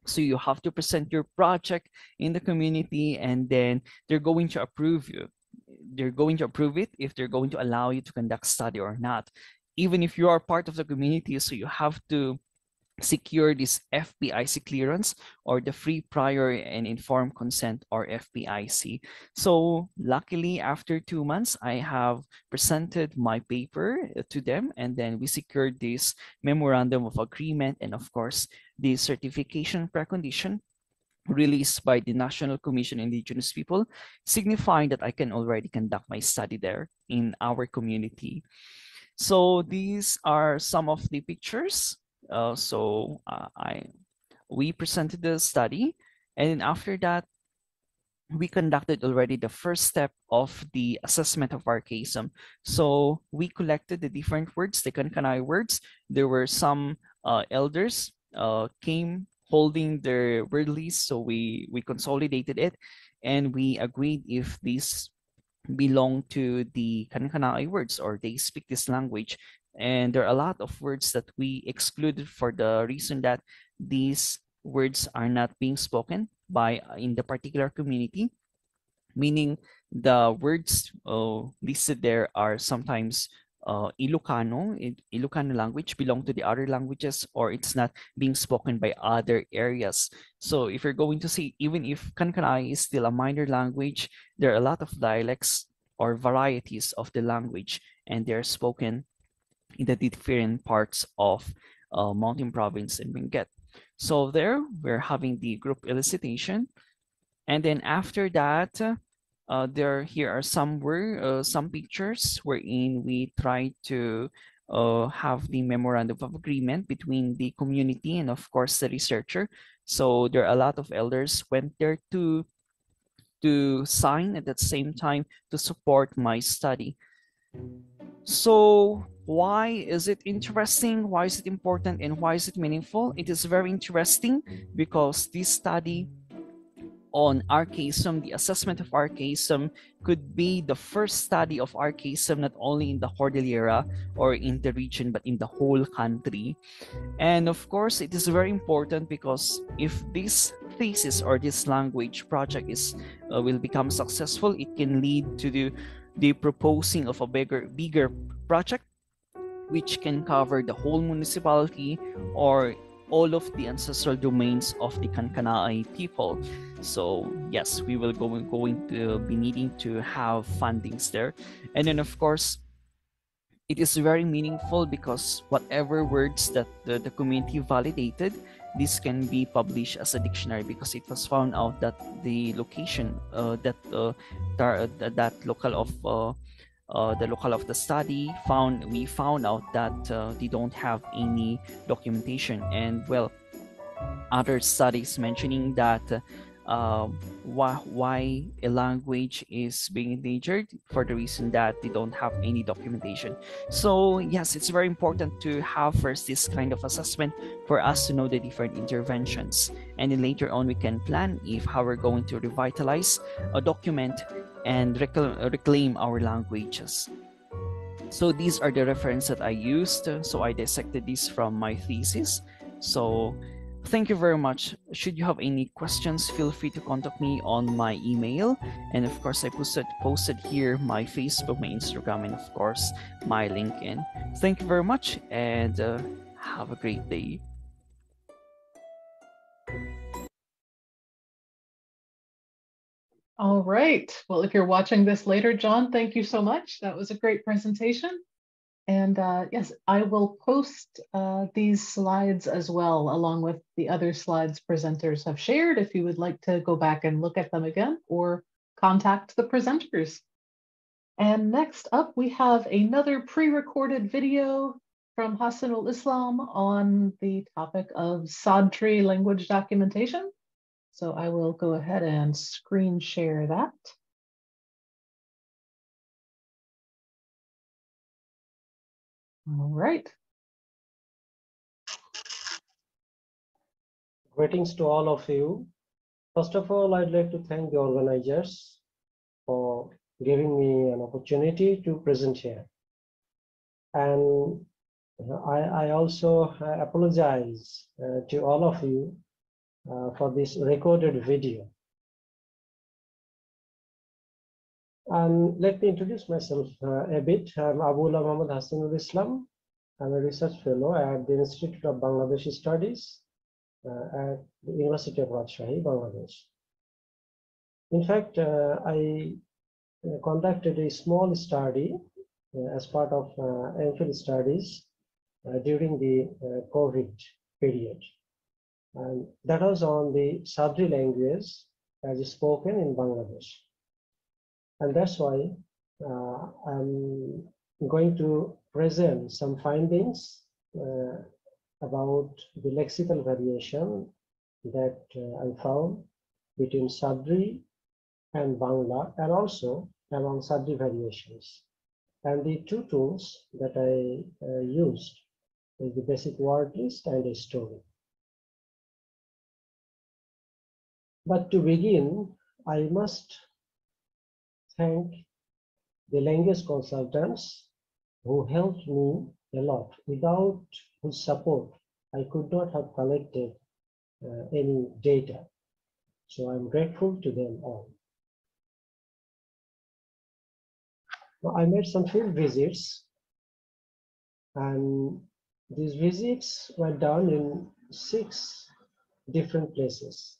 Speaker 10: So you have to present your project in the community, and then they're going to approve you. They're going to approve it if they're going to allow you to conduct study or not. Even if you are part of the community, so you have to secure this FPIC clearance or the free prior and informed consent or FPIC. So luckily after 2 months, I have presented my paper to them, and then we secured this memorandum of agreement and of course the certification precondition released by the National Commission on Indigenous People, signifying that I can already conduct my study there in our community. So these are some of the pictures. We presented the study, and then after that, we conducted already the first step of the assessment of archaism. So we collected the different words, the Kankanai words. There were some elders came holding their word list, so we consolidated it, and we agreed if these belong to the Kankanai words or they speak this language. And there are a lot of words that we excluded for the reason that these words are not being spoken by in the particular community, meaning the words listed there are sometimes Ilocano language, belong to the other languages, or it's not being spoken by other areas. So if you're going to see, even if Kankanai is still a minor language, there are a lot of dialects or varieties of the language, and they're spoken in the different parts of Mountain Province and Benguet. So there, we're having the group elicitation. And then after that, here are some pictures wherein we try to have the memorandum of agreement between the community and of course the researcher. So there are a lot of elders went there to sign at the same time to support my study. So why is it interesting? Why is it important? And why is it meaningful? It is very interesting because this study on archaism, the assessment of archaism, could be the first study of archaism not only in the Cordillera or in the region, but in the whole country. And of course, it is very important because if this thesis or this language project will become successful, it can lead to the proposing of a bigger project, which can cover the whole municipality or all of the ancestral domains of the Kankanai people. So yes, we will going to be needing to have fundings there. And then of course, it is very meaningful because whatever words that the community validated, this can be published as a dictionary because it was found out that the location that local of the locale of the study, we found out that they don't have any documentation. And well, other studies mentioning that why a language is being endangered for the reason that they don't have any documentation. So yes, it's very important to have first this kind of assessment for us to know the different interventions, and then later on we can plan if how we're going to revitalize, document, and reclaim our languages. So these are the references that I used. So I dissected these from my thesis. So thank you very much. Should you have any questions, feel free to contact me on my email. And of course, I posted here my Facebook, my Instagram, and of course, my LinkedIn. Thank you very much, and have a great day.
Speaker 1: All right. Well, if you're watching this later, John, thank you so much. That was a great presentation. And yes, I will post these slides as well, along with the other slides presenters have shared, if you would like to go back and look at them again or contact the presenters. And next up, we have another pre-recorded video from Hassanul Islam on the topic of Sadri language documentation. So I will go ahead and screen share that. All right.
Speaker 11: Greetings to all of you. First of all, I'd like to thank the organizers for giving me an opportunity to present here. And I also apologize to all of you for this recorded video. And let me introduce myself a bit. I'm Abullah Muhammad Hassanul Islam. I'm a research fellow at the Institute of Bangladeshi Studies at the University of Rajshahi, Bangladesh. In fact, I conducted a small study as part of MPhil studies during the COVID period. And that was on the Sadri language as spoken in Bangladesh. And that's why I'm going to present some findings about the lexical variation that I found between Sadri and Bangla, and also among Sadri variations. And the two tools that I used is the basic word list and a story. But to begin, I must thank the language consultants who helped me a lot. Without whose support, I could not have collected any data. So I'm grateful to them all. Now, I made some field visits, and these visits were done in 6 different places.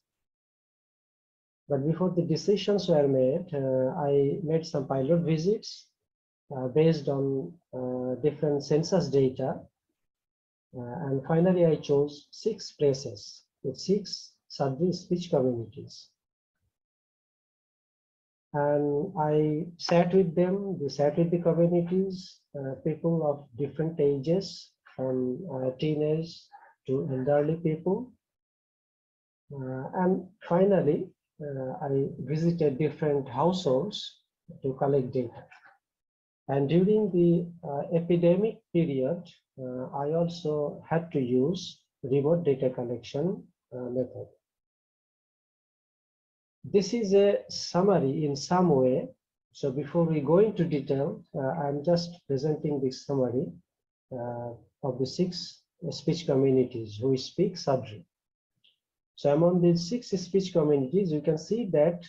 Speaker 11: But before the decisions were made, I made some pilot visits based on different census data. And finally, I chose 6 places with 6 Sadri speech communities. And I sat with them, we sat with the communities, people of different ages, from teenage to elderly people. And finally, I visited different households to collect data. And during the epidemic period, I also had to use remote data collection method. This is a summary in some way. So before we go into detail, I'm just presenting this summary of the 6 speech communities who speak Sadri. So among these 6 speech communities, you can see that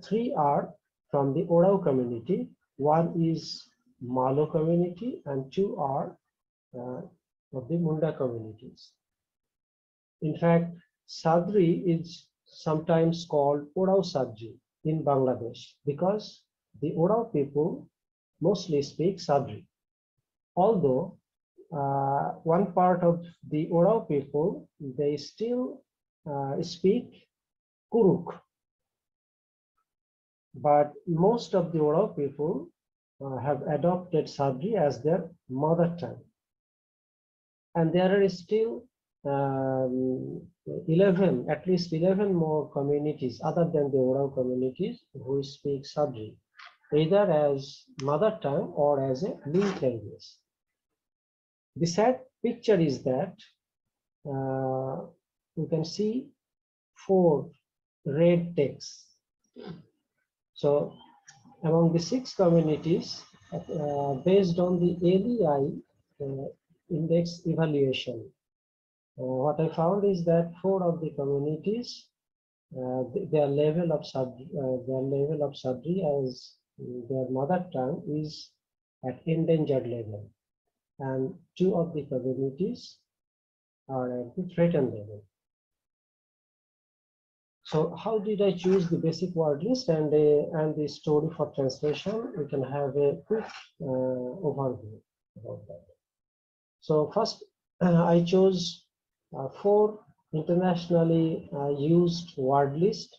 Speaker 11: 3 are from the Orao community, 1 is Malo community, and 2 are of the Munda communities. In fact, Sadri is sometimes called Orao Sadri in Bangladesh because the Orao people mostly speak Sadri. Although one part of the Orao people, they still speak Kuruk. But most of the Orao people have adopted Sadri as their mother tongue. And there are still 11, at least 11 more communities other than the oral communities who speak Sadri, either as mother tongue or as a linked language. The sad picture is that you can see 4 red texts. So among the 6 communities, based on the ALEI index evaluation, what I found is that 4 of the communities, their level of Sadri as their mother tongue is at endangered level, and 2 of the communities are at the threatened level. So how did I choose the basic word list and the story for translation? We can have a quick overview about that. So first, I chose 4 internationally used word list,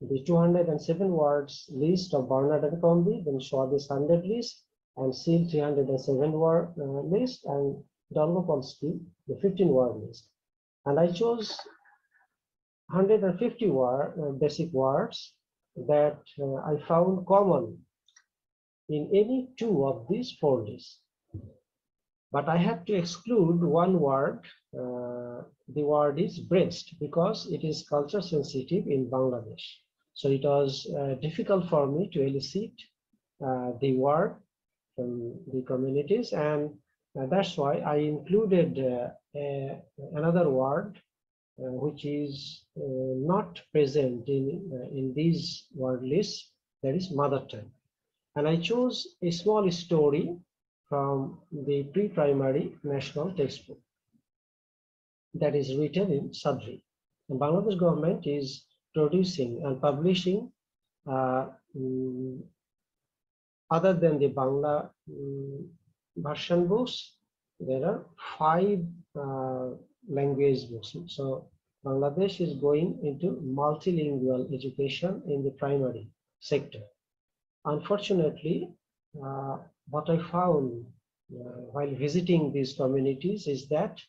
Speaker 11: the 207 words list of Barnard and Combe, then Schwabe's 100 list, and Seal 307 word list, and Dolgopolsky, the 15 word list. And I chose 150 basic words that I found common in any 2 of these 4 lists. But I had to exclude 1 word. The word is breast, because it is culture sensitive in Bangladesh. So it was difficult for me to elicit the word from the communities, and that's why I included another word which is not present in these word lists, that is mother tongue. And I chose a small story from the pre-primary national textbook that is written in Sadri. The Bangladesh government is producing and publishing, other than the Bangla version books, there are 5 language books. So Bangladesh is going into multilingual education in the primary sector. Unfortunately, what I found while visiting these communities is that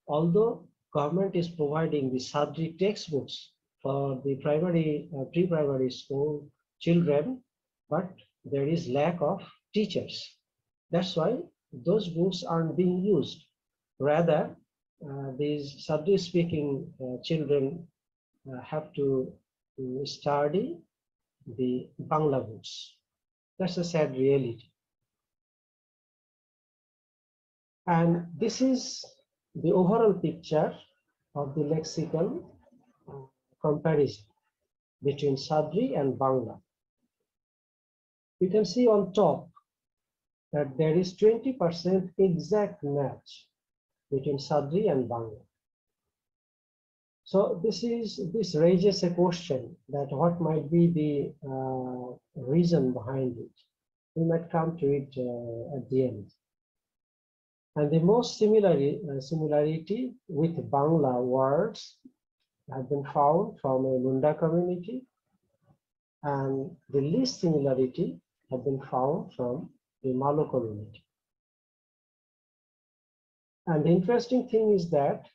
Speaker 11: although government is providing the Sadri textbooks for the primary, pre-primary school children, but there is lack of teachers. That's why those books aren't being used. Rather, these Sadri speaking children have to study the Bangla books. That's a sad reality. And this is the overall picture of the lexical comparison between Sadri and Bangla. You can see on top that there is 20% exact match between Sadri and Bangla. So this raises a question that what might be the reason behind it. We might come to it at the end. And the most similarity with Bangla words have been found from a Munda community, and the least similarity have been found from the Malo community. And the interesting thing is that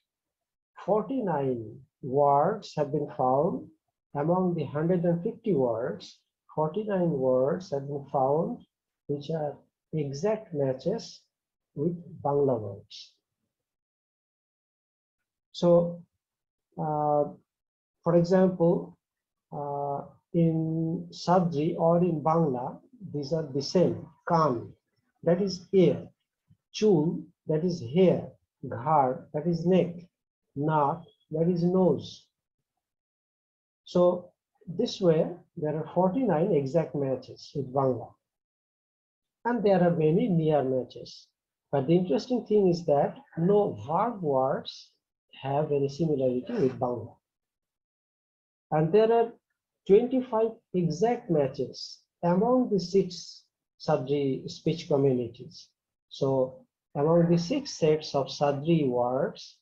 Speaker 11: 49 words have been found among the 150 words. 49 words have been found which are exact matches with Bangla words. So, for example, in Sadri or in Bangla, these are the same. Kan, that is ear. Chul, that is hair. Ghar, that is neck. Naak, that is nose. So this way, there are 49 exact matches with Bangla. And there are many near matches. But the interesting thing is that no verb words have any similarity with Bangla. And there are 25 exact matches among the 6 Sadri speech communities. So among the 6 sets of Sadri words,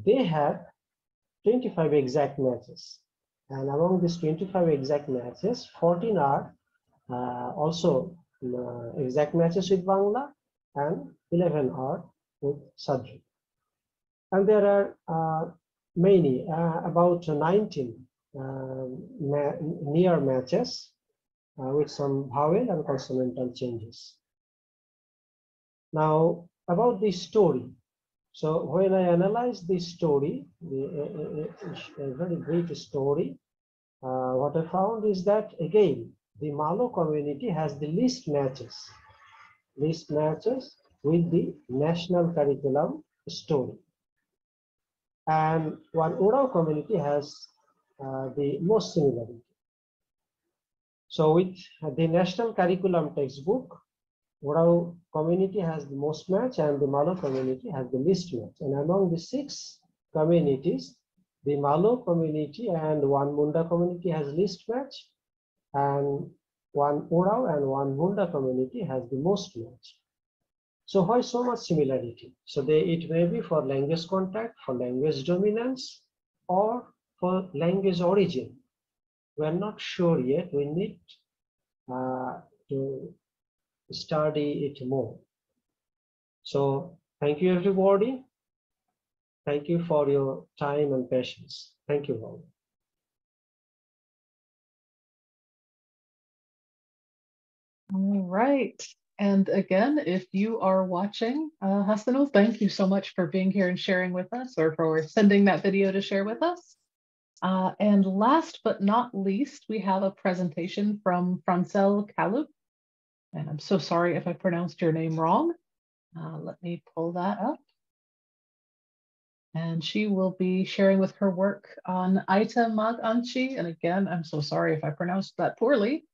Speaker 11: they have 25 exact matches. And among these 25 exact matches, 14 are also exact matches with Bangla, and 11 are with Sadri. And there are many, about 19 near matches with some vowel and consonantal changes. Now, about this story. So when I analyze this story, a very brief story, what I found is that, again, the Malo community has the least matches with the national curriculum story. And one Urao community has the most similarity. So with the national curriculum textbook, Urao community has the most match and the Malo community has the least match. And among the 6 communities, the Malo community and one Munda community has least match, and one Urao and one Munda community has the most match. So why so much similarity? So it may be for language contact, for language dominance, or for language origin. We are not sure yet. We need to study it more. So thank you, everybody. Thank you for your time and patience. Thank you all.
Speaker 1: All right. And again, if you are watching, Hassanul, thank you so much for being here and sharing with us, or for sending that video to share with us. And last but not least, we have a presentation from Francel Kalup. And I'm so sorry if I pronounced your name wrong. Let me pull that up. And she will be sharing with her work on Aita Maganchi. And again, I'm so sorry if I pronounced that poorly.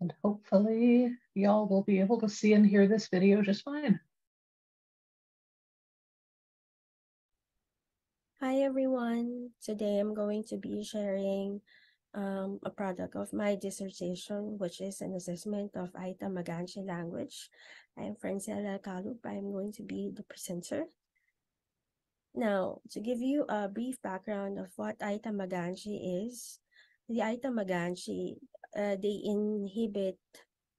Speaker 1: And hopefully y'all will be able to see and hear this video just fine.
Speaker 12: Hi everyone, today I'm going to be sharing a product of my dissertation, which is an assessment of Aita Maganchi language. I'm Francella Kalup. I'm going to be the presenter. Now, to give you a brief background of what Aita Maganchi is, the Aita Maganchi, they inhabit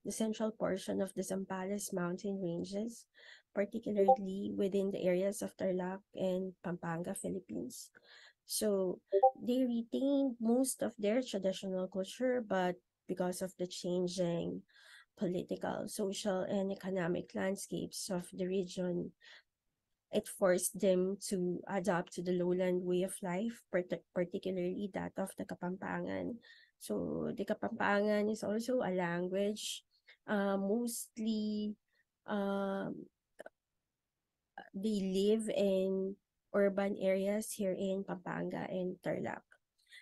Speaker 12: the central portion of the Zambales mountain ranges, particularly within the areas of Tarlac and Pampanga, Philippines. So they retained most of their traditional culture, but because of the changing political, social, and economic landscapes of the region, it forced them to adapt to the lowland way of life, particularly that of the Kapampangan. So the Kapampangan is also a language, mostly they live in urban areas here in Pampanga and Tarlac.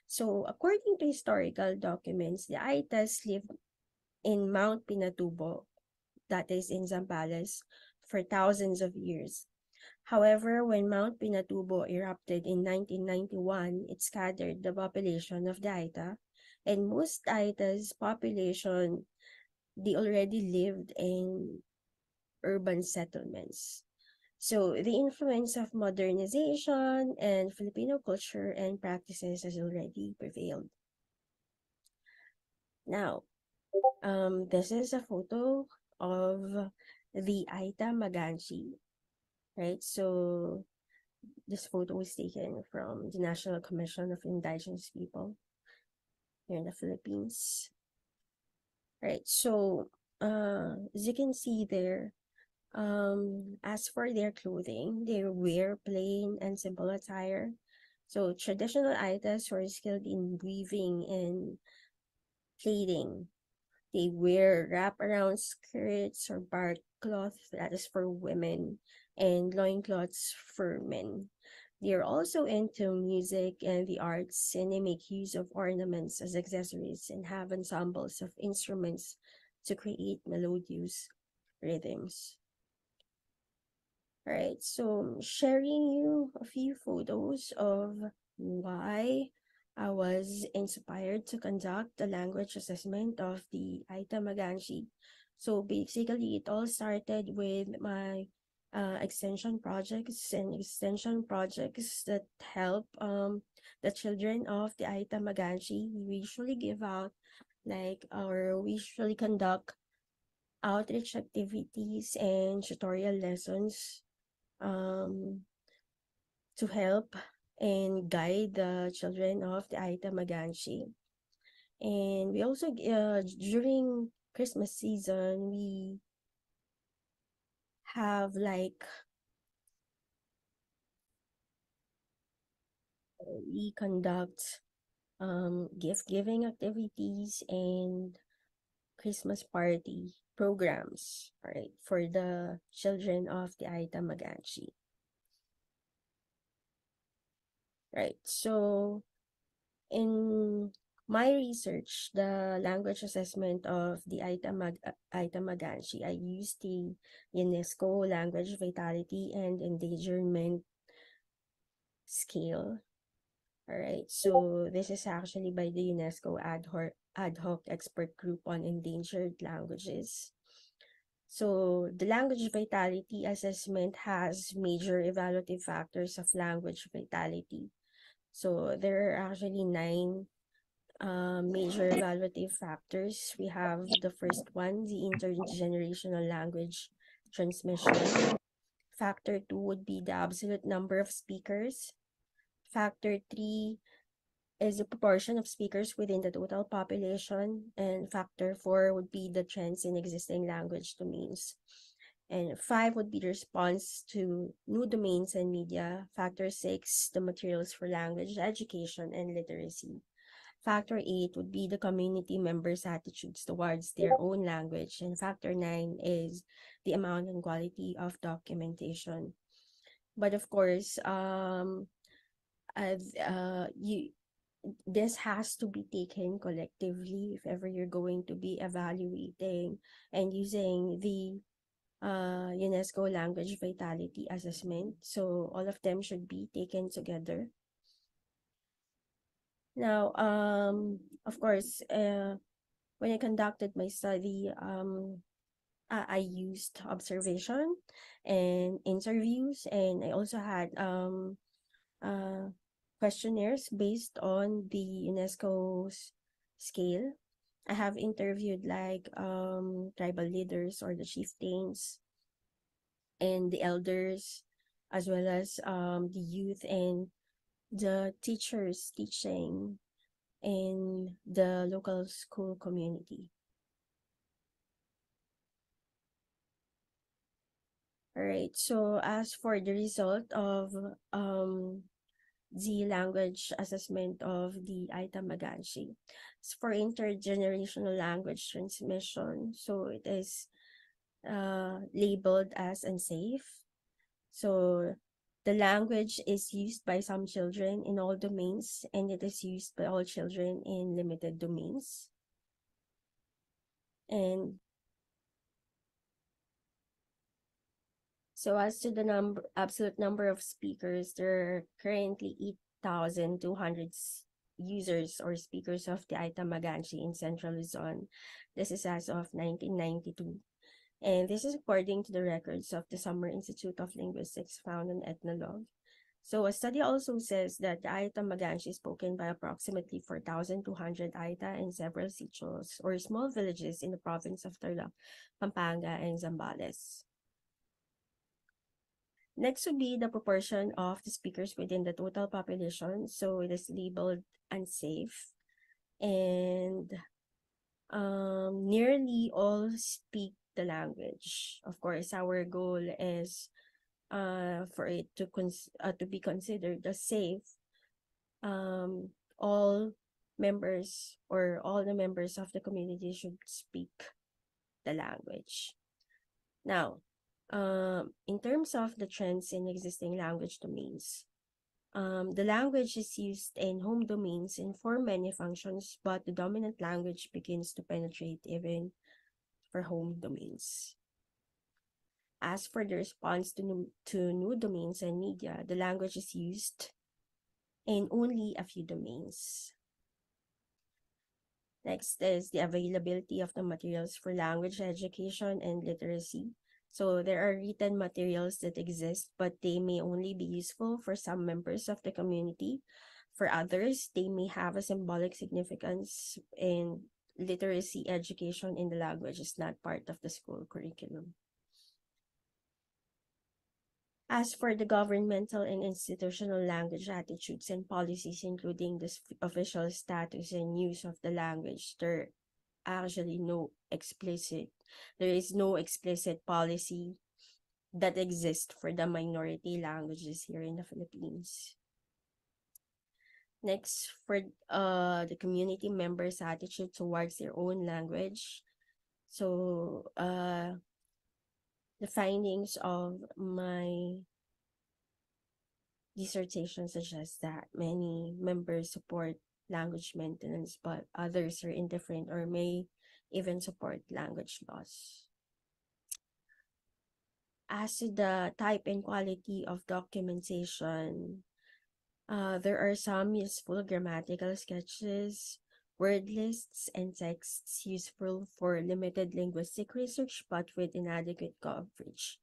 Speaker 12: So according to historical documents, the Aitas lived in Mount Pinatubo, that is in Zambales, for thousands of years. However, when Mount Pinatubo erupted in 1991, it scattered the population of the Aita, and most Aitas' population, they already lived in urban settlements. So the influence of modernization and Filipino culture and practices has already prevailed. Now, this is a photo of the Aita Maganchi, right? So this photo was taken from the National Commission of Indigenous People here in the Philippines. Right, so as you can see there, as for their clothing, they wear plain and simple attire. So traditional Aitas were skilled in weaving and plaiting. They wear wraparound skirts or bark cloth, that is for women, and loincloths for men. They are also into music and the arts, and they make use of ornaments as accessories and have ensembles of instruments to create melodious rhythms. All right, so sharing you a few photos of why I was inspired to conduct the language assessment of the Aita Maganchi. So basically, it all started with my extension projects that help the children of the Aita Maganchi. We usually give out we usually conduct outreach activities and tutorial lessons to help and guide the children of the Aita Maganshi. And we also, during Christmas season, we have we conduct gift giving activities and Christmas party programs, all right, for the children of the Aita Maganshi. Right, so in my research, the language assessment of the Aita Maganshi, I used the UNESCO Language Vitality and Endangerment Scale. All right, so this is actually by the UNESCO ad hoc expert group on endangered languages. So the language vitality assessment has major evaluative factors of language vitality. So there are actually 9 major evaluative factors. We have the first one, the intergenerational language transmission. Factor 2 would be the absolute number of speakers. Factor 3 is the proportion of speakers within the total population. And factor 4 would be the trends in existing language domains. And 5 would be the response to new domains and media. Factor 6, the materials for language education and literacy. Factor 8 would be the community members' attitudes towards their own language. And factor 9 is the amount and quality of documentation. But of course, this has to be taken collectively if ever you're going to be evaluating and using the UNESCO Language Vitality Assessment. So all of them should be taken together. Now, of course, when I conducted my study, I used observation and interviews, and I also had questionnaires based on the UNESCO's scale. I have interviewed tribal leaders or the chieftains and the elders, as well as the youth and the teachers teaching in the local school community. All right, so as for the result of the language assessment of the Aita Maganshi, for intergenerational language transmission, so it is labeled as unsafe. So the language is used by some children in all domains, and it is used by all children in limited domains. And so as to the absolute number of speakers, there are currently 8,200 users or speakers of the Aita Maganshi in Central Luzon. This is as of 1992. And this is according to the records of the Summer Institute of Linguistics found in Ethnologue. So a study also says that the Aita Maganshi is spoken by approximately 4,200 Aita in several sitios or small villages in the province of Tarlac, Pampanga, and Zambales. Next would be the proportion of the speakers within the total population. So it is labeled unsafe. And nearly all speak the language. Of course, our goal is for it to be considered as safe. All members or all the members of the community should speak the language. Now, in terms of the trends in existing language domains, the language is used in home domains in for many functions, but the dominant language begins to penetrate even for home domains. As for the response to new domains and media, the language is used in only a few domains. Next is the availability of the materials for language education and literacy. So there are written materials that exist, but they may only be useful for some members of the community. For others, they may have a symbolic significance in literacy education in the language is not part of the school curriculum. As for the governmental and institutional language attitudes and policies, including the official status and use of the language, there is no explicit policy that exists for the minority languages here in the Philippines. Next, for the community members' attitude towards their own language. So the findings of my dissertation suggest that many members support language maintenance, but others are indifferent or may even support language loss. As to the type and quality of documentation, there are some useful grammatical sketches, word lists, and texts useful for limited linguistic research but with inadequate coverage.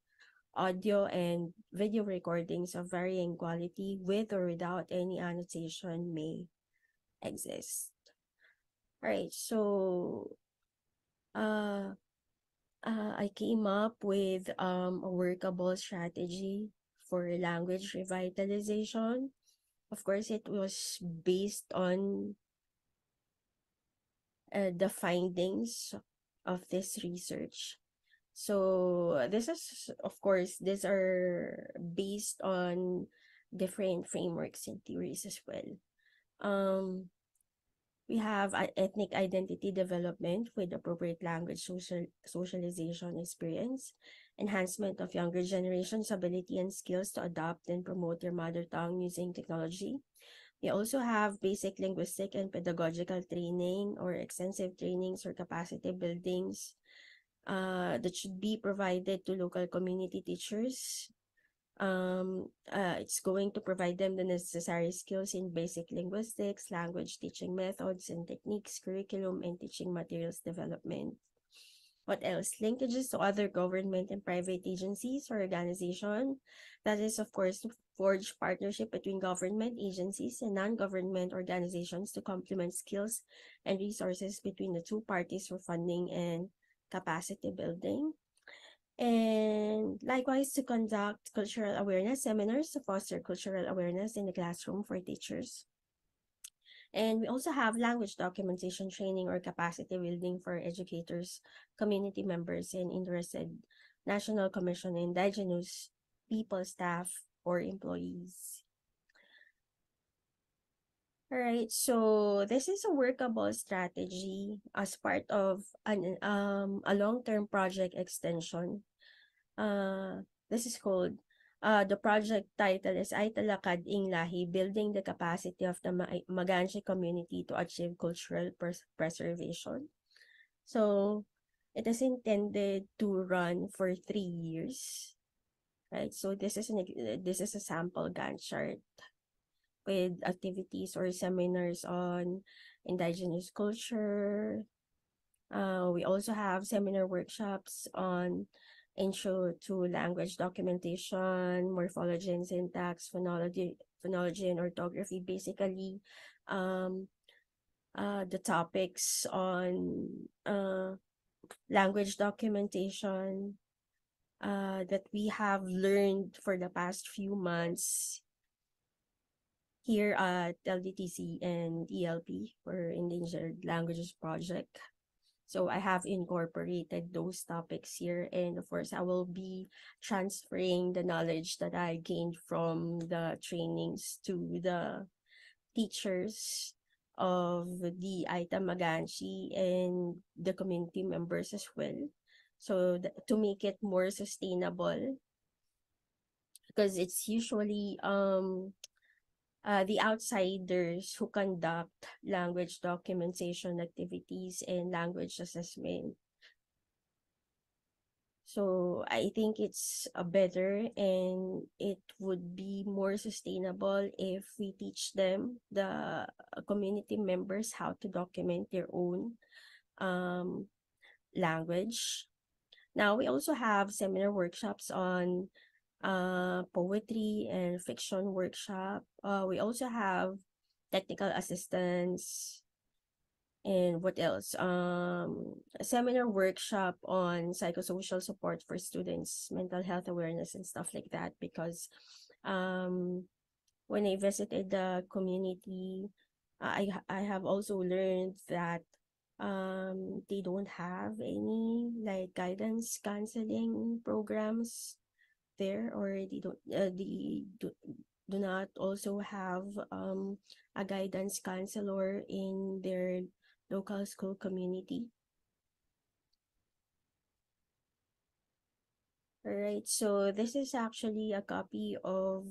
Speaker 12: Audio and video recordings of varying quality with or without any annotation may exist. All right, so I came up with a workable strategy for language revitalization. Of course, it was based on the findings of this research. So this is, of course, these are based on different frameworks and theories as well. We have ethnic identity development with appropriate language socialization experience, enhancement of younger generation's ability and skills to adopt and promote their mother tongue using technology. We also have basic linguistic and pedagogical training or extensive trainings or capacity buildings that should be provided to local community teachers. It's going to provide them the necessary skills in basic linguistics, language teaching methods and techniques, curriculum, and teaching materials development. What else? Linkages to other government and private agencies or organizations. That is, of course, to forge partnership between government agencies and non-government organizations to complement skills and resources between the two parties for funding and capacity building. And likewise, to conduct cultural awareness seminars to foster cultural awareness in the classroom for teachers. And we also have language documentation training or capacity building for educators, community members, and interested National Commission on Indigenous People, staff, or employees. All right, so this is a workable strategy as part of a long-term project extension. This is called, the project title is Ay Talakad Ing Lahi, Building the Capacity of the Maganshi Community to Achieve Cultural Preservation. So it is intended to run for 3 years, right? So this is a sample Gantt chart with activities or seminars on indigenous culture. We also have seminar workshops on intro to language documentation, morphology and syntax, phonology and orthography. Basically, the topics on language documentation that we have learned for the past few months here at LDTC and ELP for Endangered Languages Project. So I have incorporated those topics here, and of course I will be transferring the knowledge that I gained from the trainings to the teachers of the Aita Maganshi and the community members as well. So to make it more sustainable, because it's usually the outsiders who conduct language documentation activities and language assessment. So I think it's better and it would be more sustainable if we teach them, the community members, how to document their own language. Now, we also have seminar workshops on poetry and fiction workshop. We also have technical assistance And what else? A seminar workshop on psychosocial support for students, mental health awareness and stuff like that. Because when I visited the community, I have also learned that they don't have any like guidance counseling programs there, or they do not also have a guidance counselor in their local school community. All right, so this is actually a copy of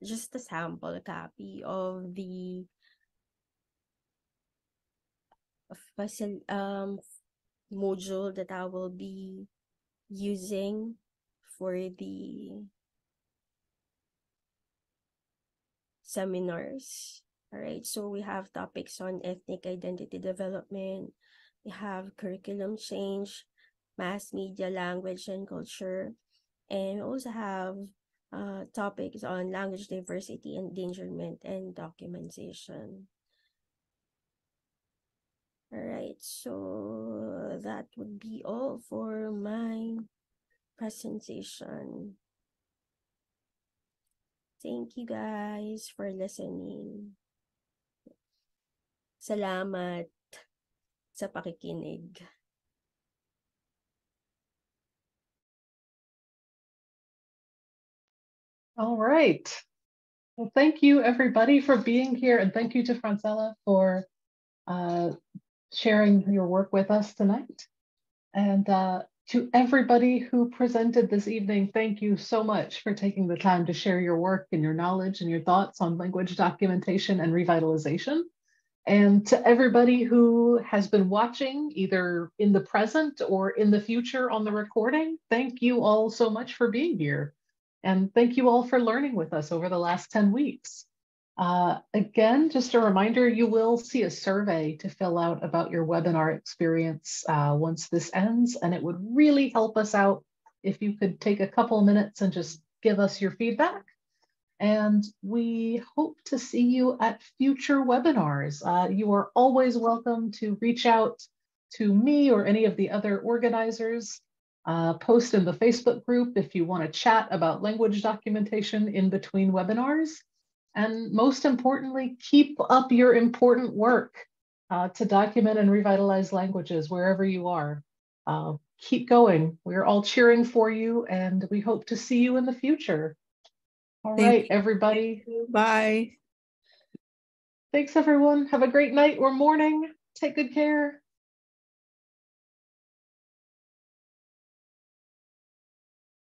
Speaker 12: just a sample copy of the module that I will be using for the seminars. All right, so we have topics on ethnic identity development, we have curriculum change, mass media, language and culture, and we also have topics on language diversity, endangerment, and documentation. All right, so that would be all for my presentation. Thank you guys for listening. Salamat sa pakikinig.
Speaker 1: All right. Well, thank you everybody for being here, and thank you to Francella for sharing your work with us tonight. And to everybody who presented this evening, thank you so much for taking the time to share your work and your knowledge and your thoughts on language documentation and revitalization. And to everybody who has been watching, either in the present or in the future on the recording, thank you all so much for being here. And thank you all for learning with us over the last 10 weeks. Again, just a reminder, you will see a survey to fill out about your webinar experience once this ends, and it would really help us out if you could take a couple minutes and just give us your feedback. And we hope to see you at future webinars. You are always welcome to reach out to me or any of the other organizers. Post in the Facebook group if you want to chat about language documentation in between webinars. And most importantly, keep up your important work to document and revitalize languages wherever you are. Keep going. We're all cheering for you, and we hope to see you in the future. All right, everybody.
Speaker 3: Bye.
Speaker 1: Thanks, everyone. Have a great night or morning. Take good care.